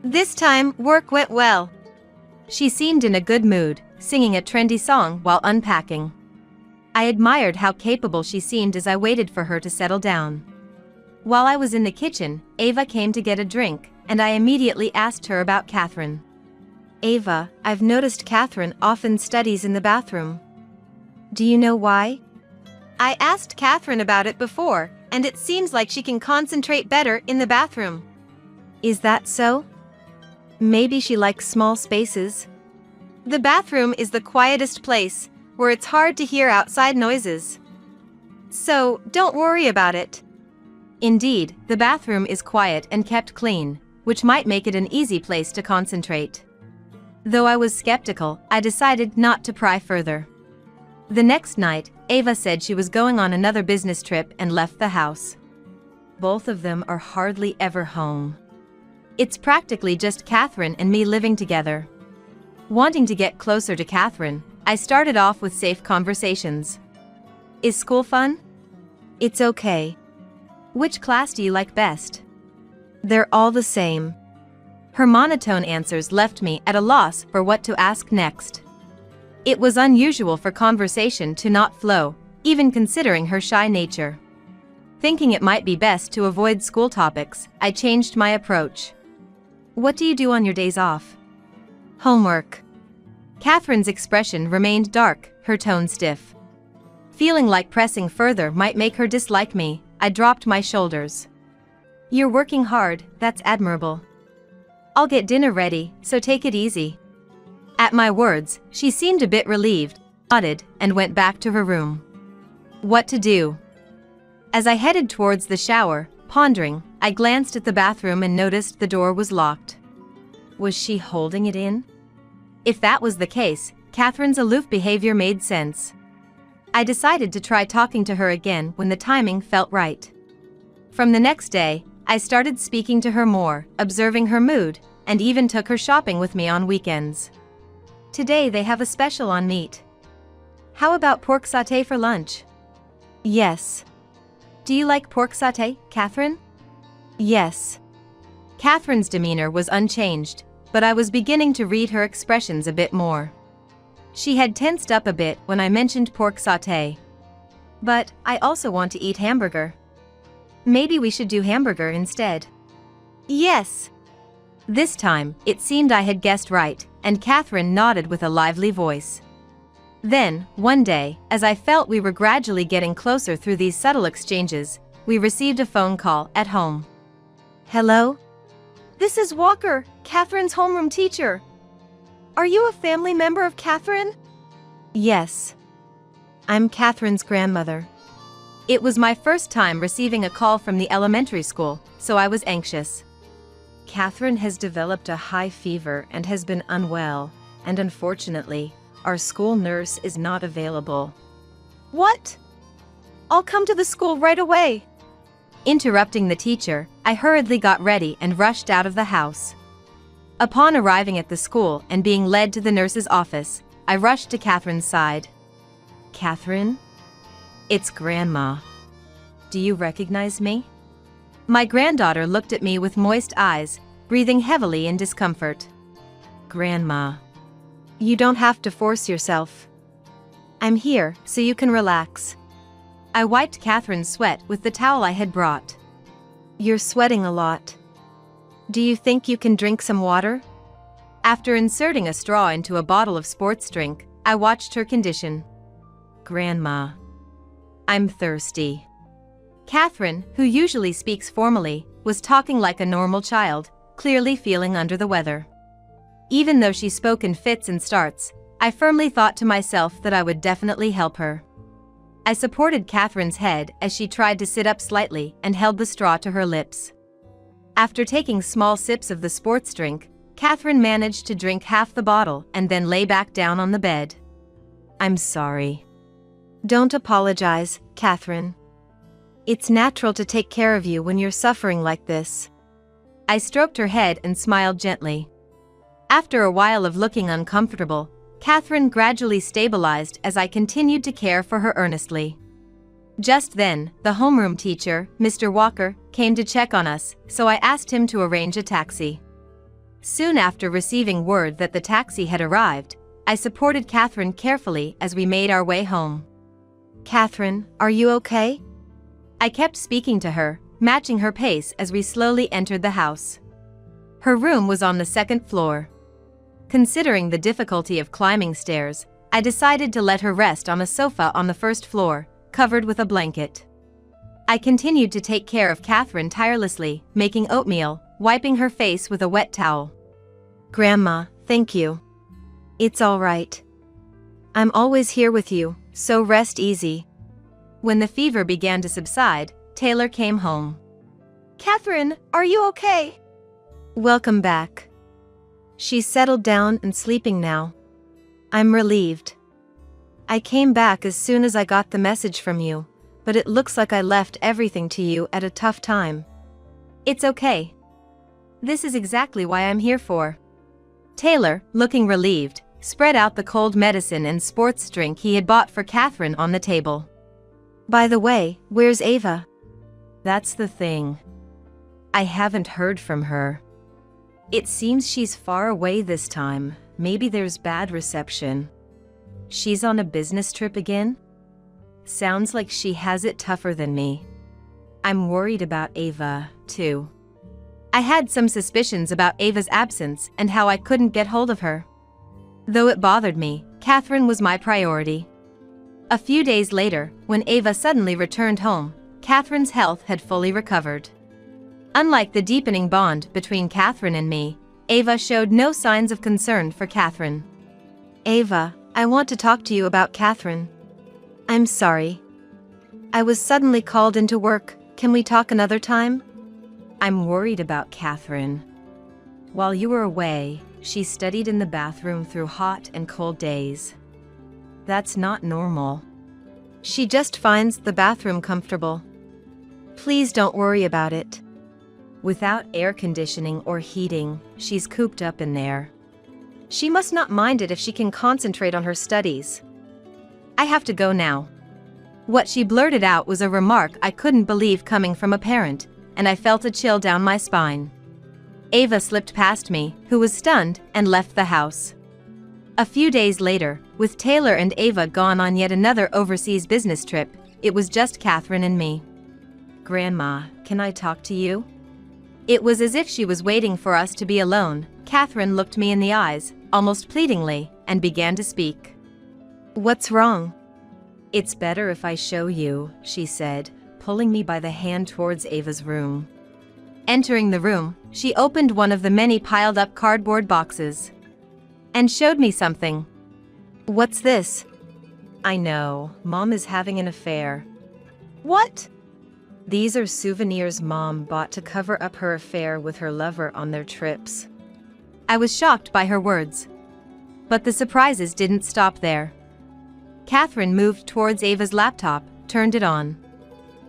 "This time, work went well." She seemed in a good mood, singing a trendy song while unpacking. I admired how capable she seemed as I waited for her to settle down. While I was in the kitchen, Ava came to get a drink, and I immediately asked her about Catherine. "Ava, I've noticed Catherine often studies in the bathroom. Do you know why?" "I asked Catherine about it before, and it seems like she can concentrate better in the bathroom." "Is that so? Maybe she likes small spaces." "The bathroom is the quietest place, where it's hard to hear outside noises. So, don't worry about it." Indeed, the bathroom is quiet and kept clean, which might make it an easy place to concentrate. Though I was skeptical, I decided not to pry further. The next night, Ava said she was going on another business trip and left the house. Both of them are hardly ever home. It's practically just Catherine and me living together. Wanting to get closer to Catherine, I started off with safe conversations. "Is school fun?" "It's okay." "Which class do you like best?" "They're all the same." Her monotone answers left me at a loss for what to ask next. It was unusual for conversation to not flow, even considering her shy nature. Thinking it might be best to avoid school topics, I changed my approach. "What do you do on your days off?" "Homework." Catherine's expression remained dark, her tone stiff. Feeling like pressing further might make her dislike me, I dropped my shoulders. "You're working hard, that's admirable. I'll get dinner ready, so take it easy." At my words, she seemed a bit relieved, nodded, and went back to her room. What to do? As I headed towards the shower, pondering, I glanced at the bathroom and noticed the door was locked. Was she holding it in? If that was the case, Catherine's aloof behavior made sense. I decided to try talking to her again when the timing felt right. From the next day, I started speaking to her more, observing her mood, and even took her shopping with me on weekends. "Today they have a special on meat. How about pork sauté for lunch?" "Yes." "Do you like pork sauté, Catherine?" "Yes." Catherine's demeanor was unchanged, but I was beginning to read her expressions a bit more. She had tensed up a bit when I mentioned pork sauté. "But I also want to eat hamburger. Maybe we should do hamburger instead." "Yes." This time, it seemed I had guessed right, and Catherine nodded with a lively voice. Then, one day, as I felt we were gradually getting closer through these subtle exchanges, we received a phone call at home. "Hello? This is Walker, Catherine's homeroom teacher. Are you a family member of Catherine?" "Yes. I'm Catherine's grandmother." It was my first time receiving a call from the elementary school, so I was anxious. "Catherine has developed a high fever and has been unwell, and unfortunately, our school nurse is not available." "What? I'll come to the school right away." Interrupting the teacher, I hurriedly got ready and rushed out of the house. Upon arriving at the school and being led to the nurse's office, I rushed to Catherine's side. "Catherine? It's Grandma. Do you recognize me?" My granddaughter looked at me with moist eyes, breathing heavily in discomfort. "Grandma. You don't have to force yourself. I'm here so you can relax." I wiped Catherine's sweat with the towel I had brought. "You're sweating a lot. Do you think you can drink some water?" After inserting a straw into a bottle of sports drink, I watched her condition. "Grandma. I'm thirsty." Catherine, who usually speaks formally, was talking like a normal child, clearly feeling under the weather. Even though she spoke in fits and starts, I firmly thought to myself that I would definitely help her. I supported Catherine's head as she tried to sit up slightly and held the straw to her lips. After taking small sips of the sports drink, Catherine managed to drink half the bottle and then lay back down on the bed. I'm sorry. Don't apologize, Catherine. It's natural to take care of you when you're suffering like this. I stroked her head and smiled gently. After a while of looking uncomfortable, Catherine gradually stabilized as I continued to care for her earnestly. Just then, the homeroom teacher, Mr. Walker, came to check on us, so I asked him to arrange a taxi. Soon after receiving word that the taxi had arrived, I supported Catherine carefully as we made our way home. Catherine, are you okay? I kept speaking to her, matching her pace as we slowly entered the house. Her room was on the second floor. Considering the difficulty of climbing stairs, I decided to let her rest on a sofa on the first floor, covered with a blanket. I continued to take care of Catherine tirelessly, making oatmeal, wiping her face with a wet towel. Grandma, thank you. It's all right. I'm always here with you, so rest easy. When the fever began to subside, Taylor came home. Catherine, are you okay? Welcome back. She's settled down and sleeping now. I'm relieved. I came back as soon as I got the message from you, but it looks like I left everything to you at a tough time. It's okay. This is exactly why I'm here for. Taylor, looking relieved, spread out the cold medicine and sports drink he had bought for Catherine on the table. By the way, where's Ava? That's the thing. I haven't heard from her. It seems she's far away this time. Maybe there's bad reception. She's on a business trip again? Sounds like she has it tougher than me. I'm worried about Ava, too. I had some suspicions about Ava's absence and how I couldn't get hold of her. Though it bothered me, Catherine was my priority. A few days later, when Ava suddenly returned home, Catherine's health had fully recovered. Unlike the deepening bond between Catherine and me, Ava showed no signs of concern for Catherine. Ava, I want to talk to you about Catherine. I'm sorry. I was suddenly called into work. Can we talk another time? I'm worried about Catherine. While you were away, she studied in the bathroom through hot and cold days. That's not normal. She just finds the bathroom comfortable. Please don't worry about it. Without air conditioning or heating, she's cooped up in there. She must not mind it if she can concentrate on her studies. I have to go now. What she blurted out was a remark I couldn't believe coming from a parent, and I felt a chill down my spine. Ava slipped past me, who was stunned, and left the house. A few days later, with Taylor and Ava gone on yet another overseas business trip, it was just Catherine and me. Grandma, can I talk to you? It was as if she was waiting for us to be alone. Catherine looked me in the eyes, almost pleadingly, and began to speak. What's wrong? It's better if I show you, she said, pulling me by the hand towards Ava's room. Entering the room, she opened one of the many piled-up cardboard boxes and showed me something. What's this? I know, Mom is having an affair. What? These are souvenirs Mom bought to cover up her affair with her lover on their trips. I was shocked by her words. But the surprises didn't stop there. Catherine moved towards Ava's laptop, turned it on,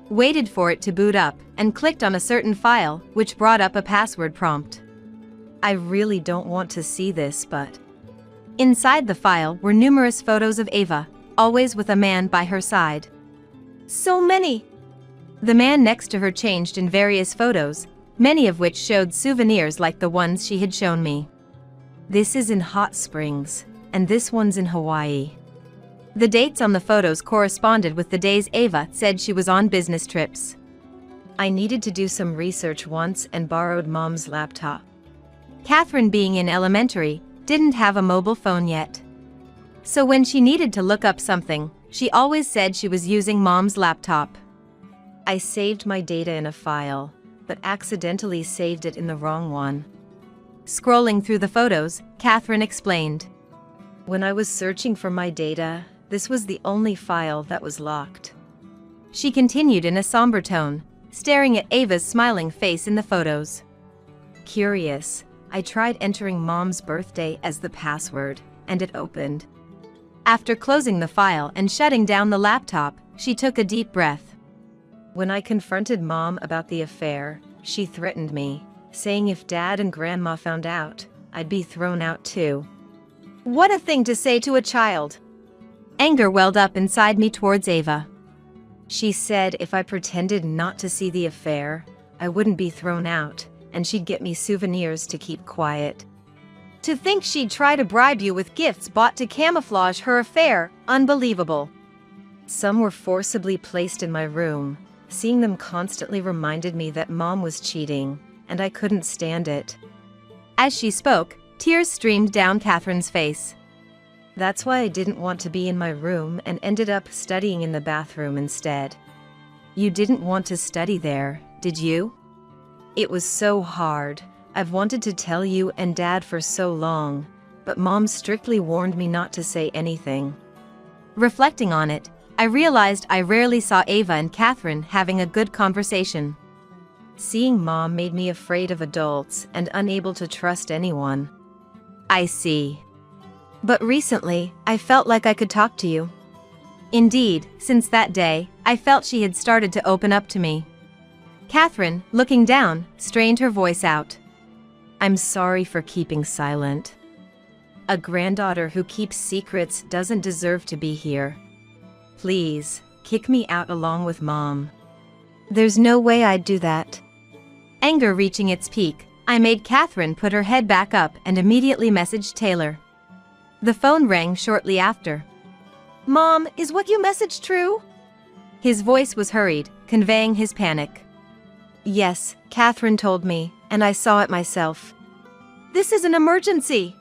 waited for it to boot up, and clicked on a certain file, which brought up a password prompt. I really don't want to see this, but... Inside the file were numerous photos of Ava, always with a man by her side. So many! The man next to her changed in various photos, many of which showed souvenirs like the ones she had shown me. This is in Hot Springs, and this one's in Hawaii. The dates on the photos corresponded with the days Ava said she was on business trips. I needed to do some research once and borrowed Mom's laptop. Catherine, being in elementary, didn't have a mobile phone yet. So when she needed to look up something, she always said she was using Mom's laptop. I saved my data in a file, but accidentally saved it in the wrong one. Scrolling through the photos, Catherine explained. When I was searching for my data, This was the only file that was locked. She continued in a somber tone, staring at Ava's smiling face in the photos. Curious, I tried entering Mom's birthday as the password, and it opened. After closing the file and shutting down the laptop, she took a deep breath. When I confronted Mom about the affair, she threatened me, saying if Dad and Grandma found out, I'd be thrown out too. What a thing to say to a child! Anger welled up inside me towards Ava. She said if I pretended not to see the affair, I wouldn't be thrown out, and she'd get me souvenirs to keep quiet. To think she'd try to bribe you with gifts bought to camouflage her affair, unbelievable. Some were forcibly placed in my room. Seeing them constantly reminded me that Mom was cheating, and I couldn't stand it. As she spoke, tears streamed down Catherine's face. That's why I didn't want to be in my room and ended up studying in the bathroom instead. You didn't want to study there, did you? It was so hard. I've wanted to tell you and Dad for so long, but Mom strictly warned me not to say anything. Reflecting on it, I realized I rarely saw Ava and Catherine having a good conversation. Seeing Mom made me afraid of adults and unable to trust anyone. I see. But recently, I felt like I could talk to you. Indeed, since that day, I felt she had started to open up to me. Catherine, looking down, strained her voice out. I'm sorry for keeping silent. A granddaughter who keeps secrets doesn't deserve to be here. Please, kick me out along with Mom. There's no way I'd do that. Anger reaching its peak, I made Catherine put her head back up and immediately messaged Taylor. The phone rang shortly after. Mom, is what you messaged true? His voice was hurried, conveying his panic. Yes, Catherine told me, and I saw it myself. This is an emergency.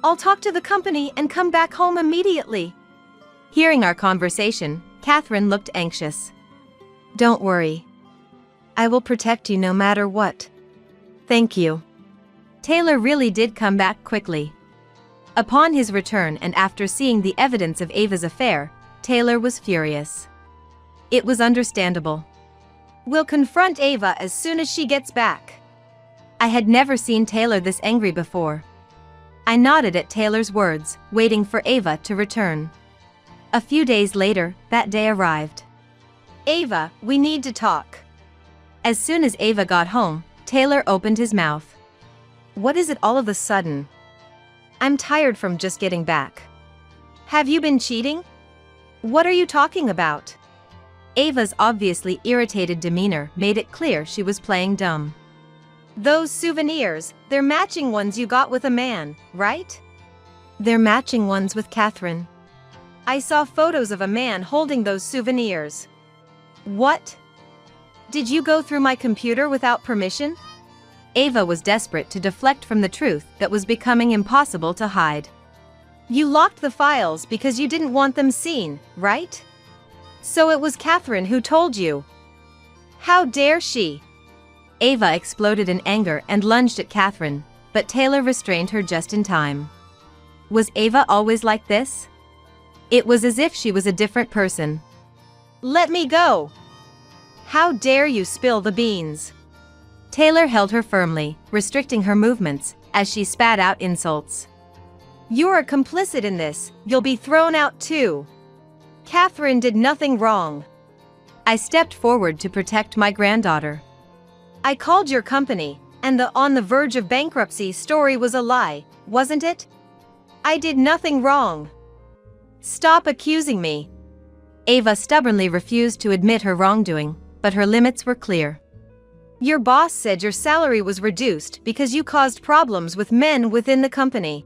I'll talk to the company and come back home immediately. Hearing our conversation, Catherine looked anxious. Don't worry. I will protect you no matter what. Thank you. Taylor really did come back quickly. Upon his return and after seeing the evidence of Ava's affair, Taylor was furious. It was understandable. We'll confront Ava as soon as she gets back. I had never seen Taylor this angry before. I nodded at Taylor's words, waiting for Ava to return. A few days later, that day arrived. Ava, we need to talk. As soon as Ava got home, Taylor opened his mouth. What is it all of a sudden? I'm tired from just getting back. Have you been cheating? What are you talking about? Ava's obviously irritated demeanor made it clear she was playing dumb. Those souvenirs, they're matching ones you got with a man, right? They're matching ones with Catherine. I saw photos of a man holding those souvenirs. What? Did you go through my computer without permission? Ava was desperate to deflect from the truth that was becoming impossible to hide. You locked the files because you didn't want them seen, right? So it was Catherine who told you. How dare she? Ava exploded in anger and lunged at Catherine, but Taylor restrained her just in time. Was Ava always like this? It was as if she was a different person. Let me go! How dare you spill the beans? Taylor held her firmly, restricting her movements, as she spat out insults. You're complicit in this, you'll be thrown out too. Catherine did nothing wrong. I stepped forward to protect my granddaughter. I called your company, and the on the verge of bankruptcy story was a lie, wasn't it? I did nothing wrong. Stop accusing me. Ava stubbornly refused to admit her wrongdoing, but her limits were clear. Your boss said your salary was reduced because you caused problems with men within the company.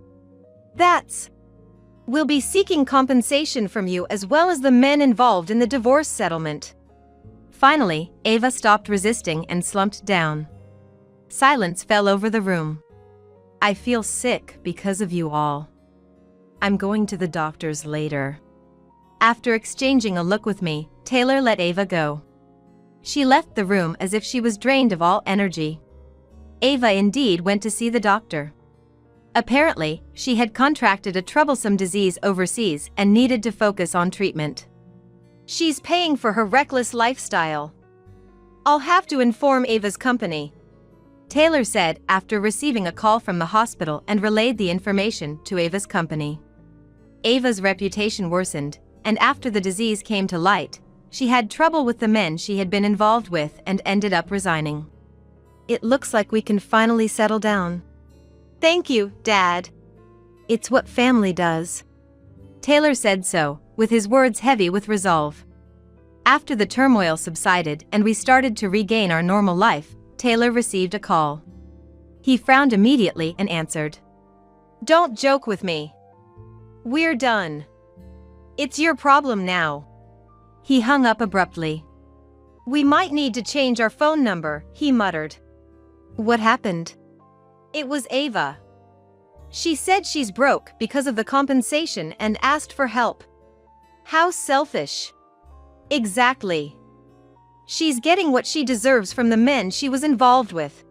We'll be seeking compensation from you as well as the men involved in the divorce settlement. Finally, Ava stopped resisting and slumped down. Silence fell over the room. I feel sick because of you all. I'm going to the doctor's later. After exchanging a look with me, Taylor let Ava go. She left the room as if she was drained of all energy. Ava indeed went to see the doctor. Apparently, she had contracted a troublesome disease overseas and needed to focus on treatment. She's paying for her reckless lifestyle. I'll have to inform Ava's company, Taylor said after receiving a call from the hospital and relayed the information to Ava's company. Ava's reputation worsened, and after the disease came to light, she had trouble with the men she had been involved with and ended up resigning. It looks like we can finally settle down. Thank you, Dad. It's what family does. Taylor said so, with his words heavy with resolve. After the turmoil subsided and we started to regain our normal life, Taylor received a call. He frowned immediately and answered. Don't joke with me. We're done. It's your problem now. He hung up abruptly. We might need to change our phone number, he muttered. What happened? It was Ava. She said she's broke because of the compensation and asked for help. How selfish. Exactly. She's getting what she deserves from the men she was involved with.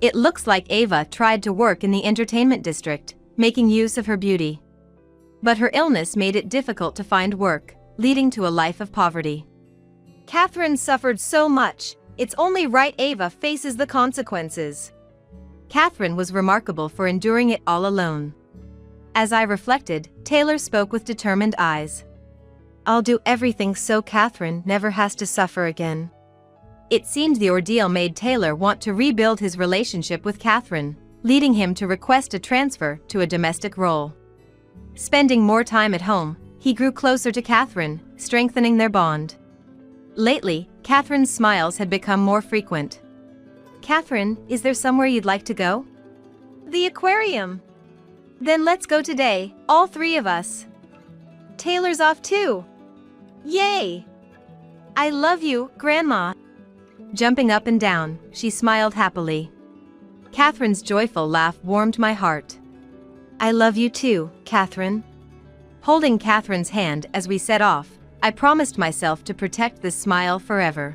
It looks like Ava tried to work in the entertainment district, making use of her beauty. But her illness made it difficult to find work, leading to a life of poverty. Catherine suffered so much, it's only right Ava faces the consequences. Catherine was remarkable for enduring it all alone. As I reflected, Taylor spoke with determined eyes. I'll do everything so Catherine never has to suffer again. It seemed the ordeal made Taylor want to rebuild his relationship with Catherine, leading him to request a transfer to a domestic role. Spending more time at home, he grew closer to Catherine, strengthening their bond. Lately, Catherine's smiles had become more frequent. Catherine, is there somewhere you'd like to go? The aquarium. Then let's go today, all three of us. Taylor's off too. Yay! I love you, Grandma. Jumping up and down, she smiled happily. Catherine's joyful laugh warmed my heart. I love you too, Catherine. Holding Catherine's hand as we set off, I promised myself to protect this smile forever.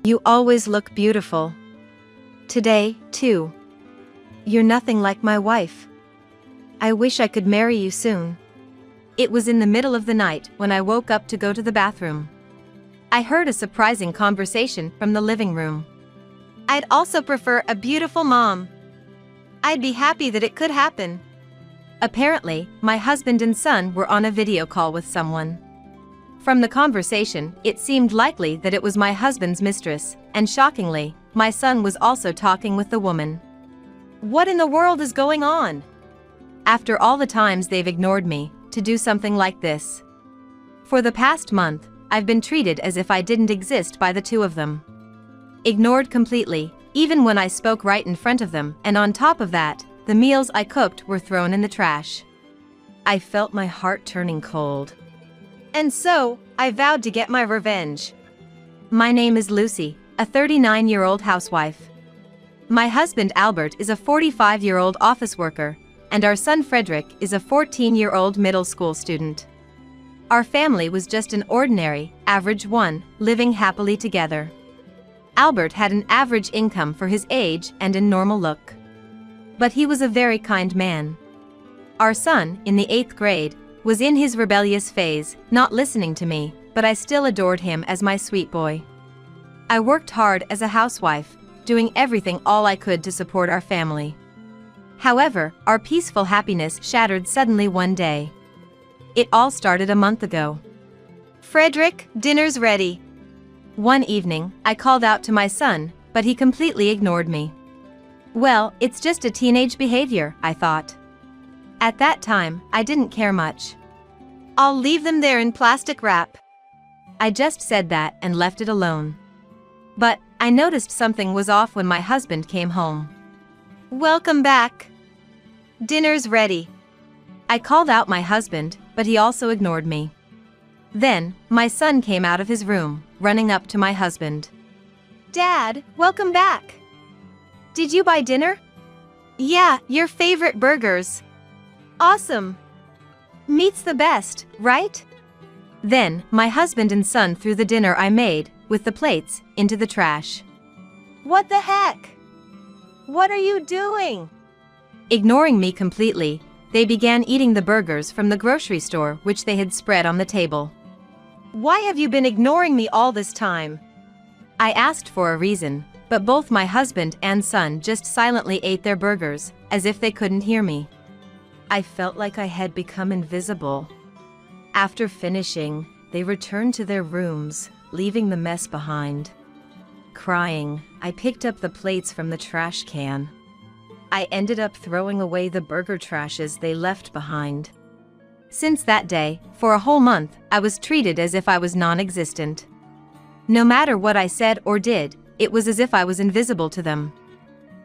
You always look beautiful. Today, too. You're nothing like my wife. I wish I could marry you soon. It was in the middle of the night when I woke up to go to the bathroom. I heard a surprising conversation from the living room. I'd also prefer a beautiful mom. I'd be happy that it could happen. Apparently, my husband and son were on a video call with someone. From the conversation, it seemed likely that it was my husband's mistress, and shockingly, my son was also talking with the woman. What in the world is going on? After all the times they've ignored me, to do something like this. For the past month, I've been treated as if I didn't exist by the two of them. Ignored completely, even when I spoke right in front of them, and on top of that, the meals I cooked were thrown in the trash. I felt my heart turning cold. And so, I vowed to get my revenge. My name is Lucy, a 39-year-old housewife. My husband Albert is a 45-year-old office worker, and our son Frederick is a 14-year-old middle school student. Our family was just an ordinary, average one, living happily together. Albert had an average income for his age and a normal look. But he was a very kind man. Our son, in the 8th grade, was in his rebellious phase, not listening to me, but I still adored him as my sweet boy. I worked hard as a housewife, doing everything all I could to support our family. However, our peaceful happiness shattered suddenly one day. It all started a month ago. Frederick, dinner's ready. One evening, I called out to my son, but he completely ignored me. Well, it's just a teenage behavior, I thought. At that time, I didn't care much. I'll leave them there in plastic wrap. I just said that and left it alone. But, I noticed something was off when my husband came home. Welcome back. Dinner's ready. I called out my husband, but he also ignored me. Then, my son came out of his room, running up to my husband. Dad, welcome back. Did you buy dinner? Yeah, your favorite burgers. Awesome. Meat's the best, right? Then, my husband and son threw the dinner I made, with the plates, into the trash. What the heck? What are you doing? Ignoring me completely, they began eating the burgers from the grocery store which they had spread on the table. Why have you been ignoring me all this time? I asked for a reason, but both my husband and son just silently ate their burgers, as if they couldn't hear me. I felt like I had become invisible. After finishing, they returned to their rooms, leaving the mess behind. Crying, I picked up the plates from the trash can. I ended up throwing away the burger trashes they left behind. Since that day, for a whole month, I was treated as if I was non-existent. No matter what I said or did, it was as if I was invisible to them.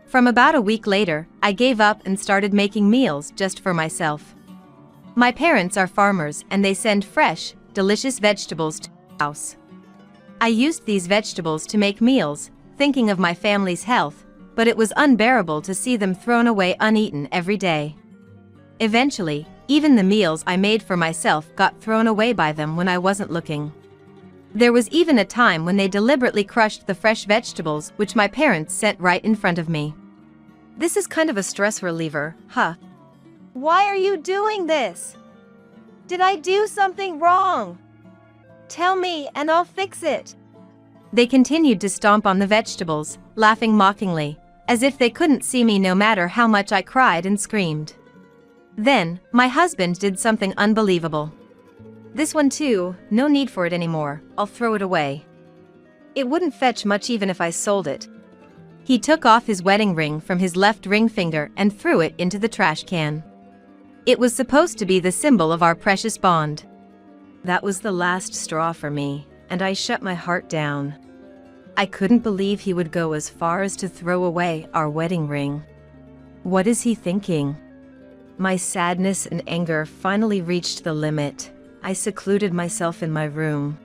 From about a week later, I gave up and started making meals just for myself. My parents are farmers and they send fresh, delicious vegetables to the house. I used these vegetables to make meals, thinking of my family's health, but it was unbearable to see them thrown away uneaten every day. Eventually, even the meals I made for myself got thrown away by them when I wasn't looking. There was even a time when they deliberately crushed the fresh vegetables which my parents sent right in front of me. This is kind of a stress reliever, huh? Why are you doing this? Did I do something wrong? Tell me and I'll fix it. They continued to stomp on the vegetables, laughing mockingly, as if they couldn't see me no matter how much I cried and screamed. Then, my husband did something unbelievable. This one too, no need for it anymore, I'll throw it away. It wouldn't fetch much even if I sold it. He took off his wedding ring from his left ring finger and threw it into the trash can. It was supposed to be the symbol of our precious bond. That was the last straw for me, and I shut my heart down. I couldn't believe he would go as far as to throw away our wedding ring. What is he thinking? My sadness and anger finally reached the limit. I secluded myself in my room.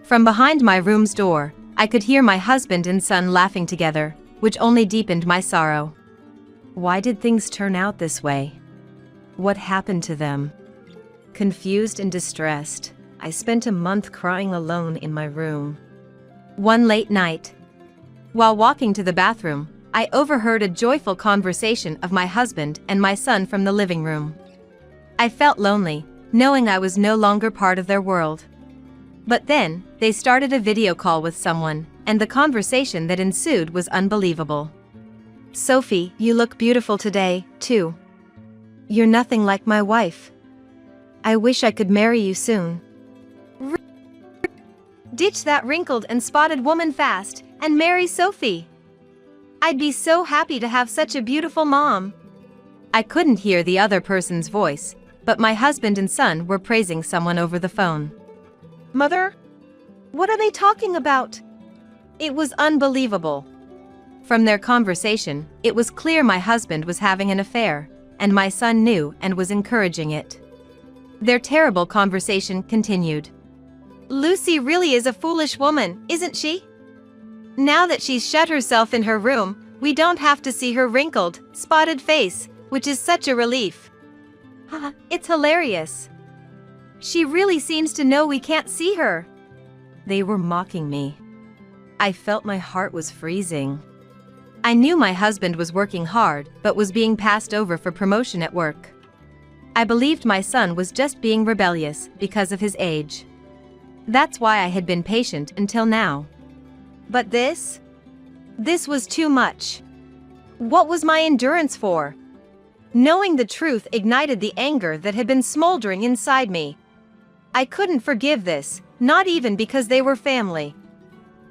From behind my room's door, I could hear my husband and son laughing together, which only deepened my sorrow. Why did things turn out this way? What happened to them? Confused and distressed, I spent a month crying alone in my room. One late night, while walking to the bathroom, I overheard a joyful conversation of my husband and my son from the living room. I felt lonely, knowing I was no longer part of their world. But then, they started a video call with someone, and the conversation that ensued was unbelievable. Sophie, you look beautiful today, too. You're nothing like my wife. I wish I could marry you soon. Ditch that wrinkled and spotted woman fast, and marry Sophie. I'd be so happy to have such a beautiful mom. I couldn't hear the other person's voice, but my husband and son were praising someone over the phone. Mother? What are they talking about? It was unbelievable. From their conversation, it was clear my husband was having an affair, and my son knew and was encouraging it. Their terrible conversation continued. Lucy really is a foolish woman, isn't she? Now that she's shut herself in her room, we don't have to see her wrinkled, spotted face, which is such a relief. It's hilarious. She really seems to know we can't see her. They were mocking me. I felt my heart was freezing. I knew my husband was working hard but was being passed over for promotion at work. I believed my son was just being rebellious because of his age. That's why I had been patient until now. But this was too much. What was my endurance for? Knowing the truth ignited the anger that had been smoldering inside me. I couldn't forgive this, not even because they were family.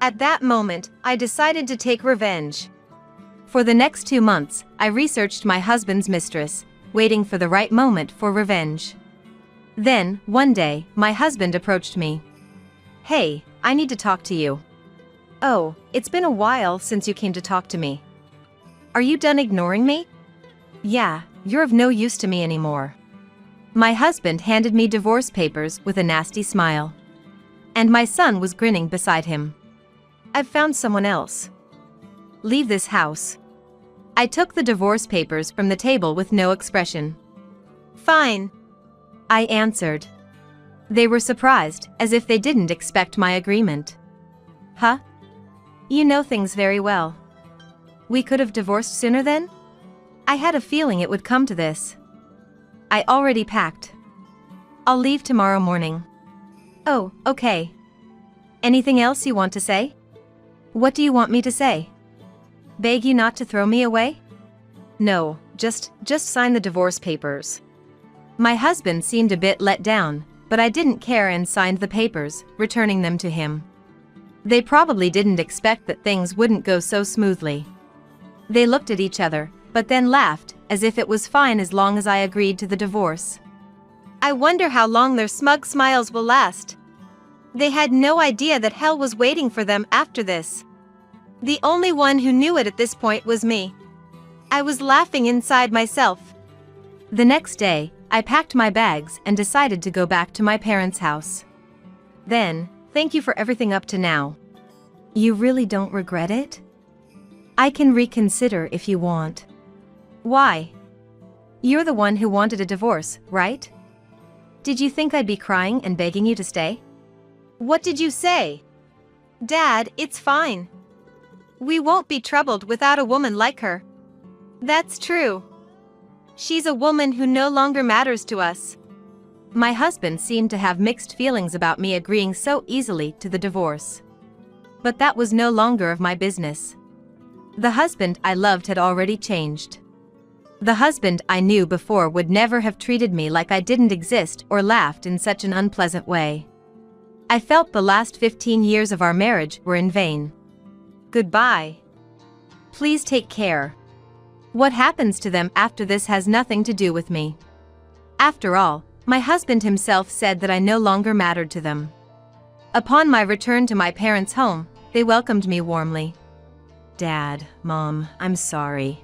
At that moment, I decided to take revenge. For the next 2 months, I researched my husband's mistress, waiting for the right moment for revenge. Then, one day, my husband approached me. "Hey, I need to talk to you." "Oh, it's been a while since you came to talk to me. Are you done ignoring me?" "Yeah, you're of no use to me anymore." My husband handed me divorce papers with a nasty smile. And my son was grinning beside him. "I've found someone else. Leave this house." I took the divorce papers from the table with no expression. "Fine," I answered. They were surprised, as if they didn't expect my agreement. "Huh? You know things very well. We could have divorced sooner then? I had a feeling it would come to this. I already packed. I'll leave tomorrow morning. Oh, okay. Anything else you want to say? What do you want me to say? Beg you not to throw me away? No, just sign the divorce papers. My husband seemed a bit let down, but I didn't care and signed the papers, returning them to him. They probably didn't expect that things wouldn't go so smoothly. They looked at each other, but then laughed, as if it was fine as long as I agreed to the divorce. I wonder how long their smug smiles will last. They had no idea that hell was waiting for them after this. The only one who knew it at this point was me. I was laughing inside myself. The next day, I packed my bags and decided to go back to my parents' house. Then, thank you for everything up to now. You really don't regret it? I can reconsider if you want. Why? You're the one who wanted a divorce, right? Did you think I'd be crying and begging you to stay? What did you say? Dad, it's fine. We won't be troubled without a woman like her. That's true. She's a woman who no longer matters to us. My husband seemed to have mixed feelings about me agreeing so easily to the divorce. But that was no longer of my business. The husband I loved had already changed. The husband I knew before would never have treated me like I didn't exist or laughed in such an unpleasant way. I felt the last 15 years of our marriage were in vain. Goodbye. Please take care. What happens to them after this has nothing to do with me. After all, my husband himself said that I no longer mattered to them. Upon my return to my parents' home, they welcomed me warmly. Dad, Mom, I'm sorry.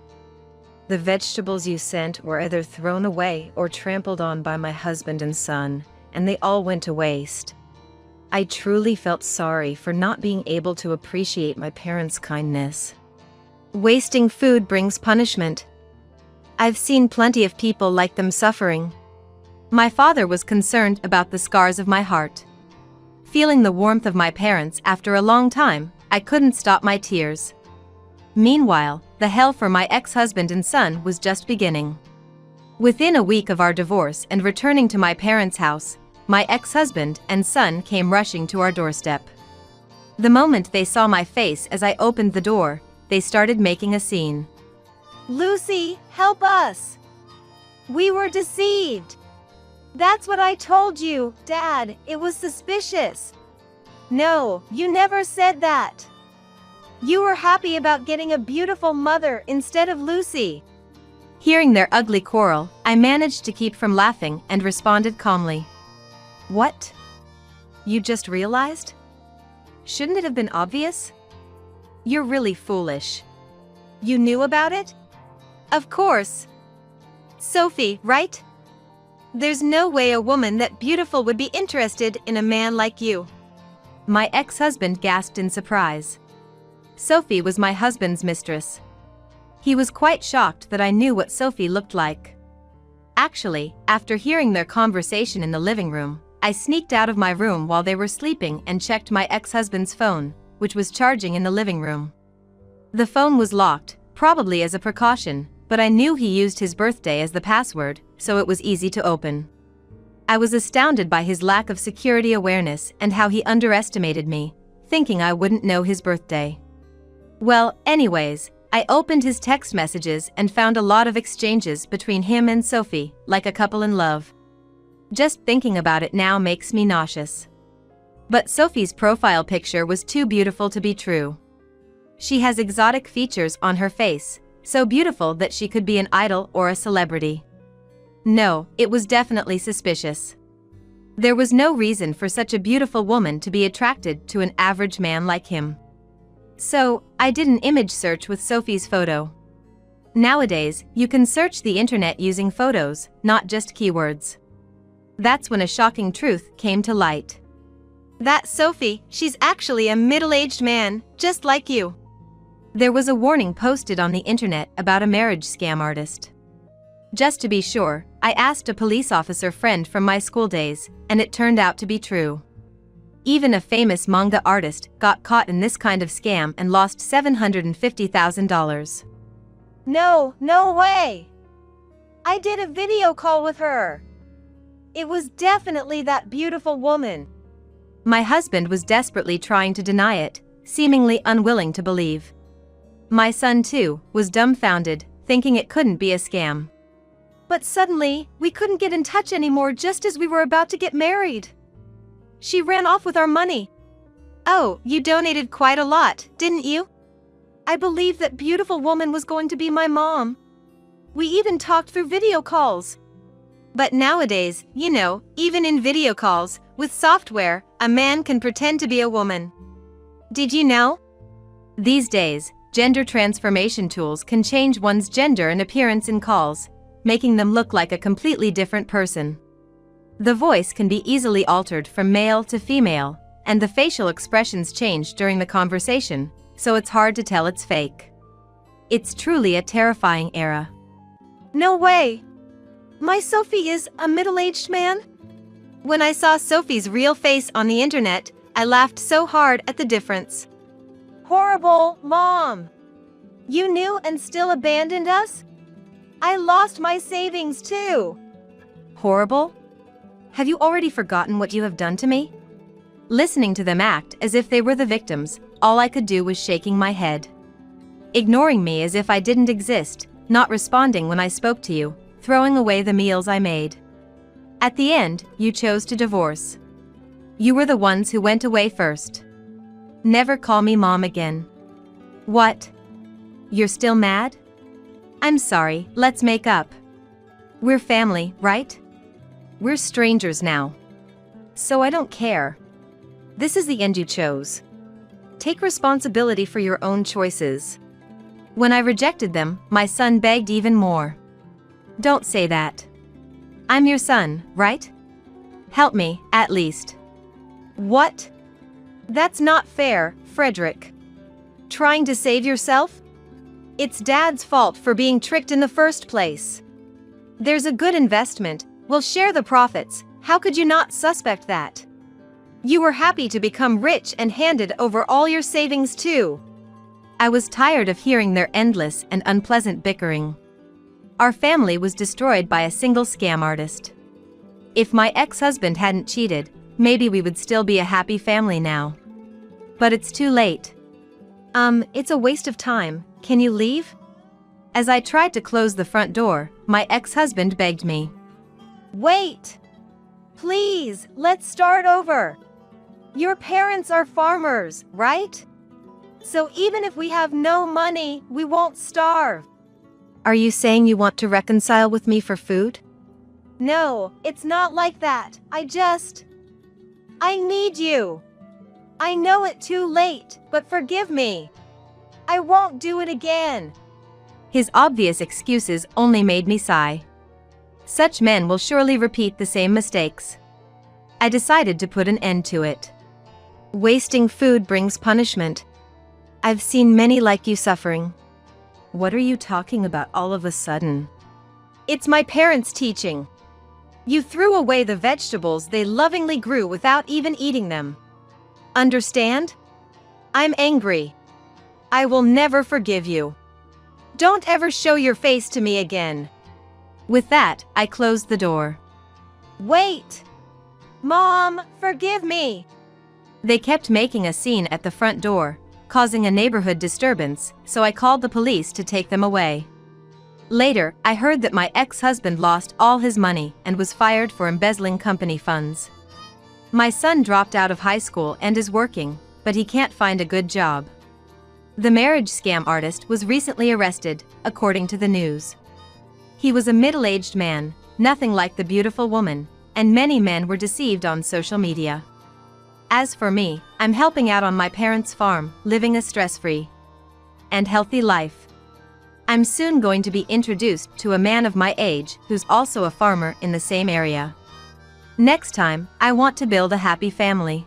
The vegetables you sent were either thrown away or trampled on by my husband and son, and they all went to waste. I truly felt sorry for not being able to appreciate my parents' kindness. Wasting food brings punishment. I've seen plenty of people like them suffering. My father was concerned about the scars of my heart. Feeling the warmth of my parents after a long time, I couldn't stop my tears. Meanwhile, the hell for my ex-husband and son was just beginning. Within a week of our divorce and returning to my parents' house, my ex-husband and son came rushing to our doorstep. The moment they saw my face as I opened the door, they started making a scene. Lucy, help us! We were deceived! That's what I told you, Dad. It was suspicious. No, you never said that. You were happy about getting a beautiful mother instead of Lucy. Hearing their ugly quarrel, I managed to keep from laughing and responded calmly. What? You just realized? Shouldn't it have been obvious? You're really foolish. You knew about it? Of course. Sophie, right? There's no way a woman that beautiful would be interested in a man like you. My ex-husband gasped in surprise. Sophie was my husband's mistress. He was quite shocked that I knew what Sophie looked like. Actually, after hearing their conversation in the living room, I sneaked out of my room while they were sleeping and checked my ex-husband's phone, which was charging in the living room. The phone was locked, probably as a precaution, but I knew he used his birthday as the password, so it was easy to open. I was astounded by his lack of security awareness and how he underestimated me, thinking I wouldn't know his birthday. Well, anyways, I opened his text messages and found a lot of exchanges between him and Sophie, like a couple in love. Just thinking about it now makes me nauseous. But Sophie's profile picture was too beautiful to be true. She has exotic features on her face, so beautiful that she could be an idol or a celebrity. No, it was definitely suspicious. There was no reason for such a beautiful woman to be attracted to an average man like him. So, I did an image search with Sophie's photo. Nowadays, you can search the internet using photos, not just keywords. That's when a shocking truth came to light. That's Sophie, she's actually a middle-aged man, just like you. There was a warning posted on the internet about a marriage scam artist. Just to be sure, I asked a police officer friend from my school days, and it turned out to be true. Even a famous manga artist got caught in this kind of scam and lost $750,000. No way! I did a video call with her. It was definitely that beautiful woman. My husband was desperately trying to deny it, seemingly unwilling to believe. My son, too, was dumbfounded, thinking it couldn't be a scam. But suddenly, we couldn't get in touch anymore just as we were about to get married. She ran off with our money. Oh, you donated quite a lot, didn't you? I believed that beautiful woman was going to be my mom. We even talked through video calls. But nowadays, even in video calls, with software, a man can pretend to be a woman. Did you know? These days, gender transformation tools can change one's gender and appearance in calls, making them look like a completely different person. The voice can be easily altered from male to female, and the facial expressions change during the conversation, so it's hard to tell it's fake. It's truly a terrifying era. No way! My Sophie is a middle-aged man? When I saw Sophie's real face on the internet, I laughed so hard at the difference. Horrible, Mom! You knew and still abandoned us? I lost my savings too. Horrible? Have you already forgotten what you have done to me? Listening to them act as if they were the victims, all I could do was shaking my head. Ignoring me as if I didn't exist, not responding when I spoke to you, throwing away the meals I made. At the end, you chose to divorce. You were the ones who went away first. Never call me Mom again. What? You're still mad? I'm sorry, let's make up. We're family, right? We're strangers now. So I don't care. This is the end you chose. Take responsibility for your own choices. When I rejected them, my son begged even more. Don't say that. I'm your son, right? Help me, at least. What? That's not fair, Frederick. Trying to save yourself? It's Dad's fault for being tricked in the first place. There's a good investment, we'll share the profits, how could you not suspect that? You were happy to become rich and handed over all your savings too. I was tired of hearing their endless and unpleasant bickering. Our family was destroyed by a single scam artist. If my ex-husband hadn't cheated, maybe we would still be a happy family now. But it's too late. It's a waste of time, can you leave? As I tried to close the front door, my ex-husband begged me. Wait! Please, let's start over. Your parents are farmers, right? So even if we have no money, we won't starve. Are you saying you want to reconcile with me for food? No, it's not like that. I need you. I know it's too late, but forgive me. I won't do it again. His obvious excuses only made me sigh. Such men will surely repeat the same mistakes. I decided to put an end to it. Wasting food brings punishment. I've seen many like you suffering. What are you talking about all of a sudden? It's my parents' teaching. You threw away the vegetables they lovingly grew without even eating them. Understand? I'm angry. I will never forgive you. Don't ever show your face to me again. With that, I closed the door. Wait! Mom, forgive me! They kept making a scene at the front door, causing a neighborhood disturbance, so I called the police to take them away. Later, I heard that my ex-husband lost all his money and was fired for embezzling company funds. My son dropped out of high school and is working, but he can't find a good job. The marriage scam artist was recently arrested, according to the news. He was a middle-aged man, nothing like the beautiful woman, and many men were deceived on social media. As for me, I'm helping out on my parents' farm, living a stress-free and healthy life. I'm soon going to be introduced to a man of my age who's also a farmer in the same area. Next time, I want to build a happy family.